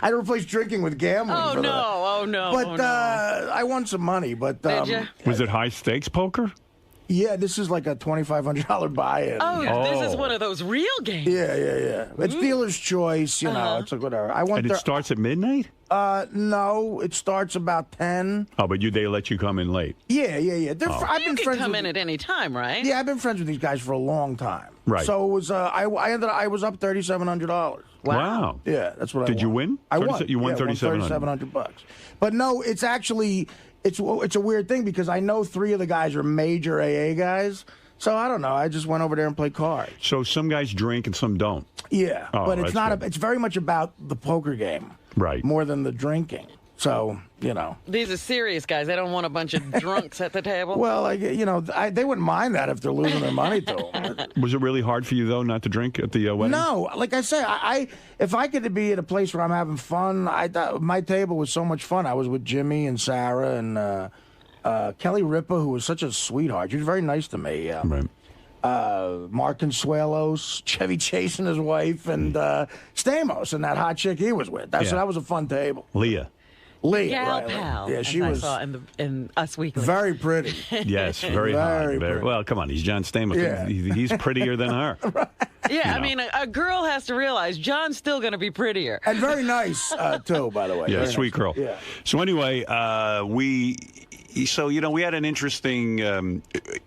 I had to replace drinking with gambling. Oh, for no. that. Oh, no. But Oh, no. I won some money. But Did you? Was it high stakes poker? Yeah, this is like a $2,500 buy-in. Oh, this is one of those real games. Yeah. It's dealer's choice, you know. It's like whatever. I went And it there. starts at midnight? No, it starts about 10. Oh, but they let you come in late. Yeah. They're, Oh. I've You been can friends come with in at any time, right? Yeah, I've been friends with these guys for a long time. Right. So it was. I was up $3,700. Wow. Yeah, that's what I. Did you win? I won. You won Yeah, $3,700. $3,700. But no, it's actually it's a weird thing because I know 3 of the guys are major AA guys. So I don't know. I just went over there and played cards. So some guys drink and some don't. Yeah, Oh, but it's that's not. good. It's very much about the poker game, Right. more than the drinking. So you know. These are serious guys. They don't want a bunch of drunks at the table. Well, they wouldn't mind that if they're losing their money to them. Was it really hard for you, though, not to drink at the wedding? No, like I say, if I could be at a place where I'm having fun, I thought my table was so much fun. I was with Jimmy and Sarah and Kelly Ripa, who was such a sweetheart. She was very nice to me. Right. Mark Consuelos, Chevy Chase and his wife, and Stamos and that hot chick he was with. So that was a fun table. Leah. Gal right. Pal, Yeah, she as was I saw in Us Weekly. very pretty. Yes, very hot. pretty. Well, come on, he's John Stamos. Yeah. He's prettier than her. Yeah, I know. mean, a girl has to realize John's still going to be prettier. And very nice, too, by the way. Yeah, Very sweet nice. girl. Yeah. So anyway, we had an interesting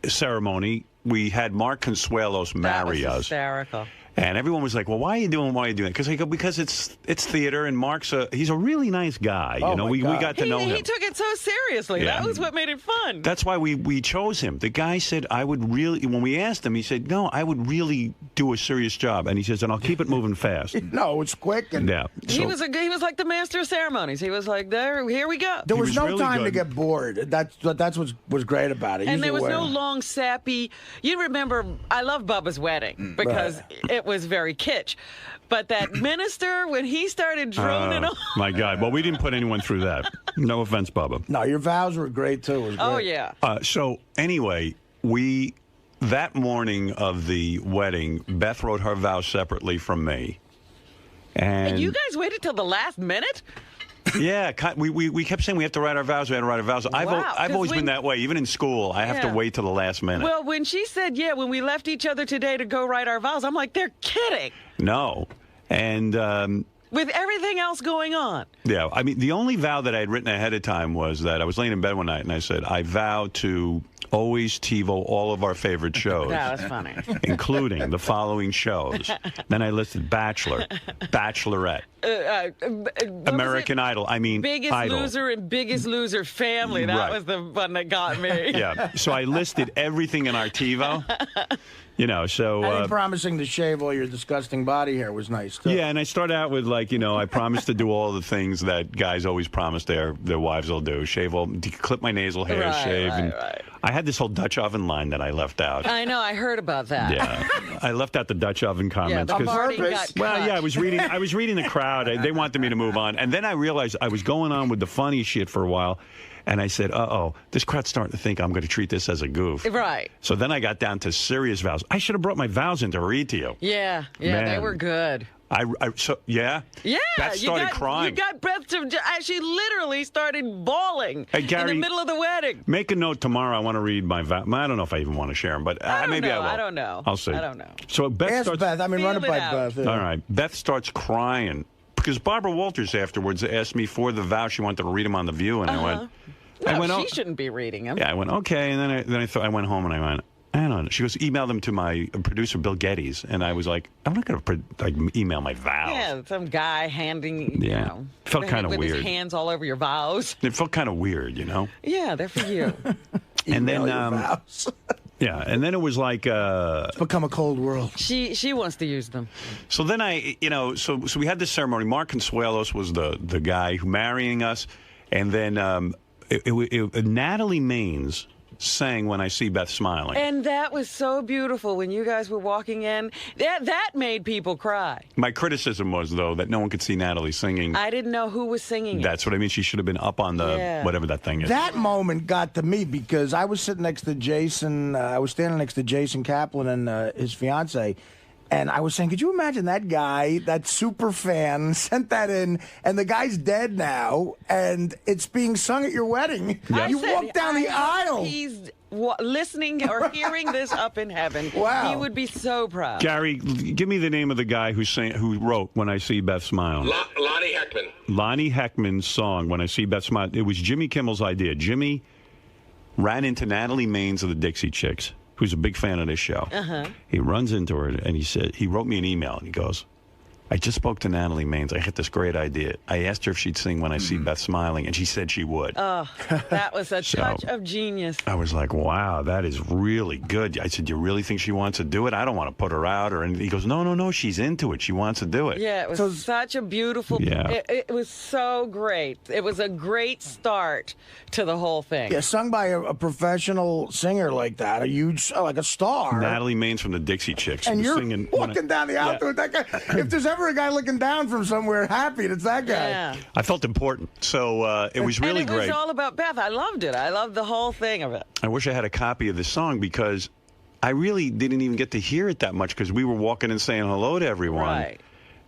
ceremony. We had Mark Consuelos marry That was us. hysterical. And everyone was like, "Well, why are you doing it?" Because it's theater, and Mark's he's a really nice guy. Oh, you know, my we God. got to know him. He took it so seriously. Yeah. That was what made it fun. That's why we chose him. The guy said, "I would really." When we asked him, he said, "No, I would really do a serious job." And he says, "And I'll keep it moving fast." No, it's quick. And Yeah. He was like the master of ceremonies. He was like, here we go. There was no really time to good. get bored. That's what was great about it. And Use there was your no awareness. long, sappy. You remember, I love Bubba's wedding because it was very kitsch. But that minister, when he started droning on. My God. Well, we didn't put anyone through that. No offense, Bubba. No, your vows were great, too. It was great. Oh, yeah. So anyway, that morning of the wedding, Beth wrote her vows separately from me. And you guys waited till the last minute? Yeah, we kept saying we have to write our vows. We had to write our vows. I've always been that way. Even in school, I have to wait till the last minute. Well, when she said, when we left each other today to go write our vows, I'm like, they're kidding. No. And with everything else going on. yeah, I mean, the only vow that I had written ahead of time was that I was laying in bed one night and I said, I vow to always TiVo all of our favorite shows. That was funny. Including the following shows. Then I listed Bachelor, Bachelorette, American Idol. I mean, Biggest Idol. Loser and Biggest Loser Family. That Right. was the one that got me. Yeah. So I listed everything in our TiVo. You know, so. And promising to shave all your disgusting body hair was nice, too. Yeah, and I start out with, like, I promise to do all the things that guys always promise their wives will do. Shave clip my nasal hair, shave. And I had this whole Dutch oven line that I left out. I know, I heard about that. Yeah, I left out the Dutch oven comments. Yeah, the party got well, cut. yeah, I was reading the crowd. They wanted me to move on. And then I realized I was going on with the funny shit for a while. And I said, this crowd's starting to think I'm going to treat this as a goof. Right. So then I got down to serious vows. I should have brought my vows in to read to you. Yeah, they Man. were good. Yeah? Yeah. Beth started crying. You got Beth to, she literally started bawling Hey, Gary, in the middle of the wedding. Make a note tomorrow. I want to read my vows. I don't know if I even want to share them, but maybe I will. I don't know. I'll see. I don't know. So Beth Ask starts. Beth. I mean, run it Feel by it out. Beth. Yeah. All right. Beth starts crying because Barbara Walters afterwards asked me for the vow. She wanted to read them on The View, and I went. No, she shouldn't be reading them. Yeah, I went, okay. And then I went home and I went, I don't know. She goes, email them to my producer, Bill Geddes. And I was like, I'm not going to email my vows. Yeah, some guy handing, Felt kind of with weird. his hands all over your vows. It felt kind of weird, Yeah, they're for you. And then, vows. yeah, and then it was like, It's become a cold world. She wants to use them. so then so we had this ceremony. Mark Consuelos was the guy who marrying us. And then Natalie Maines sang When I See Beth Smiling. And that was so beautiful when you guys were walking in. That made people cry. My criticism was, though, that no one could see Natalie singing. I didn't know who was singing it. That's what I mean. She should have been up on the whatever that thing is. That moment got to me because I was sitting next to Jason. I was standing next to Jason Kaplan and his fiance. And I was saying, could you imagine that guy, that super fan, sent that in, and the guy's dead now, and it's being sung at your wedding. I You said, walk down the aisle. He's listening or hearing this up in heaven. Wow. He would be so proud. Gary, give me the name of the guy who wrote When I See Beth Smile. Lonnie Heckman. Lonnie Heckman's song, When I See Beth Smile. It was Jimmy Kimmel's idea. Jimmy ran into Natalie Maines of the Dixie Chicks, who's a big fan of this show. He runs into her, and he wrote me an email, and he goes, I just spoke to Natalie Maines. I had this great idea. I asked her if she'd sing When I See Beth Smiling, and she said she would. Oh, that was a touch of genius. I was like, wow, that is really good. I said, you really think she wants to do it? I don't want to put her out or anything. He goes, no, she's into it. She wants to do it. Yeah, it was such a beautiful, it was so great. It was a great start to the whole thing. Yeah, sung by a professional singer like that, a huge, like a star. Natalie Maines from the Dixie Chicks. And was you're singing walking down the aisle with that guy. If there's ever never a guy looking down from somewhere happy. It's that guy. Yeah. I felt important, so it was really and it great. was all about Beth. I loved it. I loved the whole thing of it. I wish I had a copy of the song because I really didn't even get to hear it that much because we were walking and saying hello to everyone. Right.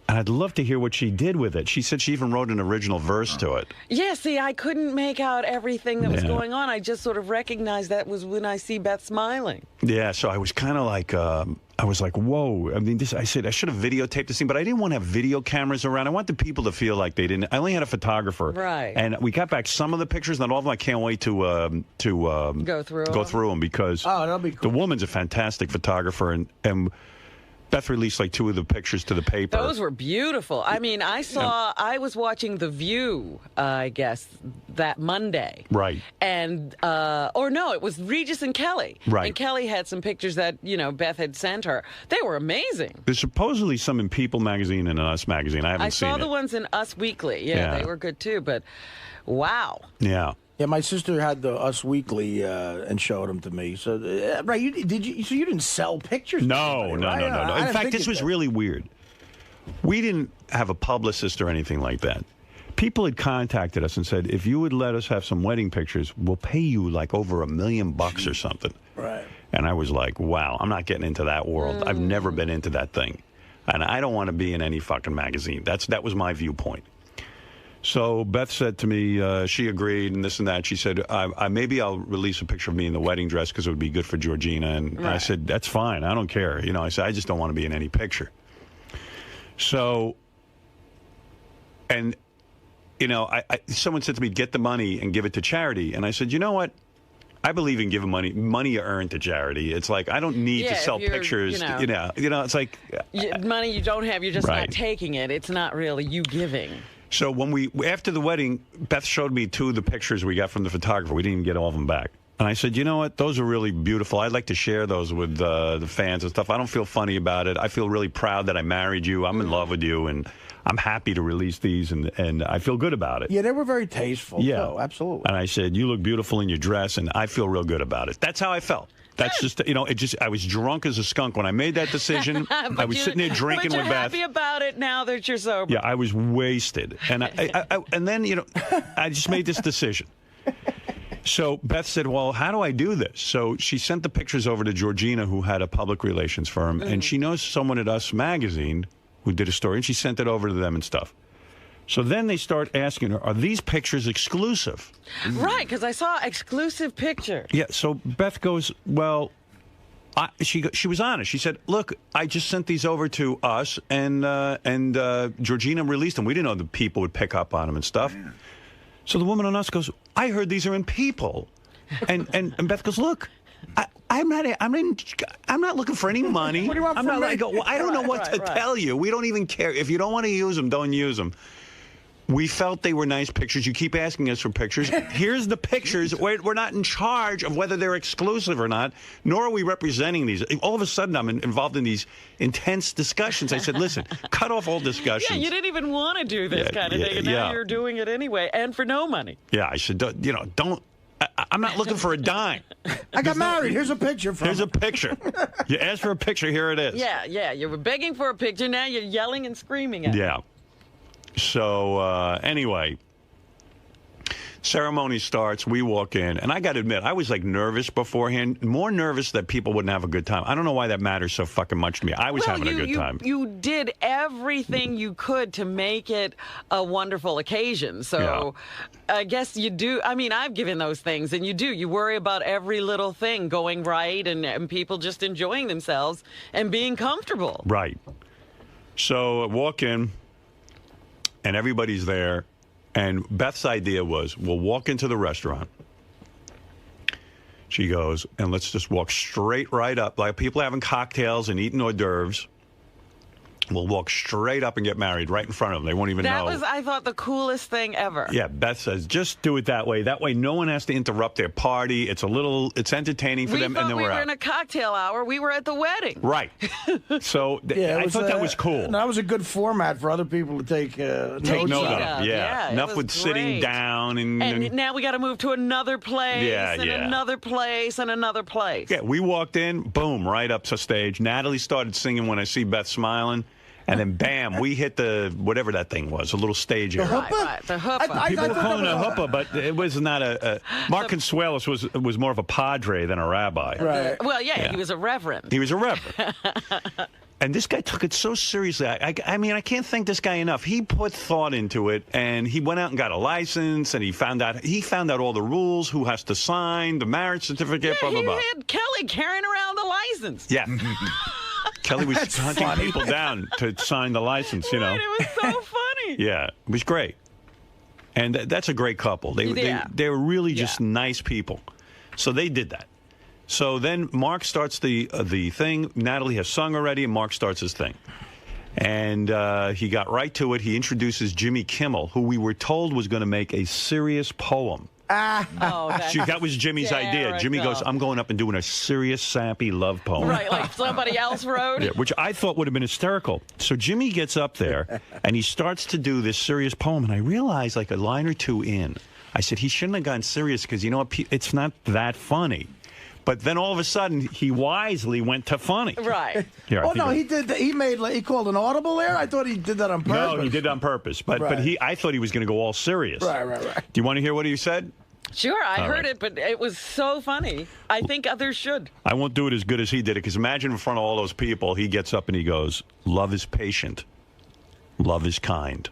And I'd love to hear what she did with it. She said she even wrote an original verse to it. Yeah, see, I couldn't make out everything that was going on. I just sort of recognized that was when I see Beth smiling. Yeah, so I was kind of like, I was like, whoa. I mean, I said I should have videotaped this thing, but I didn't want to have video cameras around. I want the people to feel like they didn't. I only had a photographer. Right. And we got back some of the pictures, not all of them. I can't wait to go through them because that'll be cool. The woman's a fantastic photographer, and Beth released like 2 of the pictures to the paper. Those were beautiful. I mean, I was watching The View, I guess, that Monday. Right. And, or no, it was Regis and Kelly. Right. And Kelly had some pictures that, Beth had sent her. They were amazing. There's supposedly some in People magazine and in Us magazine. I haven't seen it. I saw the ones in Us Weekly. Yeah, they were good too, but wow. Yeah. Yeah, my sister had the Us Weekly and showed them to me. So, right, you didn't sell pictures? No. In fact, this was really weird. We didn't have a publicist or anything like that. People had contacted us and said, if you would let us have some wedding pictures, we'll pay you like over $1 million or something. Right. And I was like, wow, I'm not getting into that world. I've never been into that thing. And I don't want to be in any fucking magazine. That was my viewpoint. So Beth said to me, she agreed and this and that. She said, maybe I'll release a picture of me in the wedding dress because it would be good for Georgina. And I said, that's fine. I don't care. I said, I just don't want to be in any picture. So, and, someone said to me, get the money and give it to charity. And I said, you know what? I believe in giving money you earn to charity. It's like, I don't need to sell pictures. It's like. Money you don't have, you're just right. not taking it. It's not really you giving. So when after the wedding, Beth showed me 2 of the pictures we got from the photographer. We didn't even get all of them back. And I said, you know what? Those are really beautiful. I'd like to share those with the fans and stuff. I don't feel funny about it. I feel really proud that I married you. I'm in love with you. And I'm happy to release these. And I feel good about it. Yeah, they were very tasteful. Yeah. So, absolutely. And I said, you look beautiful in your dress. And I feel real good about it. That's how I felt. That's just, I was drunk as a skunk when I made that decision. I was sitting there drinking with Beth. But you're happy about it now that you're sober. Yeah, I was wasted. And and then, I just made this decision. So Beth said, well, how do I do this? So she sent the pictures over to Georgina, who had a public relations firm. And she knows someone at Us Magazine who did a story. And she sent it over to them and stuff. So then they start asking her, are these pictures exclusive? Right, because I saw exclusive pictures. Yeah, so Beth goes, well, she was honest. She said, look, I just sent these over to Us, and Georgina released them. We didn't know the people would pick up on them and stuff. Man. So the woman on Us goes, I heard these are in People. And Beth goes, look, I'm not looking for any money. What do you want from me? I don't know what to tell you. We don't even care. If you don't want to use them, don't use them. We felt they were nice pictures. You keep asking us for pictures. Here's the pictures. We're not in charge of whether they're exclusive or not, nor are we representing these. All of a sudden, I'm involved in these intense discussions. I said, listen, cut off all discussions. Yeah, you didn't even want to do this kind of thing, and now you're doing it anyway, and for no money. Yeah, I said, don't. I'm not looking for a dime. I got married. Here's a picture. Here's a picture. You asked for a picture. Here it is. Yeah. You were begging for a picture. Now you're yelling and screaming at it. So, anyway, ceremony starts, we walk in, and I got to admit, I was like nervous beforehand, more nervous that people wouldn't have a good time. I don't know why that matters so fucking much to me. I was having a good time. You did everything you could to make it a wonderful occasion. So I guess you do. I mean, I've given those things, and you do. You worry about every little thing going right and people just enjoying themselves and being comfortable. Right. So I walk in. And everybody's there. And Beth's idea was, we'll walk into the restaurant. She goes, and let's just walk straight right up. Like people having cocktails and eating hors d'oeuvres. We'll walk straight up and get married right in front of them. They won't even know. That was, I thought, the coolest thing ever. Yeah, Beth says, just do it that way. That way no one has to interrupt their party. It's entertaining for them, and then we're out. We were in a cocktail hour. We were at the wedding. Right. So I thought that was cool. That was a good format for other people to take note of. Yeah. Enough with sitting down. And now we got to move to another place, another place, and another place. Yeah, we walked in, boom, right up to stage. Natalie started singing When I See Beth Smiling. And then, bam, we hit the, whatever that thing was, a little stage area. Right, the hoopah. People were calling it a hoopah, but it was not a Mark Consuelos was more of a padre than a rabbi. Right. Well, yeah, he was a reverend. He was a reverend. And this guy took it so seriously. I mean, I can't thank this guy enough. He put thought into it, and he went out and got a license, and he found out all the rules, who has to sign the marriage certificate, blah, blah, blah. He had Kelly carrying around the license. Yeah. Kelly was hunting people down to sign the license, you know. Right, it was so funny. Yeah, it was great. And that's a great couple. They were really just nice people. So they did that. So then Mark starts the thing. Natalie has sung already, and Mark starts his thing. And he got right to it. He introduces Jimmy Kimmel, who we were told was going to make a serious poem. That was Jimmy's idea. Jimmy goes, I'm going up and doing a serious, sappy love poem. Right, like somebody else wrote. Yeah, which I thought would have been hysterical. So Jimmy gets up there, and he starts to do this serious poem, and I realized, like a line or two in, I said, he shouldn't have gone serious, because, you know what, it's not that funny. But then all of a sudden, he wisely went to funny. Right. Here, he did. He called an audible there. I thought he did that on purpose. No, he did it on purpose. But I thought he was going to go all serious. Right. Do you want to hear what he said? Sure, I heard it, but it was so funny. I think others should. I won't do it as good as he did it, because imagine in front of all those people, he gets up and he goes, love is patient. Love is kind.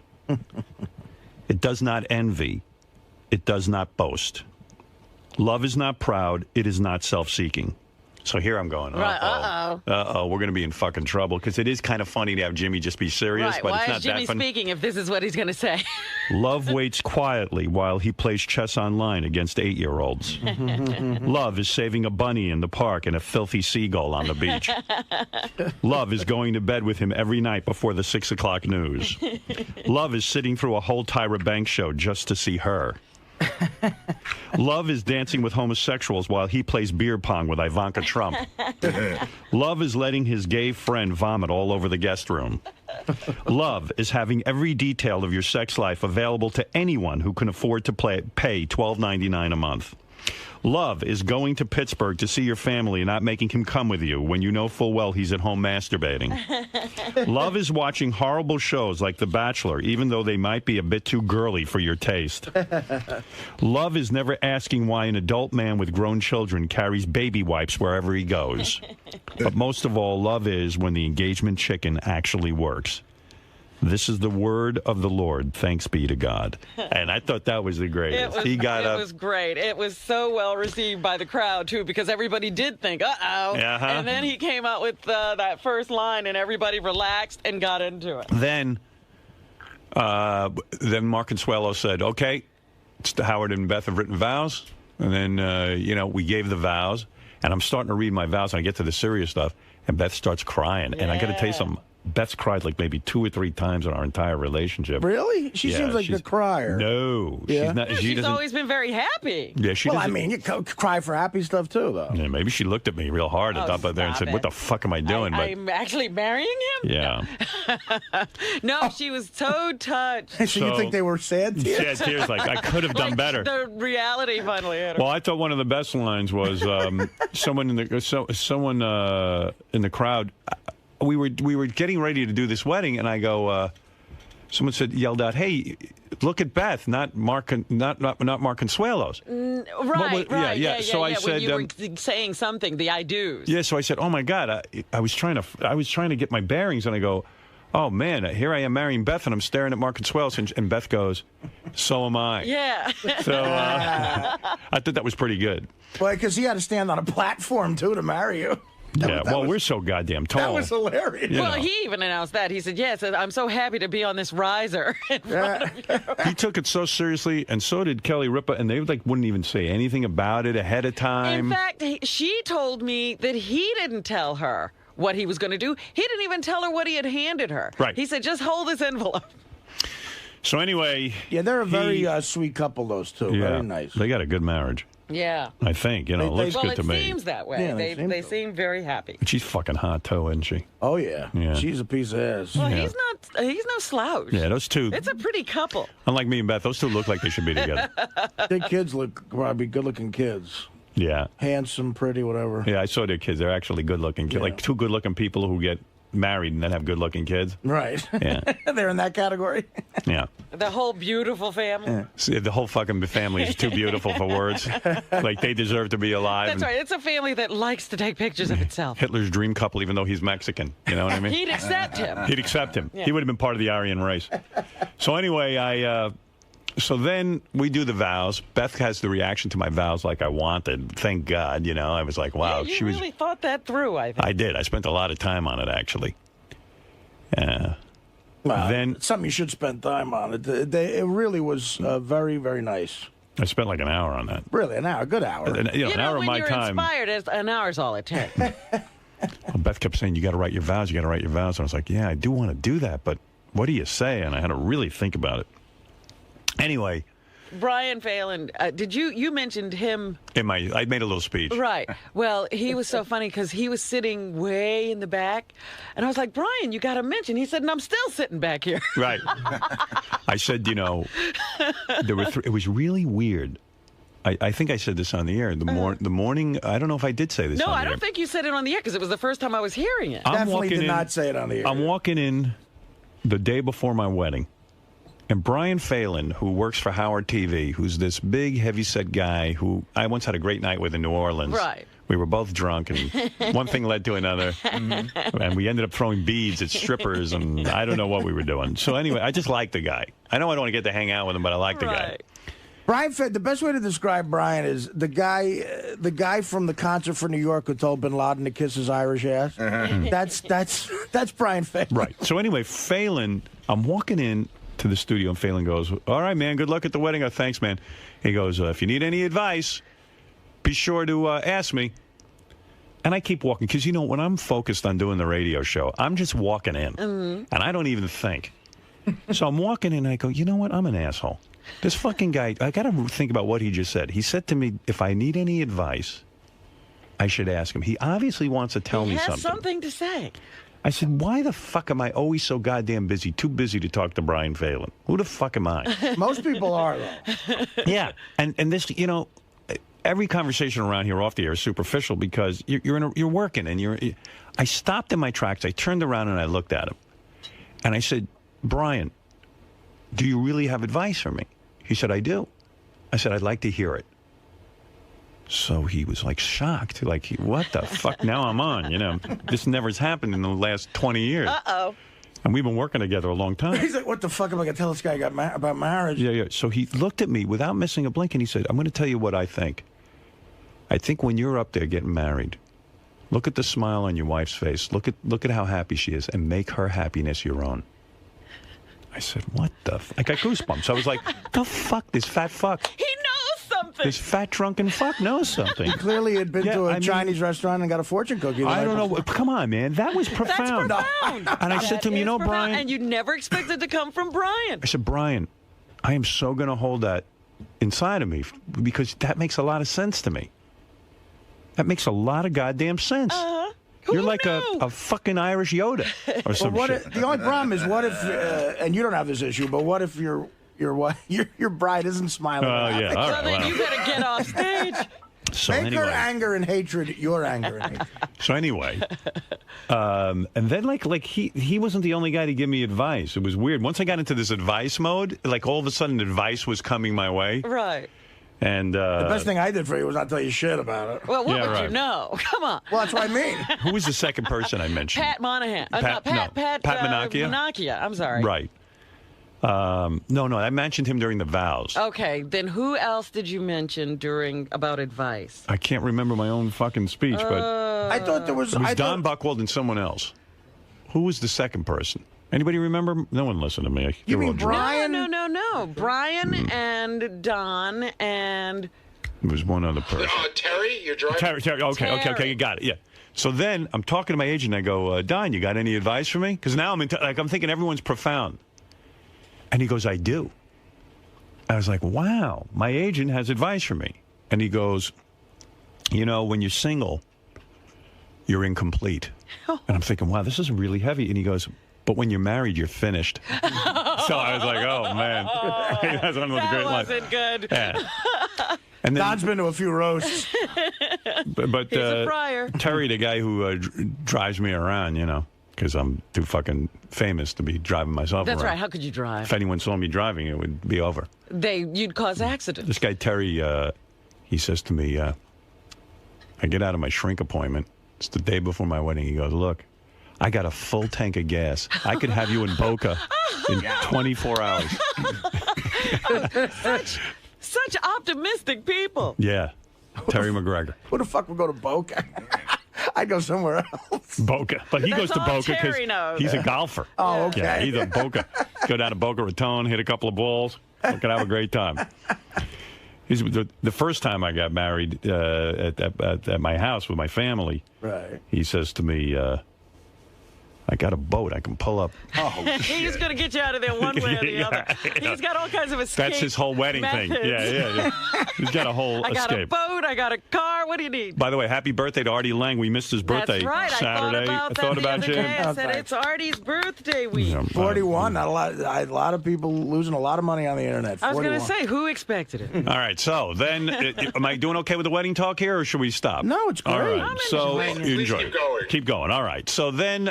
It does not envy. It does not boast. Love is not proud. It is not self-seeking. So here I'm going, we're going to be in fucking trouble, because it is kind of funny to have Jimmy just be serious, but Why it's not is Jimmy that funny. speaking if this is what he's going to say? Love waits quietly while he plays chess online against 8-year-olds. Love is saving a bunny in the park and a filthy seagull on the beach. Love is going to bed with him every night before the 6 o'clock news. Love is sitting through a whole Tyra Banks show just to see her. Love is dancing with homosexuals while he plays beer pong with Ivanka Trump. Love is letting his gay friend vomit all over the guest room. Love is having every detail of your sex life available to anyone who can afford to pay $12.99 a month. Love is going to Pittsburgh to see your family and not making him come with you when you know full well he's at home masturbating. Love is watching horrible shows like The Bachelor, even though they might be a bit too girly for your taste. Love is never asking why an adult man with grown children carries baby wipes wherever he goes. But most of all, love is when the engagement chicken actually works. This is the word of the Lord. Thanks be to God. And I thought that was the greatest. It was great. It was so well received by the crowd, too, because everybody did think, uh-oh. And then he came out with that first line, and everybody relaxed and got into it. Then Mark Consuelo said, okay, Howard and Beth have written vows. And then, we gave the vows. And I'm starting to read my vows, and I get to the serious stuff, and Beth starts crying. And I got to tell you something. Beth's cried like maybe 2 or 3 times in our entire relationship. Really? She seems like a crier. No. Yeah. She's not. She's always been very happy. Yeah, she I mean, you cry for happy stuff, too, though. Yeah, maybe she looked at me real hard up there and said, what the fuck am I doing? I'm actually marrying him? Yeah. No, she was so touched. So you think they were sad tears? Sad tears, like, I could have done better. The reality finally hit her. Well, I thought one of the best lines was someone in the crowd. We were getting ready to do this wedding, and I go. Someone yelled out, "Hey, look at Beth, not Mark Consuelos." Right. Yeah. So I said, when you were saying something, the I do's. Yeah. So I said, "Oh my God, I was trying to get my bearings," and I go, "Oh man, here I am marrying Beth, and I'm staring at Mark Consuelos," and Beth goes, "So am I." Yeah. So I thought that was pretty good. Well, because he had to stand on a platform too to marry you. We're so goddamn tall. That was hilarious. Well, he even announced that. He said, yes, I'm so happy to be on this riser in front of you. He took it so seriously, and so did Kelly Ripa, and they wouldn't even say anything about it ahead of time. In fact, she told me that he didn't tell her what he was going to do. He didn't even tell her what he had handed her. Right. He said, just hold this envelope. So anyway... Yeah, they're a very sweet couple, those two. Yeah, very nice. They got a good marriage. Yeah. I think, it looks good to me. Well, it seems that way. Yeah, they seem very happy. But she's fucking hot, too, isn't she? Oh, yeah. She's a piece of ass. Well, he's no slouch. Yeah, those two... It's a pretty couple. Unlike me and Beth, those two look like they should be together. Their kids look probably good-looking kids. Yeah. Handsome, pretty, whatever. Yeah, I saw their kids. They're actually good-looking kids. Yeah. Like two good-looking people who get married and then have good-looking kids. Right. Yeah. They're in that category. Yeah. The whole beautiful family. See, the whole fucking family is too beautiful for words. Like, they deserve to be alive. That's right. It's a family that likes to take pictures of itself. Hitler's dream couple, even though he's Mexican. You know what I mean? He'd accept him. He'd accept him. Yeah. He would have been part of the Aryan race. So anyway, so then we do the vows. Beth has the reaction to my vows like I wanted. Thank God, you know. I was like, wow. Yeah, you really thought that through, I think. I did. I spent a lot of time on it, actually. Well, then it's something you should spend time on. It really was very, very nice. I spent like an hour on that. Really, an hour, a good hour. An hour of when my you're time. inspired, an hour's all it takes. Well, Beth kept saying, you got to write your vows. You got to write your vows. And I was like, yeah, I do want to do that, but what do you say? And I had to really think about it. Anyway. Brian Phelan, you mentioned him. I made a little speech. Right. Well, he was so funny because he was sitting way in the back. And I was like, Brian, you got to mention. He said, and I'm still sitting back here. Right. I said, you know, there were it was really weird. I think I said this on the air. The morning, I don't know if I did say this on the air. No, I don't think you said it on the air because it was the first time I was hearing it. Definitely did not say it on the air. I'm walking in the day before my wedding. And Brian Phelan, who works for Howard TV, who's this big, heavyset guy who I once had a great night with in New Orleans. Right. We were both drunk, and one thing led to another. And we ended up throwing beads at strippers, and I don't know what we were doing. So anyway, I just like the guy. I know I don't want to get to hang out with him, but I like the guy. Brian, the best way to describe Brian is the guy from the concert for New York who told Bin Laden to kiss his Irish ass. That's Brian Phelan. Right. So anyway, Phelan, I'm walking in to the studio, and Phelan goes, all right, man, good luck at the wedding. Oh, thanks, man. He goes, if you need any advice, be sure to ask me. And I keep walking, because, you know, when I'm focused on doing the radio show, I'm just walking in, and I don't even think. So I'm walking in, and I go, you know what? I'm an asshole. This fucking guy, I got to think about what he just said. He said to me, if I need any advice, I should ask him. He obviously wants to tell me something. He has something to say. I said, why the fuck am I always so goddamn busy, too busy to talk to Brian Phelan? Who the fuck am I? Most people are, though. Yeah. And this, you know, every conversation around here off the air is superficial because you're working and I stopped in my tracks. I turned around and I looked at him. And I said, Brian, do you really have advice for me? He said, I do. I said, I'd like to hear it. So he was like shocked, like, what the fuck? Now I'm on, you know. This never's happened in the last 20 years. Uh-oh. And we've been working together a long time. He's like, what the fuck am I going to tell this guy about marriage? Yeah. So he looked at me without missing a blink, and he said, I'm going to tell you what I think. I think when you're up there getting married, look at the smile on your wife's face. Look at how happy she is, and make her happiness your own. I said, what the I got goosebumps. I was like, the fuck, this fat fuck. He knows something. This fat drunken fuck knows something. He clearly had been to a Chinese restaurant and got a fortune cookie. I don't know. Come on, man. That was profound. That's profound. And I said to him, you know, Brian. And you never expected to come from Brian. I said, Brian, I am so going to hold that inside of me because that makes a lot of sense to me. That makes a lot of goddamn sense. You're like a fucking Irish Yoda or some shit. The only problem is, what if, and you don't have this issue, but what if your bride isn't smiling? Oh, yeah. All right, then you better get off stage. So Make anyway. her anger and hatred your anger and hatred. So anyway, and then like he wasn't the only guy to give me advice. It was weird. Once I got into this advice mode, like all of a sudden advice was coming my way. Right. And the best thing I did for you was not tell you shit about it. Well, what would you know? Come on. Well, that's what I mean. Who was the second person I mentioned? Pat Monahan. Pat Menachia? Menachia. I'm sorry. Right. No, I mentioned him during the vows. Okay, then who else did you mention about advice? I can't remember my own fucking speech, but I thought there was. It was Don Buchwald and someone else. Who was the second person? Anybody remember? No one listened to me. You mean Brian? No. Brian and Don and... It was one other person. Terry, you're driving? Terry. Okay, you got it. Yeah. So then I'm talking to my agent, and I go, Don, you got any advice for me? Because now I'm thinking everyone's profound. And he goes, I do. I was like, wow, my agent has advice for me. And he goes, you know, when you're single, you're incomplete. And I'm thinking, wow, this is really heavy. And he goes, but when you're married, you're finished. So I was like, oh, man. That's one of the great lines. That wasn't good. Yeah. And then, Don's been to a few roasts. But He's a friar. Terry, the guy who drives me around, you know, because I'm too fucking famous to be driving myself That's around. right. How could you drive? If anyone saw me driving, it would be over. You'd cause accidents. This guy, Terry, he says to me, I get out of my shrink appointment. It's the day before my wedding. He goes, look, I got a full tank of gas. I could have you in Boca in 24 hours. Such optimistic people. Yeah. Terry McGregor. Who the fuck would go to Boca? I'd go somewhere else. Boca. But he goes to Boca because he's a golfer. Oh, okay. Yeah, he's a Boca. Go down to Boca Raton, hit a couple of balls. We could have a great time. The first time I got married at my house with my family, right? He says to me, I got a boat. I can pull up. Oh, He's going to get you out of there one way or the other. He's got all kinds of escape That's his whole wedding methods. thing. Yeah. He's got a whole I got escape. a boat. I got a car. What do you need? By the way, happy birthday to Artie Lang. We missed his birthday That's right. Saturday. I thought about you. the other day. I said it's Artie's birthday week. 41. Not a lot. A lot of people losing a lot of money on the internet. 41. I was going to say, who expected it? All right, so then, am I doing okay with the wedding talk here, or should we stop? No, it's great. All right, so enjoy. Keep going. All right, so then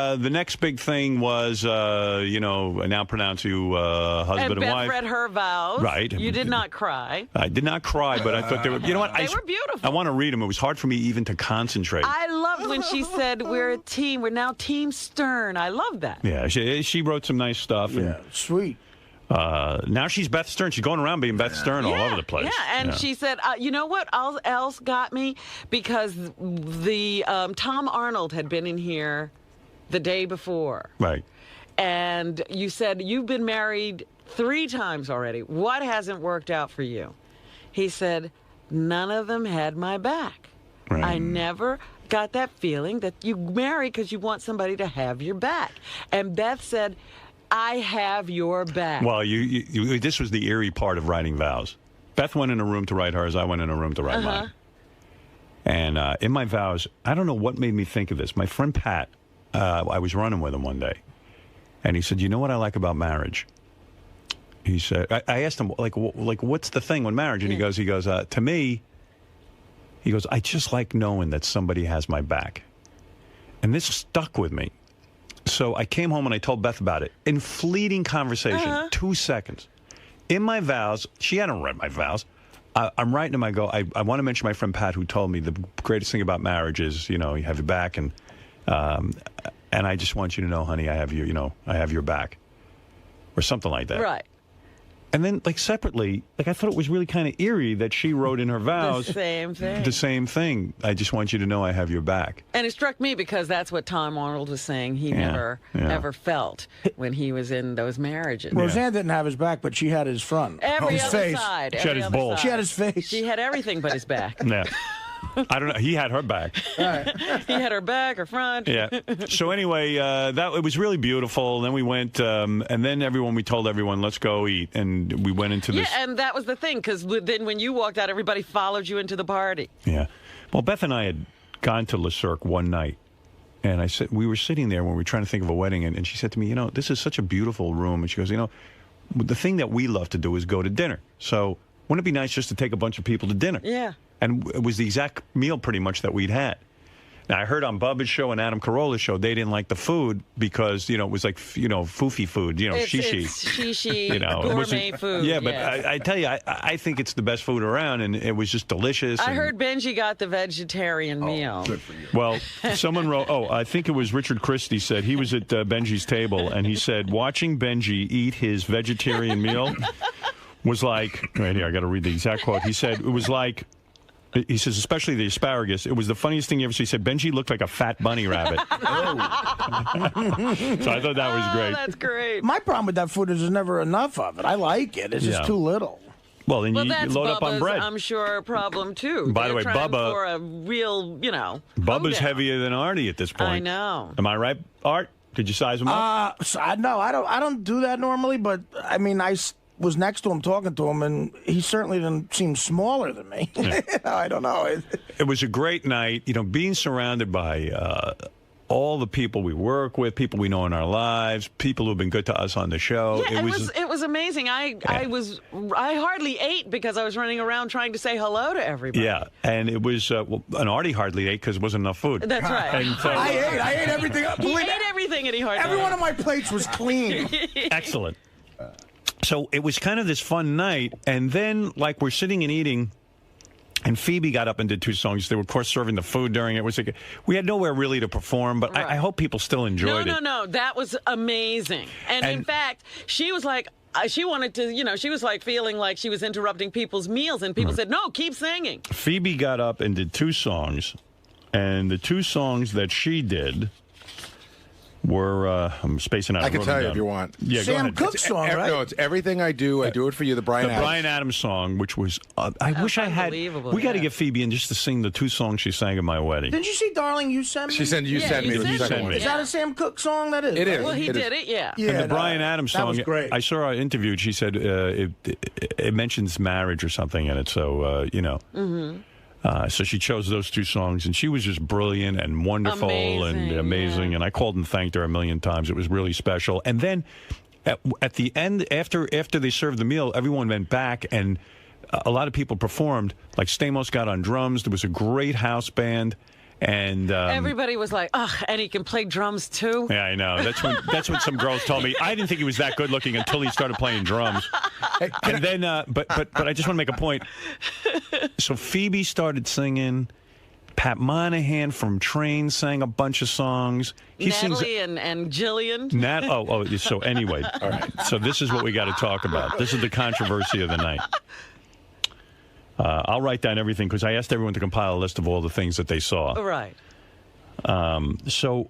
the next big thing was, now pronounce you husband and Beth wife. read her vows. Right. You did not cry. I did not cry, but I thought they were. You know what? They were beautiful. I want to read them. It was hard for me even to concentrate. I loved when she said, "We're a team. We're now Team Stern." I love that. Yeah, she wrote some nice stuff. Yeah, sweet. Now she's Beth Stern. She's going around being Beth Stern all over the place. Yeah, and she said, you know what else got me? Because the Tom Arnold had been in here the day before. Right. And you said, you've been married 3 times already. What hasn't worked out for you? He said, none of them had my back. Right. I never got that feeling that you marry because you want somebody to have your back. And Beth said, I have your back. Well, this was the eerie part of writing vows. Beth went in a room to write hers. I went in a room to write mine. And in my vows, I don't know what made me think of this. My friend Pat, I was running with him one day. And he said, you know what I like about marriage? He said, I asked him, like, what's the thing with marriage? And he goes, to me, he goes, I just like knowing that somebody has my back. And this stuck with me. So I came home and I told Beth about it. In fleeting conversation, 2 seconds. In my vows, she hadn't read my vows. I'm writing them. I go, I want to mention my friend Pat, who told me the greatest thing about marriage is, you have your back. And I just want you to know, honey, I have your back. Or something like that. Right. And then, separately, I thought it was really kind of eerie that she wrote in her vows the same thing. The same thing. I just want you to know I have your back. And it struck me because that's what Tom Arnold was saying he never ever felt when he was in those marriages. Roseanne didn't have his back, but she had his front. Every his other face. side. She had his balls. She had his face. She had everything but his back. Yeah. I don't know. He had her back. He had her back, her front. Yeah. So anyway, it was really beautiful. Then we went, and then we told everyone, let's go eat, and we went into this. Yeah, and that was the thing, because then when you walked out, everybody followed you into the party. Yeah. Well, Beth and I had gone to Le Cirque one night, and I said we were sitting there when we were trying to think of a wedding, and she said to me, this is such a beautiful room, and she goes, the thing that we love to do is go to dinner. So wouldn't it be nice just to take a bunch of people to dinner? Yeah. And it was the exact meal pretty much that we'd had. Now, I heard on Bubba's show and Adam Carolla's show, they didn't like the food because, it was like, foofy food, shishi. It's shishi, gourmet food. Yeah, but I tell you, I think it's the best food around, and it was just delicious. I heard Benji got the vegetarian meal. Good for you. Well, someone wrote, I think it was Richard Christie said, he was at Benji's table, and he said, watching Benji eat his vegetarian meal was like, right here, I got to read the exact quote. He said, it was like, he says, especially the asparagus, it was the funniest thing you ever see. He said, Benji looked like a fat bunny rabbit. So I thought that was great. That's great. My problem with that food is there's never enough of it. I like it. It's just too little. Well, then you that's load up on Bubba's, bread. I'm sure, a problem, too. By the way, trying Bubba... for a real, Bubba's heavier than Artie at this point. I know. Am I right, Art? Could you size him up? No, I don't do that normally, but, I mean, I was next to him talking to him, and he certainly didn't seem smaller than me. Yeah. I don't know. It was a great night, being surrounded by all the people we work with, people we know in our lives, people who've been good to us on the show. Yeah, it was amazing. I hardly ate because I was running around trying to say hello to everybody. Yeah, and it was and Artie hardly ate because there wasn't enough food. That's right. And so, I ate everything. He ate everything, and he hardly. Every one of my plates was clean. Excellent. So it was kind of this fun night, and then like we're sitting and eating. And Phoebe got up and did 2 songs. They were, of course, serving the food during it. It was like, we had nowhere really to perform, but I hope people still enjoyed it. No. That was amazing. And in fact, she was like, she wanted to, she was like feeling like she was interrupting people's meals. And people said, no, keep singing. Phoebe got up and did 2 songs. And the 2 songs that she did were, I'm spacing out. I can tell you if you want. Yeah, Sam Cooke's song, right? No, it's Everything I Do, I Do It For You, the Bryan Adams song, which was, I wish I had, we got to get Phoebe in just to sing the 2 songs she sang at my wedding. Didn't you see Darling, You Sent Me? She sent you sent me. You sent me. Is that a Sam Cooke song? That is. It is. Well, he did it, yeah. And the Bryan Adams song, that was great. I saw her interviewed. She said it mentions marriage or something in it, so, Mm-hmm. So she chose those 2 songs, and she was just brilliant and wonderful and amazing. And I called and thanked her a million times. It was really special. And then at the end, after they served the meal, everyone went back, and a lot of people performed. Like Stamos got on drums. There was a great house band. And everybody was like, "Ugh," and he can play drums too. Yeah, I know. That's when some girls told me. I didn't think he was that good looking until he started playing drums. And then, but I just want to make a point. So Phoebe started singing. Pat Monahan from Train sang a bunch of songs. Natalie and Jillian. So anyway, all right. So this is what we got to talk about. This is the controversy of the night. I'll write down everything because I asked everyone to compile a list of all the things that they saw. Right. So,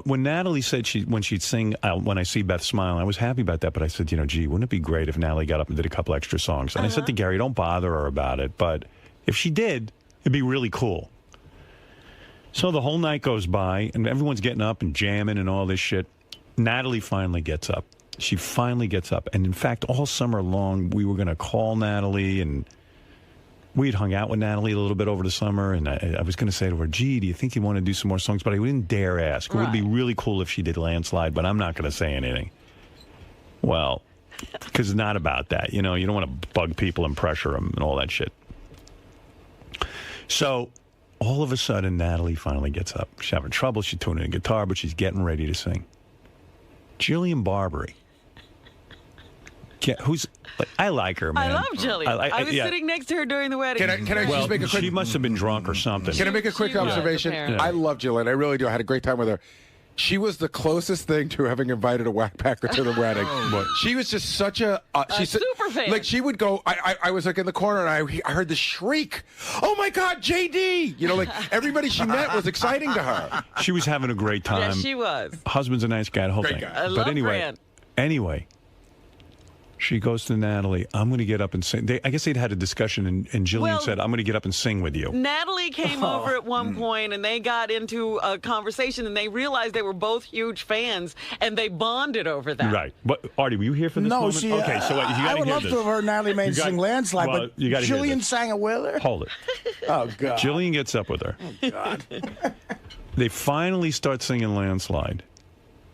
when Natalie said when she'd sing When I See Beth Smile, I was happy about that. But I said, gee, wouldn't it be great if Natalie got up and did a couple extra songs? And I said to Gary, don't bother her about it. But if she did, it'd be really cool. So the whole night goes by, and everyone's getting up and jamming and all this shit. Natalie finally gets up. She finally gets up. And in fact, all summer long, we were going to call Natalie, and we'd hung out with Natalie a little bit over the summer. And I was going to say to her, gee, do you think you want to do some more songs? But I didn't dare ask. It would be really cool if she did Landslide, but I'm not going to say anything. Well, because it's not about that. You don't want to bug people and pressure them and all that shit. So all of a sudden, Natalie finally gets up. She's having trouble. She's tuning in guitar, but she's getting ready to sing. Jillian Barberie. I like her, man. I love Jillian. I was sitting next to her during the wedding. Can I just make a quick... She must have been drunk or something. Can I make a quick observation? I love Jillian. I really do. I had a great time with her. She was the closest thing to having invited a whackpacker to the wedding. She was just such a... she's super fan. Like, she would go... I was, like, in the corner, and I heard the shriek. Oh, my God, J.D.! Everybody she met was exciting to her. She was having a great time. Yeah, she was. Husband's a nice guy, the whole thing. I love Anyway, she goes to Natalie, I'm going to get up and sing. I guess they'd had a discussion, and Jillian said, I'm going to get up and sing with you. Natalie came over at one point, and they got into a conversation, and they realized they were both huge fans, and they bonded over that. Right. But, Artie, were you here for this moment? See, okay, so you got to hear this. I would love to have heard Natalie Main sing Landslide, but Jillian sang it with her? Hold it. Oh, God. Jillian gets up with her. Oh, God. They finally start singing Landslide.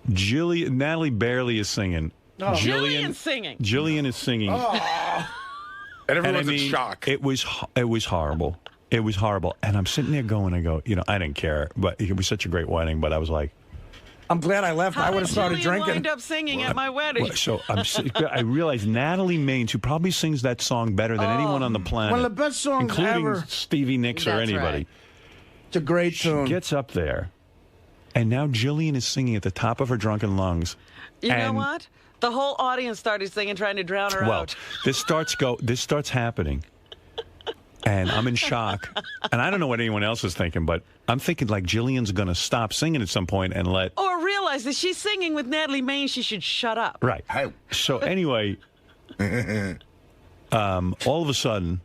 Natalie barely is singing. Oh. Jillian's singing. Jillian is singing. Oh. And everyone's in shock. It was horrible. It was horrible. And I'm sitting there going, I didn't care. But it was such a great wedding. But I was like... I'm glad I left. I would have started drinking. Wind up singing at my wedding. So I realized Natalie Maines, who probably sings that song better than anyone on the planet. One of the best songs including ever. Stevie Nicks or anybody. Right. It's a great tune. She gets up there, and now Jillian is singing at the top of her drunken lungs. You know what? The whole audience started singing, trying to drown her out. This starts happening, and I'm in shock. And I don't know what anyone else is thinking, but I'm thinking like Jillian's going to stop singing at some point and let... Or realize that she's singing with Natalie Maines, she should shut up. Right. So anyway, all of a sudden,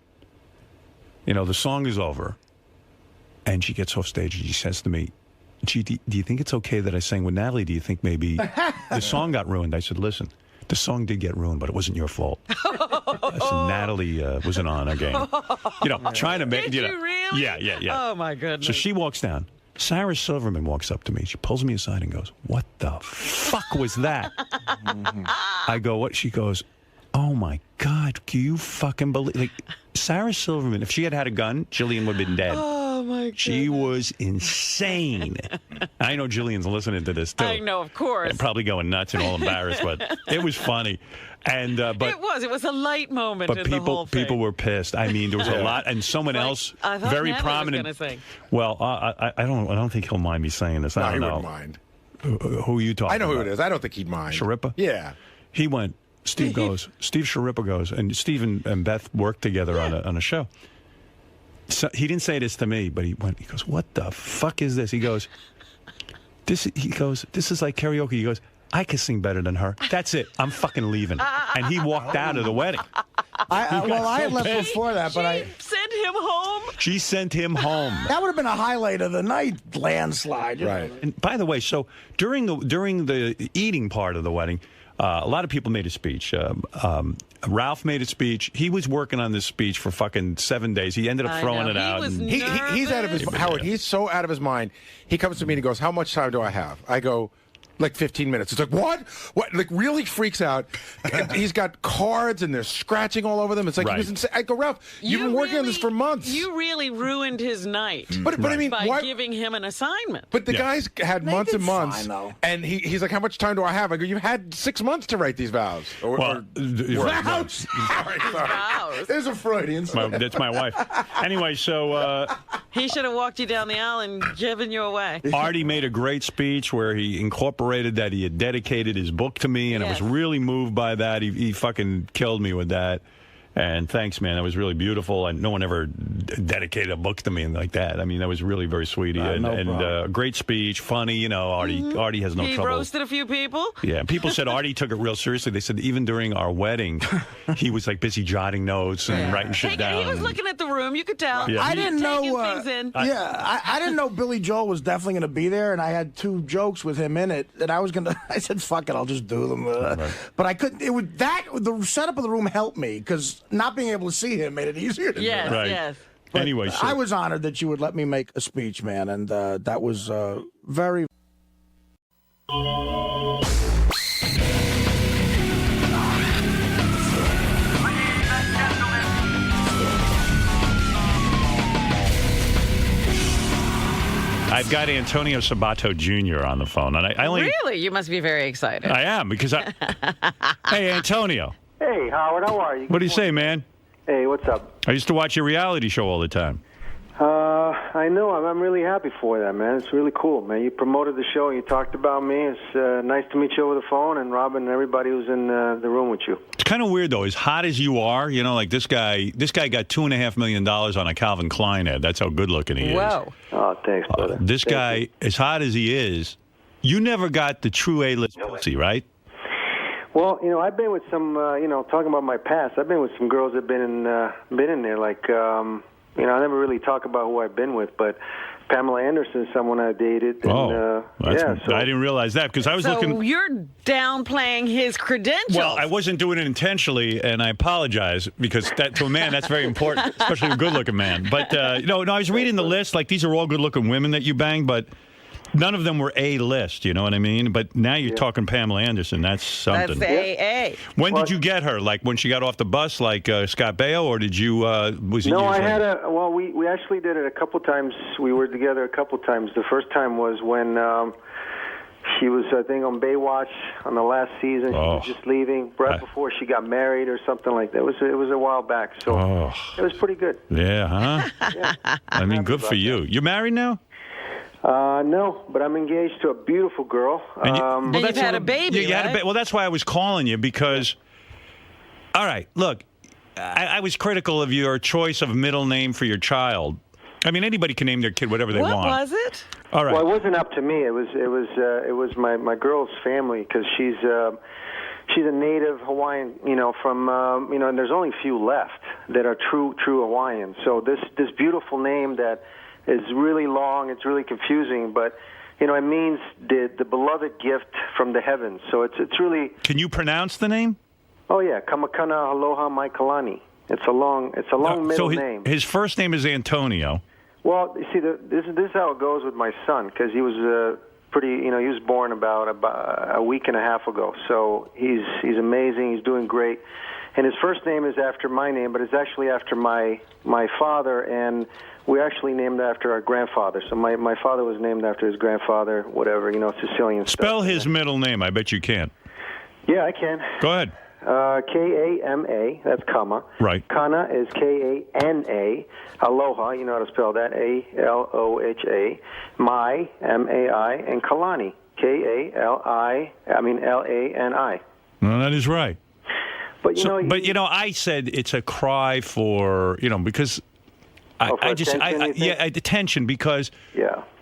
the song is over, and she gets off stage and she says to me, gee, do you think it's okay that I sang with Natalie? Do you think maybe the song got ruined? I said, listen, the song did get ruined, but it wasn't your fault. So Natalie wasn't on again. Trying to make... Did you really? Yeah. Oh, my goodness. So she walks down. Sarah Silverman walks up to me. She pulls me aside and goes, "What the fuck was that?" I go, "What?" She goes, "Oh my God, can you fucking believe?" Like, Sarah Silverman, if she had had a gun, Jillian would have been dead. Oh my God. She was insane. I know Jillian's listening to this too. I know, of course. And probably going nuts and all embarrassed, but it was funny. And but it was a light moment in the whole thing. people were pissed. I mean, there was a lot, and someone else I thought very Natalie prominent. was gonna sing. Well, I don't think he'll mind me saying this. I don't know. He wouldn't mind. Who are you talking? I know about? who it is. I don't think he'd mind. Sharippa? Yeah. He went. Steve Sharippa goes, and Steve and Beth worked together on a show. So he didn't say this to me, but he goes, "What the fuck is this?" He goes, "This is like karaoke." He goes, "I can sing better than her. That's it. I'm fucking leaving." And he walked out of the wedding. I had left before that, but I sent him home. She sent him home. That would have been a highlight of the night, landslide. Right. And by the way, so during the eating part of the wedding, a lot of people made a speech. Ralph made a speech. He was working on this speech for fucking 7 days. He ended up throwing it out. He's out of his Howard. He's so out of his mind. He comes to me and he goes, "How much time do I have?" I go, "Like 15 minutes." It's like, what? Like, really freaks out. And he's got cards and there's scratching all over them. It's like, he was insane. I go, "Ralph, you've been working on this for months." You really ruined his night. But I mean, by giving him an assignment. But the guy's had months and months, and he's like, "How much time do I have?" I go, "You've had 6 months to write these vows." Vows. Vows. There's a Freudian. That's my wife. Anyway, so he should have walked you down the aisle and given you away. Artie made a great speech where he incorporated that he had dedicated his book to me, and I was really moved by that. He fucking killed me with that. And thanks, man. That was really beautiful. And no one ever dedicated a book to me like that. I mean, that was really very sweet. And great speech, funny. You know, Artie has no trouble. He roasted a few people. Yeah, people said Artie took it real seriously. They said even during our wedding, he was like busy jotting notes and writing shit down. He was looking at the room. You could tell. Yeah. I didn't know. Things in. I didn't know Billy Joel was definitely going to be there, and I had 2 jokes with him in it. And I said, "Fuck it, I'll just do them." But I couldn't. The setup of the room helped me because not being able to see him made it easier to do. Yes. But anyway, I was honored that you would let me make a speech, man, and that was very. I've got Antonio Sabato Jr. on the phone, and I only Really? You must be very excited. I am because Hey, Antonio. Hey, Howard, how are you? What do you say, man? Hey, what's up? I used to watch your reality show all the time. I know. I'm really happy for that, man. It's really cool, man. You promoted the show and you talked about me. It's nice to meet you over the phone, and Robin and everybody who's in the room with you. It's kind of weird, though. As hot as you are, you know, like this guy got $2.5 million on a Calvin Klein ad. That's how good looking he is. Whoa. Oh, thanks, brother. This guy, as hot as he is, you never got the true A-list pussy, right? Well, you know, I've been with some, talking about my past, I've been with some girls that have been in there. Like, I never really talk about who I've been with, but Pamela Anderson is someone I dated. And, I didn't realize that because I was looking. So you're downplaying his credentials. Well, I wasn't doing it intentionally, and I apologize because that to a man that's very important, especially a good-looking man. But I was reading the list. Like these are all good-looking women that you banged, but none of them were A-list, you know what I mean? But now you're talking Pamela Anderson. That's something. That's AA. When did you get her? Like when she got off the bus, like Scott Baio, or did you, was it No, years I later? had we actually did it a couple times. We were together a couple times. The first time was when she was, I think, on Baywatch on the last season. She was just leaving right before she got married or something like that. It was a while back, so it was pretty good. Yeah, huh? Yeah. I mean, good for you. You're married now? No, but I'm engaged to a beautiful girl. And you've had a baby, right? Well, that's why I was calling you because, all right, look, I was critical of your choice of middle name for your child. I mean, anybody can name their kid whatever they want. What was it? All right. Well, it wasn't up to me. It was my girl's family because she's a native Hawaiian. And there's only a few left that are true Hawaiians. So this beautiful name that is really long. It's really confusing, but it means the beloved gift from the heavens. So it's really. Can you pronounce the name? Oh yeah, Kamakana Aloha Mai Kalani. It's a long middle name. His first name is Antonio. Well, you see, this is how it goes with my son, because he was he was born about a week and a half ago. So he's amazing. He's doing great. And his first name is after my name, but it's actually after my father, and we actually named after our grandfather. So my father was named after his grandfather, whatever, Sicilian stuff. Spell his middle name. I bet you can. Yeah, I can. Go ahead. K-A-M-A, that's comma. Right. Kana is K-A-N-A. Aloha, you know how to spell that, A-L-O-H-A. Mai, M-A-I, and Kalani, L-A-N-I. No, that is right. But I said it's a cry for, because attention, because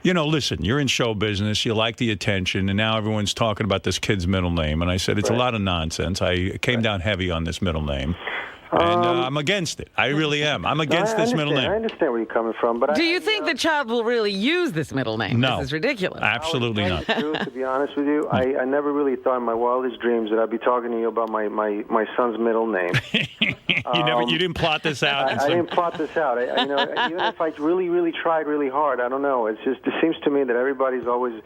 listen, you're in show business, you like the attention, and now everyone's talking about this kid's middle name, and I said it's a lot of nonsense. I came down heavy on this middle name. And I'm against it. I really am. I'm against this middle name. I understand where you're coming from, but do you think the child will really use this middle name? No. This is ridiculous. Absolutely not. To be honest with you, I never really thought in my wildest dreams that I'd be talking to you about my son's middle name. You didn't plot this out. I didn't plot this out. Even if I really tried really hard, I don't know. It seems to me that everybody's always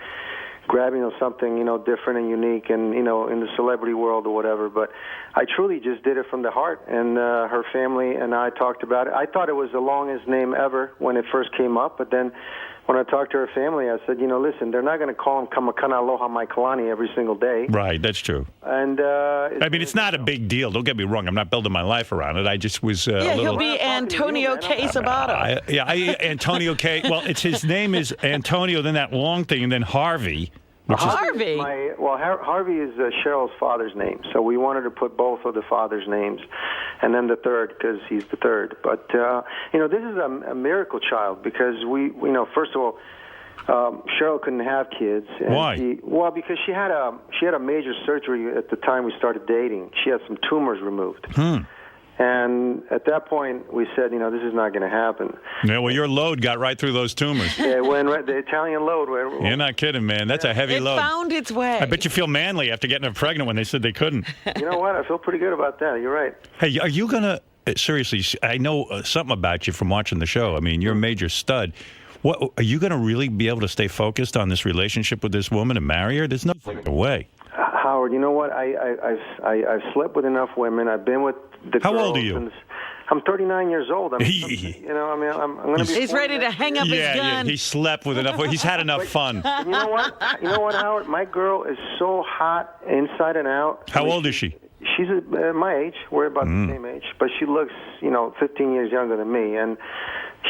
grabbing on something, different and unique, and in the celebrity world or whatever. But I truly just did it from the heart, and her family and I talked about it. I thought it was the longest name ever when it first came up, but then when I talked to her family, I said, listen, they're not going to call him Kamakana Aloha Mai Kalani every single day. Right, that's true. And it's not a big deal. Don't get me wrong. I'm not building my life around it. I just was a little... he'll be Antonio K. Sabato. Antonio K. Well, his name is Antonio, then that long thing, and then Harvey. Harvey? Harvey is Cheryl's father's name, so we wanted to put both of the father's names, and then the third because he's the third. But this is a miracle child because first of all, Cheryl couldn't have kids. And Why? Because she had a major surgery at the time we started dating. She had some tumors removed. And at that point, we said, this is not going to happen. Yeah, well, your load got right through those tumors. Yeah, it went right, the Italian load. You're not kidding, man. That's a heavy load. It found its way. I bet you feel manly after getting her pregnant when they said they couldn't. You know what? I feel pretty good about that. You're right. Hey, are you going to... Seriously, I know something about you from watching the show. I mean, you're a major stud. What are you going to really be able to stay focused on this relationship with this woman and marry her? There's no way. Howard, you know what? I've slept with enough women. I've been with the girls. How old are you? I'm 39 years old. I'm going to be. He's ready to hang up his gun. Yeah, he slept with enough. He's had enough fun. You know what, Howard? My girl is so hot inside and out. How old is she? She's my age. We're about the same age, but she looks, 15 years younger than me, and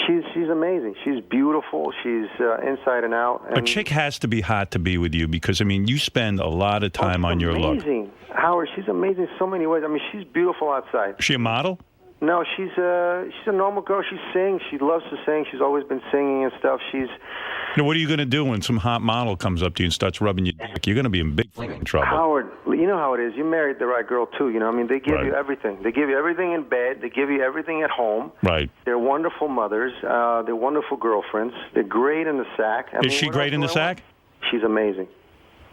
she's amazing. She's beautiful. She's inside and out. And a chick has to be hot to be with you because you spend a lot of time on your look. Amazing, Howard. She's amazing in so many ways. She's beautiful outside. Is she a model? No, she's a normal girl. She sings. She loves to sing. She's always been singing and stuff. Now, what are you going to do when some hot model comes up to you and starts rubbing your dick? You're going to be in big trouble. Howard, you know how it is. You married the right girl, too. They give you everything. They give you everything in bed. They give you everything at home. Right. They're wonderful mothers. They're wonderful girlfriends. They're great in the sack. Is she great in the sack? She's amazing.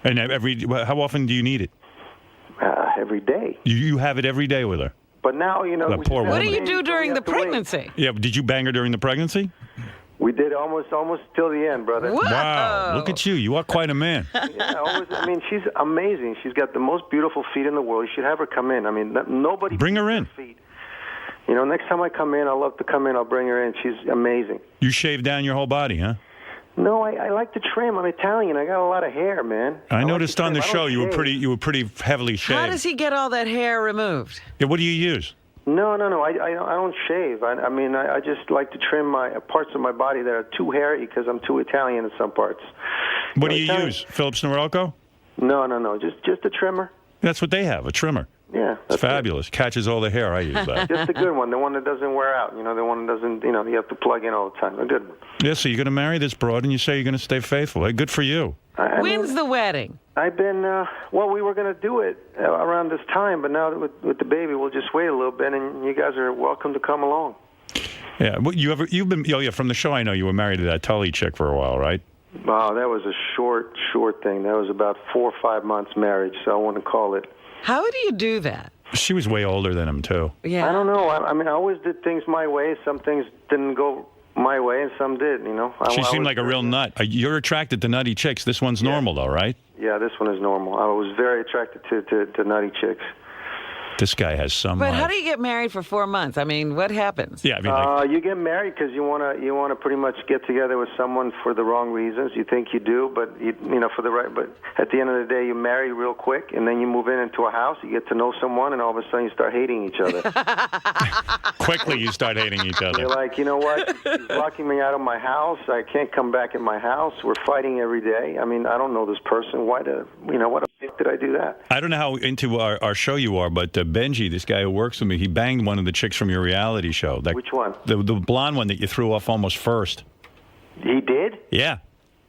And how often do you need it? Every day. You have it every day with her? But now, What do you do during the pregnancy? Yeah, did you bang her during the pregnancy? We did almost till the end, brother. Whoa. Wow, look at you. You are quite a man. She's amazing. She's got the most beautiful feet in the world. You should have her come in. Nobody... Bring her in. Feet. Next time I come in, I'll love to come in. I'll bring her in. She's amazing. You shave down your whole body, huh? No, I like to trim. I'm Italian. I got a lot of hair, man. I noticed on the show you were pretty heavily shaved. How does he get all that hair removed? Yeah, what do you use? No. I don't shave. I just like to trim my parts of my body that are too hairy because I'm too Italian in some parts. What do you use? Phillips Norelco? No. Just a trimmer. That's what they have, a trimmer. Yeah. It's fabulous. Catches all the hair. I use that. Just a good one. The one that doesn't wear out. The one that doesn't, you have to plug in all the time. A good one. Yeah, so you're going to marry this broad and you say you're going to stay faithful. Hey, good for you. When's the wedding? I've been, we were going to do it around this time, but now with the baby, we'll just wait a little bit, and you guys are welcome to come along. Yeah, you've been, from the show I know you were married to that Tully chick for a while, right? Wow, that was a short thing. That was about 4 or 5 months marriage, so I wouldn't call it. How do you do that? She was way older than him, too. Yeah. I don't know. I always did things my way. Some things didn't go my way, and some did. You know, She seemed like a real nut. You're attracted to nutty chicks. This one's normal, though, right? Yeah, this one is normal. I was very attracted to nutty chicks. This guy has some. But how do you get married for 4 months? I mean, what happens? Yeah, I mean, you get married because you wanna pretty much get together with someone for the wrong reasons. You think you do, but you know for the right. But at the end of the day, you marry real quick, and then you move into a house. You get to know someone, and all of a sudden you start hating each other. Quickly, you start hating each other. You're like, you know what? He's locking me out of my house. I can't come back in my house. We're fighting every day. I mean, I don't know this person. What the f*** did I do that? I don't know how into our show you are, but Benji, this guy who works with me, he banged one of the chicks from your reality show. Which one? The blonde one that you threw off almost first. He did? Yeah.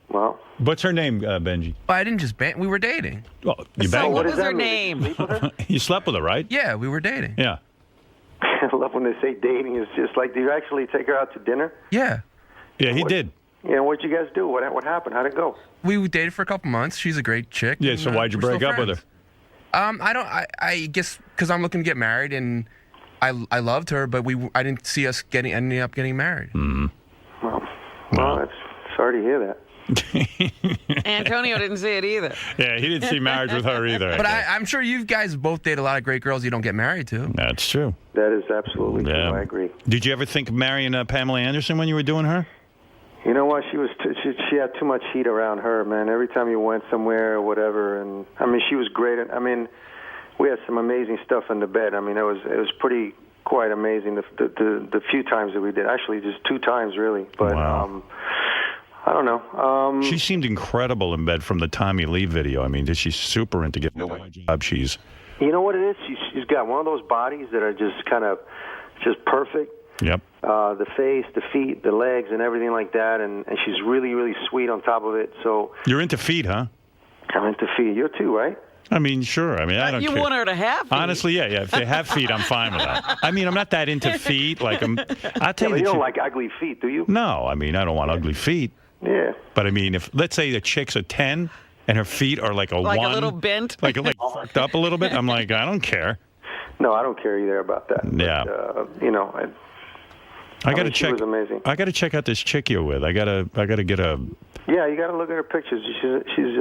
Well. What's her name, Benji? I didn't just bang. We were dating. Well, you So banged what her. was her name? You slept with her, right? Yeah, we were dating. Yeah. I love when they say dating. It's just like, do you actually take her out to dinner? Yeah. Yeah, he did. Yeah, what'd you guys do? What happened? How'd it go? We dated for a couple months. She's a great chick. Yeah, so and, why'd you we're break still up with her? friends. I guess because I'm looking to get married, and I loved her, but I didn't see us ending up getting married. Mm-hmm. Well, sorry to hear that. Antonio didn't see it either. Yeah, he didn't see marriage with her either. But I'm sure you guys both date a lot of great girls you don't get married to. That's true. That is absolutely true. I agree. Did you ever think of marrying Pamela Anderson when you were doing her? You know what? She had too much heat around her, man. Every time you went somewhere or whatever, and I mean, she was great. I mean, we had some amazing stuff in the bed. I mean, it was pretty quite amazing the few times that we did. Actually, just 2 times really. But wow. I don't know. She seemed incredible in bed from the Tommy Lee video. I mean, she's super into getting a job. You know what it is? She's got one of those bodies that are just kind of just perfect. Yep. The face, the feet, the legs, and everything like that, and she's really, really sweet on top of it. So you're into feet, huh? I'm into feet. You're too, right? I mean, sure. I mean, I don't care. You want her to have feet. Honestly, yeah. If they have feet, I'm fine with that. I mean, I'm not that into feet. Like, I'll tell you don't like ugly feet, do you? No, I mean, I don't want ugly feet. Yeah. But I mean, if let's say the chick's a 10 and her feet are like a 1. Like a little bent? Like fucked up a little bit, I'm like, I don't care. No, I don't care either about that. Yeah. But, you know, I got to check. She was amazing. I got to check out this chick you're with. I got to get a. Yeah, you got to look at her pictures. She's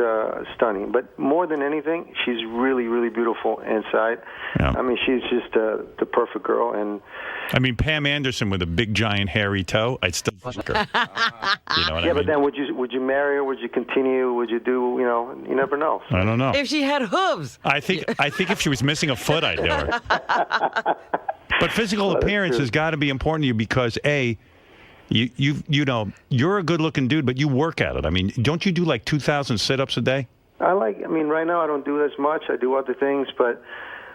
stunning. But more than anything, she's really, really beautiful inside. Yeah. I mean, she's just the perfect girl. And I mean, Pam Anderson with a big, giant, hairy toe, I'd still fuck her. You know what I mean? But then would you marry her? Would you continue? Would you do? You know, you never know. I don't know. If she had hooves. I think if she was missing a foot, I'd do her. But physical appearance has got to be important to you because you know, you're a good-looking dude, but you work at it. I mean, don't you do like 2,000 sit-ups a day? I mean, right now I don't do as much. I do other things, but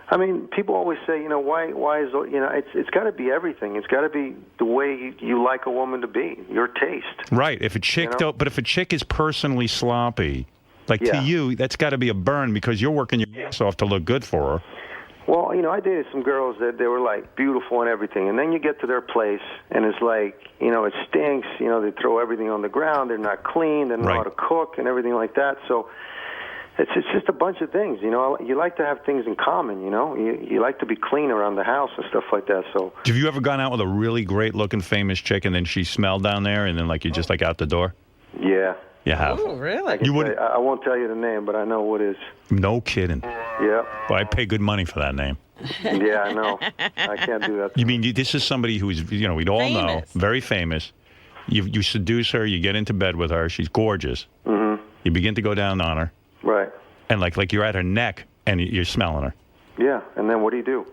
I mean, people always say, you know, why is, you know, it's got to be everything. It's got to be the way you like a woman to be, your taste. Right. If a chick but if a chick is personally sloppy, like to you, that's got to be a burn because you're working your ass off to look good for her. Well, you know, I dated some girls that they were like beautiful and everything, and then you get to their place, and it's like, you know, it stinks. You know, they throw everything on the ground. They're not clean. They don't know how to cook and everything like that. So it's just a bunch of things. You know, you like to have things in common. You know, you like to be clean around the house and stuff like that. So have you ever gone out with a really great-looking famous chick, and then she smelled down there, and then like you're just like out the door? Yeah. You have. Oh, really? I won't tell you the name, but I know what it is. No kidding. Yeah. Well, I pay good money for that name. Yeah, I know. I can't do that. You mean this is somebody who's, you know, we'd all know, very famous. You seduce her, you get into bed with her, she's gorgeous. Mm-hmm. You begin to go down on her. Right. And like you're at her neck and you're smelling her. Yeah, and then what do you do?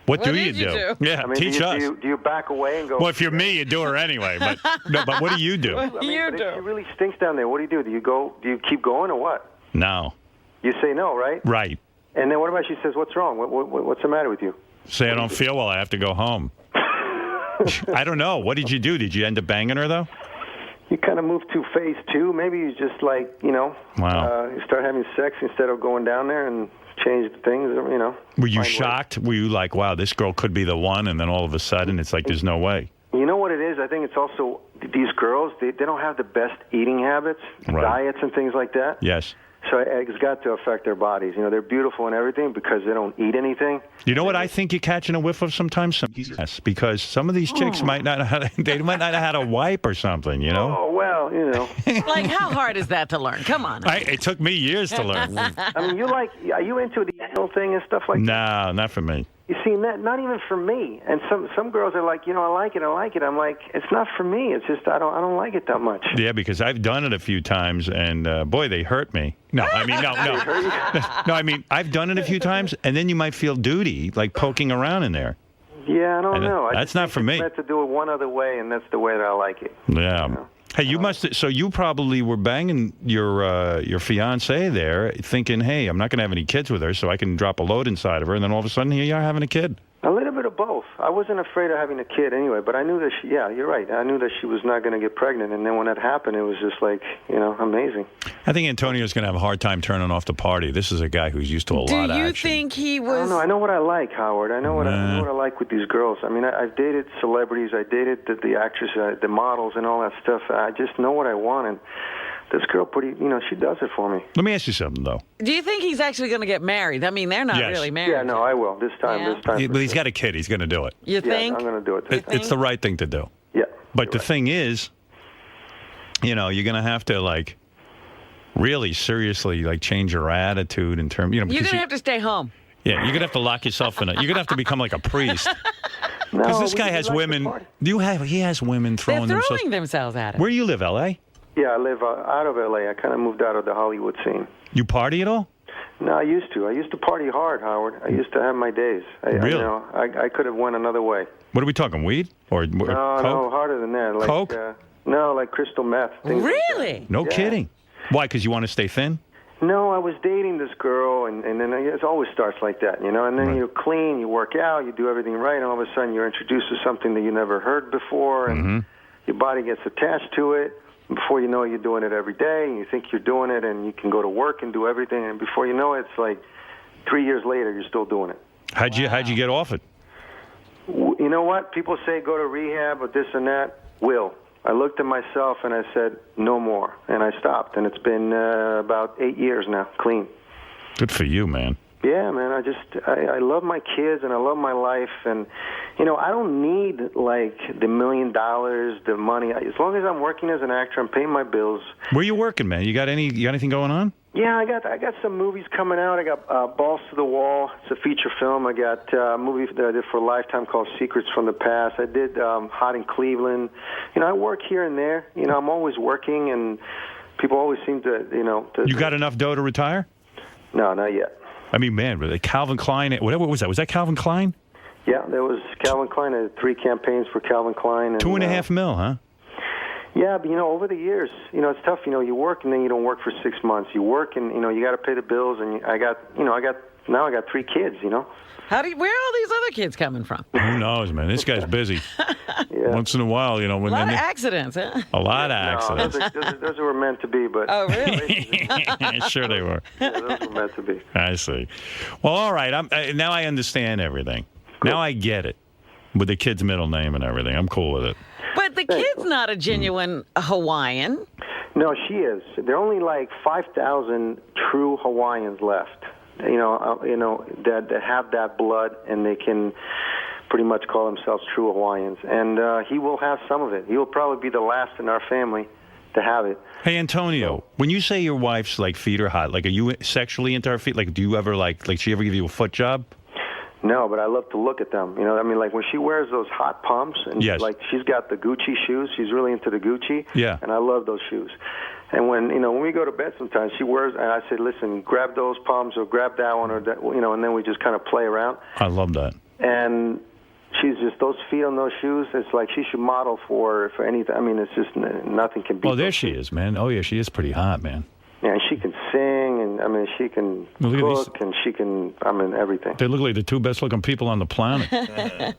What do you do? Yeah, I mean, teach us. Do you back away and go? Well, if you're me, you do her anyway. But no, but what do you do? If it really stinks down there, what do you do? Do you keep going or what? No. You say no, right? Right. And then what about she says, what's wrong? What's the matter with you? Say I don't feel well. I have to go home. I don't know. What did you do? Did you end up banging her, though? You kind of move to phase 2. Maybe you just like, you know, you start having sex instead of going down there and change the things, you know. Were you shocked? Were you like, wow, this girl could be the one, and then all of a sudden it's like there's no way? You know what it is? I think it's also these girls, they don't have the best eating habits, diets and things like that. Yes. So it's got to affect their bodies. You know, they're beautiful and everything because they don't eat anything. You know what I think you're catching a whiff of sometimes? Yes, because some of these chicks might not know how to, they might not know how to wipe or something, you know? Oh, well, you know. Like, how hard is that to learn? Come on. It took me years to learn. I mean, are you into the anal thing and stuff like that? No, not for me. You see, not even for me. And some girls are like, you know, I like it. I'm like, it's not for me. It's just I don't like it that much. Yeah, because I've done it a few times, and boy, they hurt me. No, I mean, no. No, I mean, I've done it a few times, and then you might feel duty, like poking around in there. Yeah, I don't know. That's not for me. I meant to do it one other way, and that's the way that I like it. Yeah. You know? Hey, you must. So you probably were banging your fiance there, thinking, "Hey, I'm not going to have any kids with her, so I can drop a load inside of her." And then all of a sudden, here you are having a kid. A little bit of both. I wasn't afraid of having a kid anyway, but I knew that yeah, you're right. I knew that she was not going to get pregnant, and then when that happened, it was just like, you know, amazing. I think Antonio's going to have a hard time turning off the party. This is a guy who's used to a lot of action. Do you think he was? I don't know. I know what I like, Howard. I know what I like with these girls. I mean, I've dated celebrities. I dated the actresses, the models, and all that stuff. I just know what I want, and this girl, she does it for me. Let me ask you something, though. Do you think he's actually going to get married? I mean, they're not really married. Yeah, no, I will. This time. But he's got a kid. He's going to do it. You think? I'm going to do it. It's the right thing to do. Yeah. But the thing is, you know, you're going to have to, like, really seriously, like, change your attitude in terms, you know. You're going to have to stay home. Yeah, you're going to have to lock yourself in you're going to have to become like a priest. Because this guy has women. He has women throwing themselves at him. Where do you live, L.A.? Yeah, I live out of L.A. I kind of moved out of the Hollywood scene. You party at all? No, I used to. I used to party hard, Howard. I used to have my days. Really? I could have went another way. What are we talking, weed? Or Coke? No, harder than that. Like, Coke? No, like crystal meth. Really? No kidding. Why, because you want to stay thin? No, I was dating this girl, and then it always starts like that, you know. And then you clean, you work out, you do everything right, and all of a sudden you're introduced to something that you never heard before, and your body gets attached to it. Before you know it, you're doing it every day, and you think you're doing it, and you can go to work and do everything, and before you know it, it's like 3 years later, you're still doing it. How'd you get off it? You know what? People say go to rehab or this and that. I looked at myself and I said, no more, and I stopped, and it's been about 8 years now, clean. Good for you, man. Yeah, man, I love my kids and I love my life, and you know, I don't need like the $1 million, the money. As long as I'm working as an actor, I'm paying my bills. Where you working, man? You got anything going on? Yeah, I got some movies coming out. I got Balls to the Wall. It's a feature film. I got a movie that I did for Lifetime called Secrets from the Past. I did Hot in Cleveland. You know, I work here and there. You know, I'm always working, and people always seem to, you know. You got enough dough to retire? No, not yet. I mean, man, Calvin Klein, whatever was that? Was that Calvin Klein? Yeah, there was Calvin Klein. I did 3 campaigns for Calvin Klein. And, $2.5 million, huh? Yeah, but, you know, over the years, you know, it's tough. You know, you work and then you don't work for 6 months. You work and, you know, you got to pay the bills. And I got 3 kids, you know. Where are all these other kids coming from? Who knows, man? This guy's busy. Once in a while, you know. A lot of accidents, huh? A lot of accidents. Those were meant to be, but... Oh, really? Sure they were. Yeah, those were meant to be. I see. Well, all right. Now I understand everything. Cool. Now I get it. With the kid's middle name and everything. I'm cool with it. But the kid's not a genuine Hawaiian. No, she is. There are only like 5,000 true Hawaiians left. You know that have that blood, and they can pretty much call themselves true Hawaiians. And he will have some of it. He will probably be the last in our family to have it. Hey, Antonio, when you say your wife's like feet are hot, like are you sexually into her feet? Like, do you ever like she ever give you a foot job? No, but I love to look at them. You know, I mean, like when she wears those hot pumps, and like she's got the Gucci shoes. She's really into the Gucci. Yeah. And I love those shoes. And when we go to bed, sometimes she wears, and I say, listen, grab those pumps or grab that one or that, you know, and then we just kind of play around. I love that. And she's just those feet on those shoes. It's like she should model for anything. I mean, it's just nothing can beat. Oh, there she is, man. Oh yeah, she is pretty hot, man. Yeah, and she can sing, and I mean, she can cook, and she can, I mean, everything. They look like the 2 best-looking people on the planet.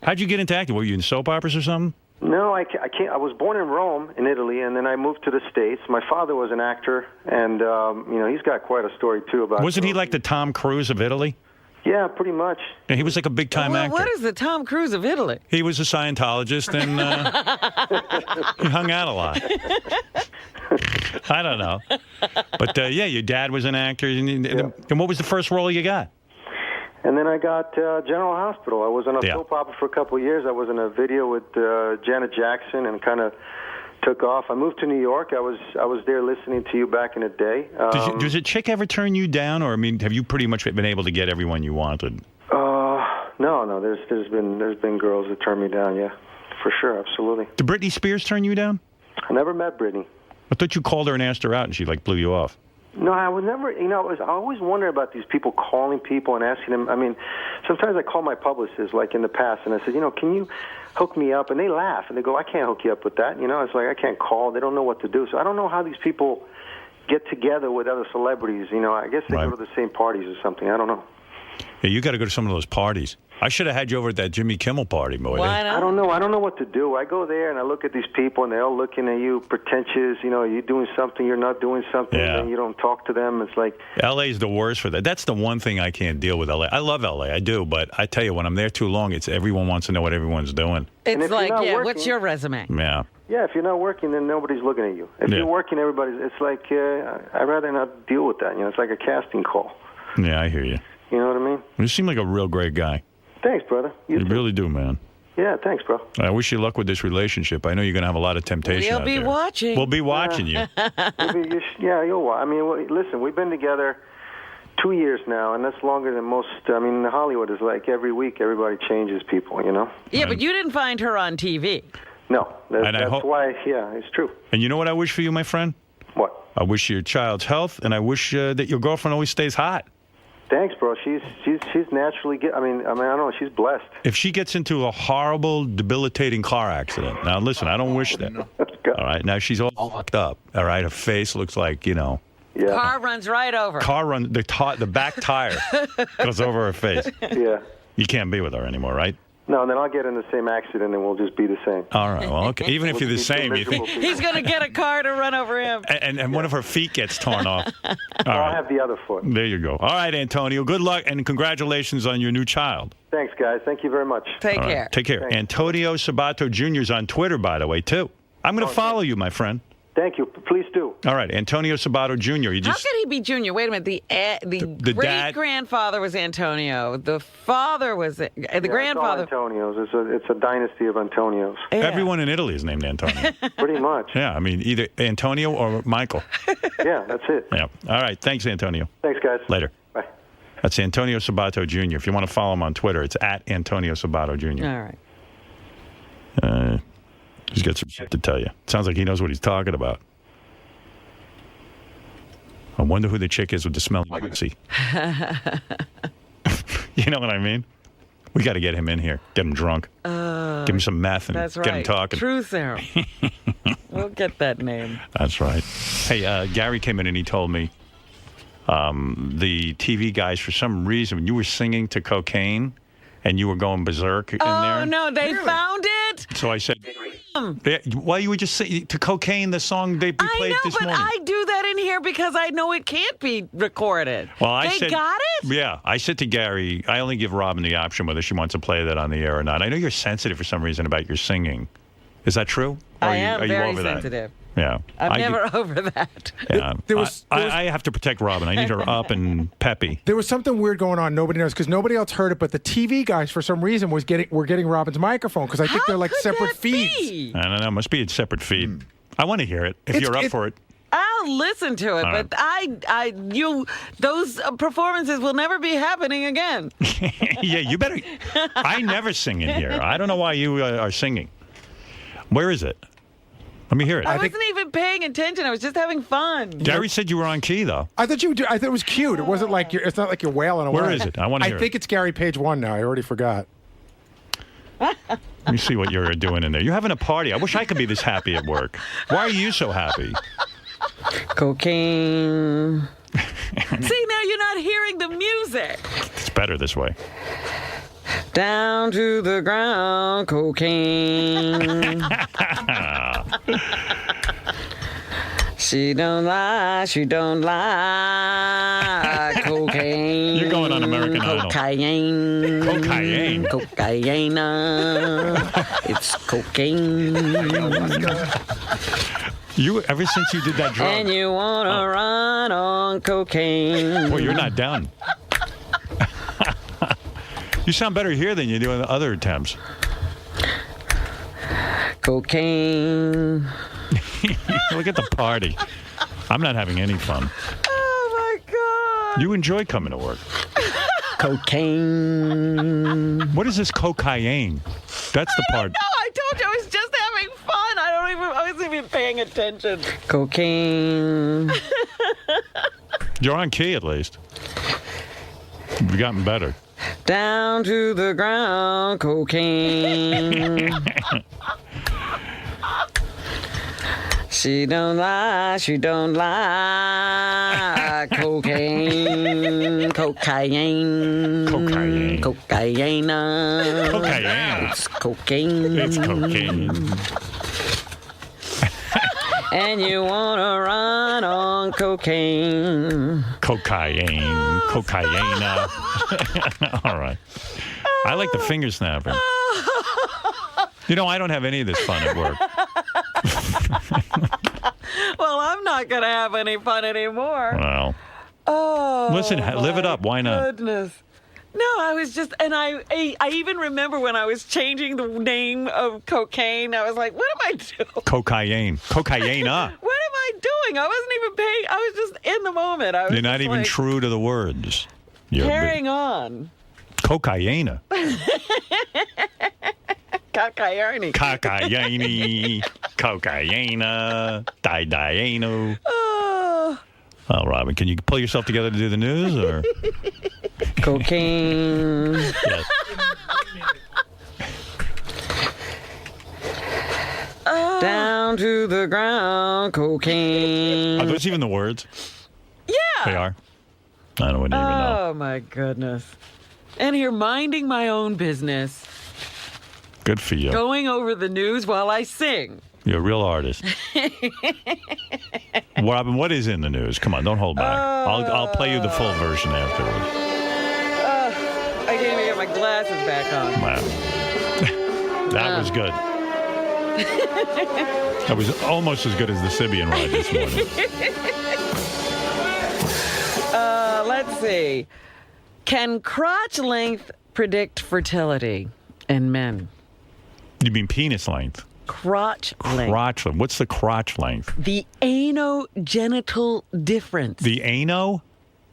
How'd you get into acting? Were you in soap operas or something? No, I can't. I was born in Rome, in Italy, and then I moved to the States. My father was an actor, and you know, he's got quite a story too about. Wasn't he like the Tom Cruise of Italy? Yeah, pretty much. Yeah, he was like a big-time actor. What is the Tom Cruise of Italy? He was a Scientologist, and he hung out a lot. I don't know. But, yeah, your dad was an actor. And what was the first role you got? And then I got General Hospital. I was on a soap opera for a couple of years. I was in a video with Janet Jackson and kind of took off. I moved to New York. I was there listening to you back in the day. Does a chick ever turn you down? Or, I mean, have you pretty much been able to get everyone you wanted? No. There's been girls that turn me down, yeah. For sure, absolutely. Did Britney Spears turn you down? I never met Britney. I thought you called her and asked her out and she, blew you off. No, I would never, I always wonder about these people calling people and asking them. I mean, sometimes I call my publicist, like in the past, and I said, can you hook me up? And they laugh, and they go, I can't hook you up with that. It's like I can't call. They don't know what to do. So I don't know how these people get together with other celebrities. I guess they go to the same parties or something. I don't know. Yeah, you got to go to some of those parties. I should have had you over at that Jimmy Kimmel party, boy. Why not? I don't know. I don't know what to do. I go there and I look at these people and they're all looking at you, pretentious. You're doing something, you're not doing something, and you don't talk to them. It's like L.A.'s the worst for that. That's the one thing I can't deal with L.A. I love L.A. I do, but I tell you, when I'm there too long, it's everyone wants to know what everyone's doing. It's like, what's your resume? Yeah. Yeah, if you're not working, then nobody's looking at you. If you're working, it's like, I'd rather not deal with that. It's like a casting call. Yeah, I hear you. You know what I mean? You seem like a real great guy. Thanks, brother. You really do, man. Yeah, thanks, bro. I wish you luck with this relationship. I know you're going to have a lot of temptation out there. We'll be watching. We'll be watching you. You'll watch. I mean, listen, we've been together 2 years now, and that's longer than most. I mean, Hollywood is like every week everybody changes people, Yeah, but you didn't find her on TV. No, that's why, it's true. And you know what I wish for you, my friend? What? I wish your child's health, and I wish that your girlfriend always stays hot. Thanks, bro. She's naturally good. I mean, I don't know. She's blessed. If she gets into a horrible, debilitating car accident, now listen, I don't wish that. All right, now she's all fucked up. All right, her face looks like Yeah. Car runs right over. The back tire goes over her face. Yeah. You can't be with her anymore, right? No, then I'll get in the same accident and we'll just be the same. All right, well, okay. Even if you're the same, you think he's going to get a car to run over him. And one of her feet gets torn off. I'll have the other foot. There you go. All right, Antonio. Good luck and congratulations on your new child. Thanks, guys. Thank you very much. Take care. Take care. Thanks. Antonio Sabato Jr. is on Twitter, by the way, too. I'm going to follow you, my friend. Thank you. Please do. All right, Antonio Sabato Jr. How could he be Junior? Wait a minute. The great-grandfather was Antonio. The father was the grandfather. It's all Antonios. It's a dynasty of Antonios. Yeah. Everyone in Italy is named Antonio. Pretty much. Yeah, I mean, either Antonio or Michael. Yeah, that's it. Yeah. All right, thanks, Antonio. Thanks, guys. Later. Bye. That's Antonio Sabato Jr. If you want to follow him on Twitter, it's at Antonio Sabato Jr. All right. He's got some shit to tell you. Sounds like he knows what he's talking about. I wonder who the chick is with the smelly pussy. You know what I mean? We got to get him in here. Get him drunk. Give him some meth and get him talking. Truth serum. We'll get that name. That's right. Hey, Gary came in and he told me the TV guys, for some reason, when you were singing to Cocaine and you were going berserk in there. Oh, no, they found it? So I said, why you were just singing to Cocaine, the song they played this morning. I do that in here because I know it can't be recorded. Well, they got it? Yeah. I said to Gary, I only give Robin the option whether she wants to play that on the air or not. I know you're sensitive for some reason about your singing. Is that true? I am very sensitive. Yeah. I'm never over that. Yeah. I have to protect Robin. I need her up and peppy. There was something weird going on. Nobody knows because nobody else heard it, but the TV guys, for some reason, were getting Robin's microphone because I think they're like separate feeds. I don't know. It must be a separate feed. I want to hear it if you're up for it. I'll listen to it, but those performances will never be happening again. Yeah, you better. I never sing in here. I don't know why you are singing. Where is it? Let me hear it. I wasn't even paying attention. I was just having fun. Gary said you were on key, though. I thought it was cute. It wasn't like it's not like you're wailing away. Where is it? I want to hear it. I think it's Gary page 1 now. I already forgot. Let me see what you're doing in there. You're having a party. I wish I could be this happy at work. Why are you so happy? Cocaine. See, now you're not hearing the music. It's better this way. Down to the ground, cocaine. She don't lie, cocaine. You're going on American Idol. Cocaine. Cocaine. Cocaine. It's cocaine. Ever since you did that drug. And you want to run on cocaine. Well, you're not done. You sound better here than you do in the other attempts. Cocaine. Look at the party. I'm not having any fun. Oh, my God. You enjoy coming to work. Cocaine. What is this cocaine? That's the part. No, I told you I was just having fun. I wasn't even paying attention. Cocaine. You're on key at least. You've gotten better. Down to the ground, cocaine. She don't lie, cocaine, cocaine, cocaine, cocaine, cocaine. It's cocaine. It's cocaine. And you wanna run on cocaine. Cocaine, cocaine. All right. I like the finger snapping. You know, I don't have any of this fun at work. Well, I'm not going to have any fun anymore. Well. Oh. Listen, live it up. Why not? Goodness. No, I was just, and I even remember when I was changing the name of cocaine, I was like, what am I doing? Cocaine. Cocaine. What am I doing? I wasn't even paying. I was just in the moment. I was You're not even like, true to the words. You're carrying on. Cocaine. Cocaine. Cocaine. Cocaine. Didiano. Oh. Oh, Robin, can you pull yourself together to do the news, or? Cocaine. Yes. Down to the ground, cocaine. Are those even the words? Yeah. They are? I don't even know. Oh, my goodness. And here, minding my own business. Good for you. Going over the news while I sing. You're a real artist. Robin, what is in the news? Come on, don't hold back. I'll play you the full version afterwards. I can't even get my glasses back on. Wow. That was good. That was almost as good as the Sibian ride this morning. Let's see. Can crotch length predict fertility in men? You mean penis length? Crotch length. Crotch length. What's the crotch length? The anogenital difference. The ano?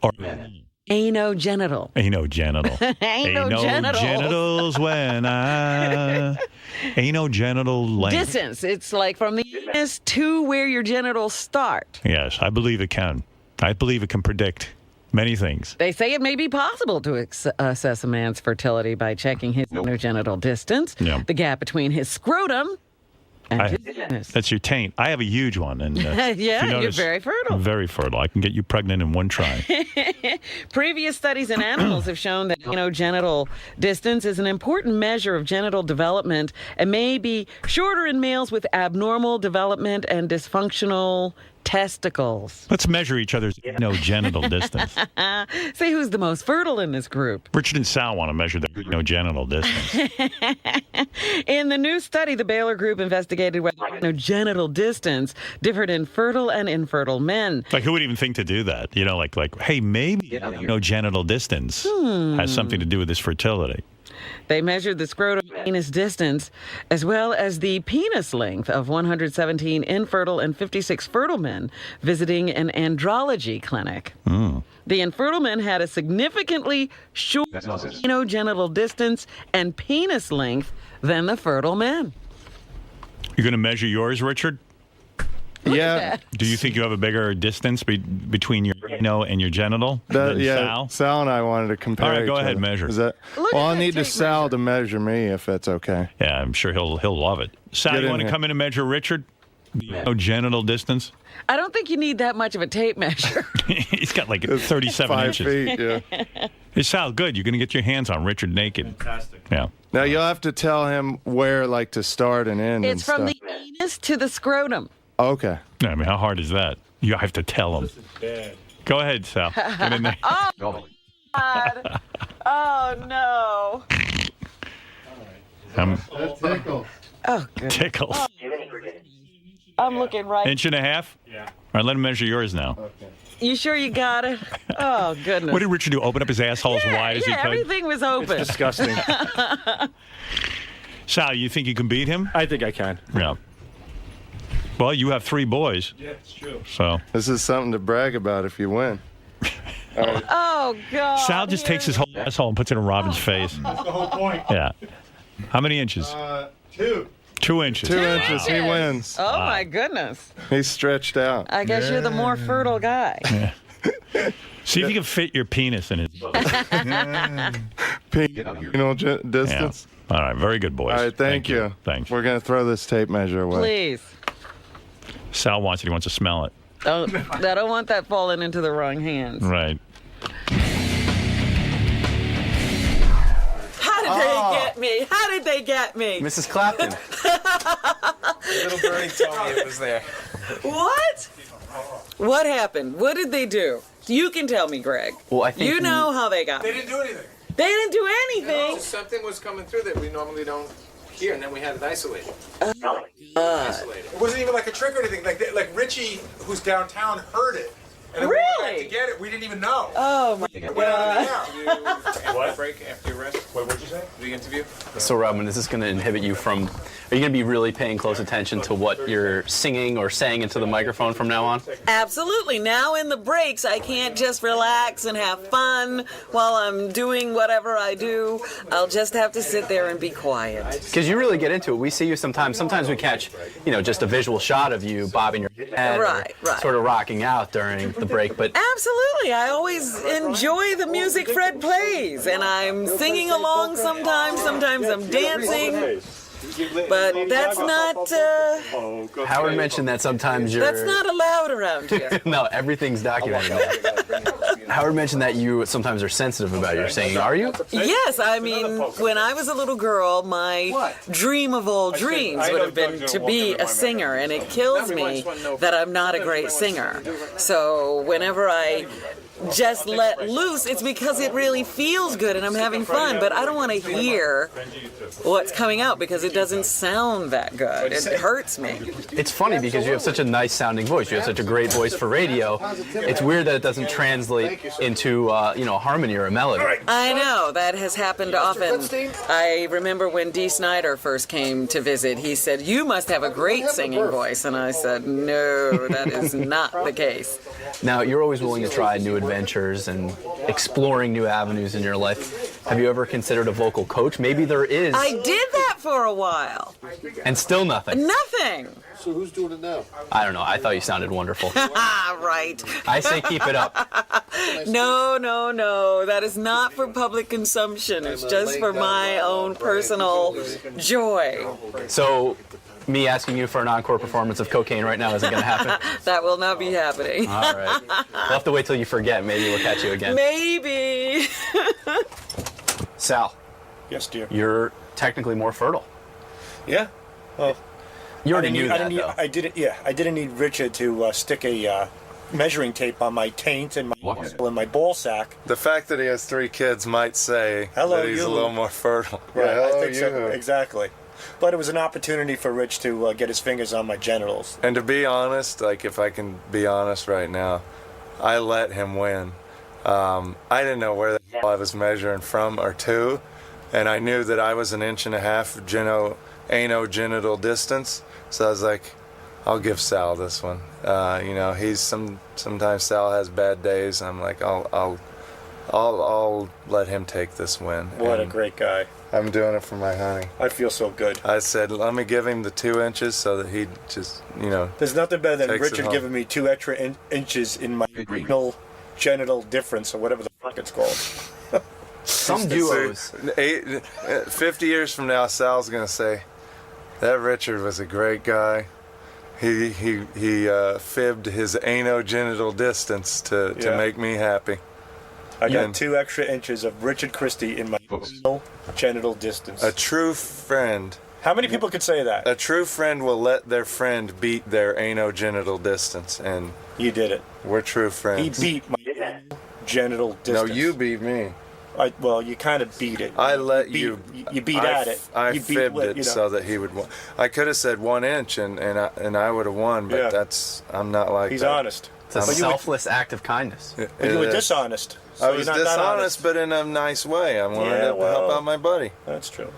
Or Anogenital. Anogenital. Anogenital when I... Anogenital length. Distance. It's like from the anus to where your genitals start. Yes, I believe it can. I believe it can predict many things. They say it may be possible to assess a man's fertility by checking his anogenital distance, the gap between his scrotum and his anus. That's your taint. I have a huge one. And yeah, you're very fertile. Very fertile. I can get you pregnant in one try. Previous studies in animals have shown that anogenital distance is an important measure of genital development and may be shorter in males with abnormal development and dysfunctional testicles. Let's measure each other's genital distance. See who's the most fertile in this group. Richard and Sal want to measure their genital distance. In the new study, the Baylor group investigated whether genital distance differed in fertile and infertile men. Like, who would even think to do that? You know, like, hey, maybe genital distance has something to do with his fertility. They measured the scrotum-anus distance as well as the penis length of 117 infertile and 56 fertile men visiting an andrology clinic. The infertile men had a significantly shorter anogenital distance and penis length than the fertile men. You're going to measure yours, Richard? Yeah. Do you think you have a bigger distance between your and your genital than Sal? Sal and I wanted to compare. All right, go each ahead, other. measure. Is that? Well, I'll need Sal to measure me if that's okay. Yeah, I'm sure he'll love it. Sal, you want to come in and measure Richard? Genital distance? I don't think you need that much of a tape measure. He's got like 37 5 inches. feet, yeah. Hey, Sal, good. You're going to get your hands on Richard naked. Fantastic. Yeah. Now you'll have to tell him where, like, to start and end. It's from the anus to the scrotum. Okay. I mean, how hard is that? You have to tell him. Go ahead, Sal. Get in there. Oh, God. Oh, no. That tickles. Oh, good. Tickles. I'm looking right. Inch and a half? Yeah. All right, let him measure yours now. Okay. You sure you got it? Oh, goodness. What did Richard do? Open up his asshole as wide as he could? Everything was open. It's disgusting. Sal, you think you can beat him? I think I can. Yeah. Well, you have 3 boys. Yeah, it's true. So this is something to brag about if you win. All right. Oh, God. Sal just takes his whole asshole and puts it in Robin's face. That's the whole point. Yeah. How many inches? 2. 2 inches. 2 inches. He wins. Oh, my goodness. He's stretched out. I guess you're the more fertile guy. Yeah. See if you can fit your penis in his butt. Distance. Yeah. All right. Very good, boys. All right. Thank you. Thanks. We're going to throw this tape measure away. Please. Sal wants it. He wants to smell it. Oh, I don't want that falling into the wrong hands. Right. How did they get me? How did they get me? Mrs. Clapton. Little birdie told me it was there. What? What happened? What did they do? You can tell me, Greg. Well, I think you know how they got They me. didn't do anything. They didn't do anything. No, something was coming through that we normally don't hear, and then we had it isolated. It wasn't even like a trick or anything. Like Richie, who's downtown, heard it. And then we went back to get it. We didn't even know. Oh, my God. What? Break after your rest? What'd you say? The interview? So, Robin, is this going to inhibit you from... Are you going to be really paying close attention to what you're singing or saying into the microphone from now on? Absolutely. Now in the breaks, I can't just relax and have fun while I'm doing whatever I do. I'll just have to sit there and be quiet. Because you really get into it. We see you sometimes. Sometimes we catch, just a visual shot of you bobbing your head, Right. sort of rocking out during the break. But absolutely, I always enjoy the music Fred plays, and I'm singing along sometimes. Sometimes I'm dancing. But that's not... Howard mentioned that sometimes you're... That's not allowed around here. No, everything's documented now. Howard mentioned that you sometimes are sensitive about your singing. Are you? Yes, I mean, when I was a little girl, my dream of all dreams would have been to be a singer, and it kills me that I'm not a great singer. So whenever I just let loose, it's because it really feels good and I'm having fun, but I don't want to hear what's coming out because it doesn't sound that good. It hurts me. It's funny because you have such a nice sounding voice. You have such a great voice for radio. It's weird that it doesn't translate into a harmony or a melody. I know, that has happened often. I remember when Dee Snider first came to visit, he said, "You must have a great singing voice." And I said, "No, that is not the case." Now, you're always willing to try new adventures and exploring new avenues in your life. Have you ever considered a vocal coach? Maybe there is. I did that for a while. And still nothing. Nothing. So who's doing it now? I don't know. I thought you sounded wonderful. Right. I say keep it up. No. That is not for public consumption. It's just for my own personal joy. So, me asking you for an encore performance of Cocaine right now, is it going to happen? That will not be happening. All right. We'll have to wait till you forget. Maybe we'll catch you again. Maybe. Sal. Yes, dear. You're technically more fertile. Yeah. Well, you already knew that, though. I didn't need Richard to stick a measuring tape on my taint and my ball sack. The fact that he has 3 kids might say Hello, that he's you. a little more fertile. Right, Yeah, I think so. Exactly. But it was an opportunity for Rich to get his fingers on my genitals. And to be honest, like if I can be honest right now, I let him win. I didn't know where the hell I was measuring from or to, and I knew that I was an inch and a half anogenital distance. So I was like, I'll give Sal this one. He's sometimes Sal has bad days. I'm like, I'll let him take this win. What a great guy. I'm doing it for my honey. I feel so good. I said, let me give him the 2 inches so that he just, There's nothing better than takes it Richard home. giving me 2 extra inches in my genital difference, or whatever the fuck it's called. Some duos. 50 years from now, Sal's going to say, that Richard was a great guy. He fibbed his anogenital distance to make me happy. I got 2 extra inches of Richard Christie in my genital distance. A true friend. How many people could say that? A true friend will let their friend beat their anogenital distance, and you did it. We're true friends. He beat my genital distance. No, you beat me. Well, you kind of beat it. I let you. You beat at it. I You beat fibbed with, it you know. so that he would win. I could have said 1 inch and I would have won, but I'm not like He's that. honest. It's a selfless act of kindness. But you were dishonest. So I you're was not that dishonest, honest. but in a nice way. I wanted to help out my buddy. That's true.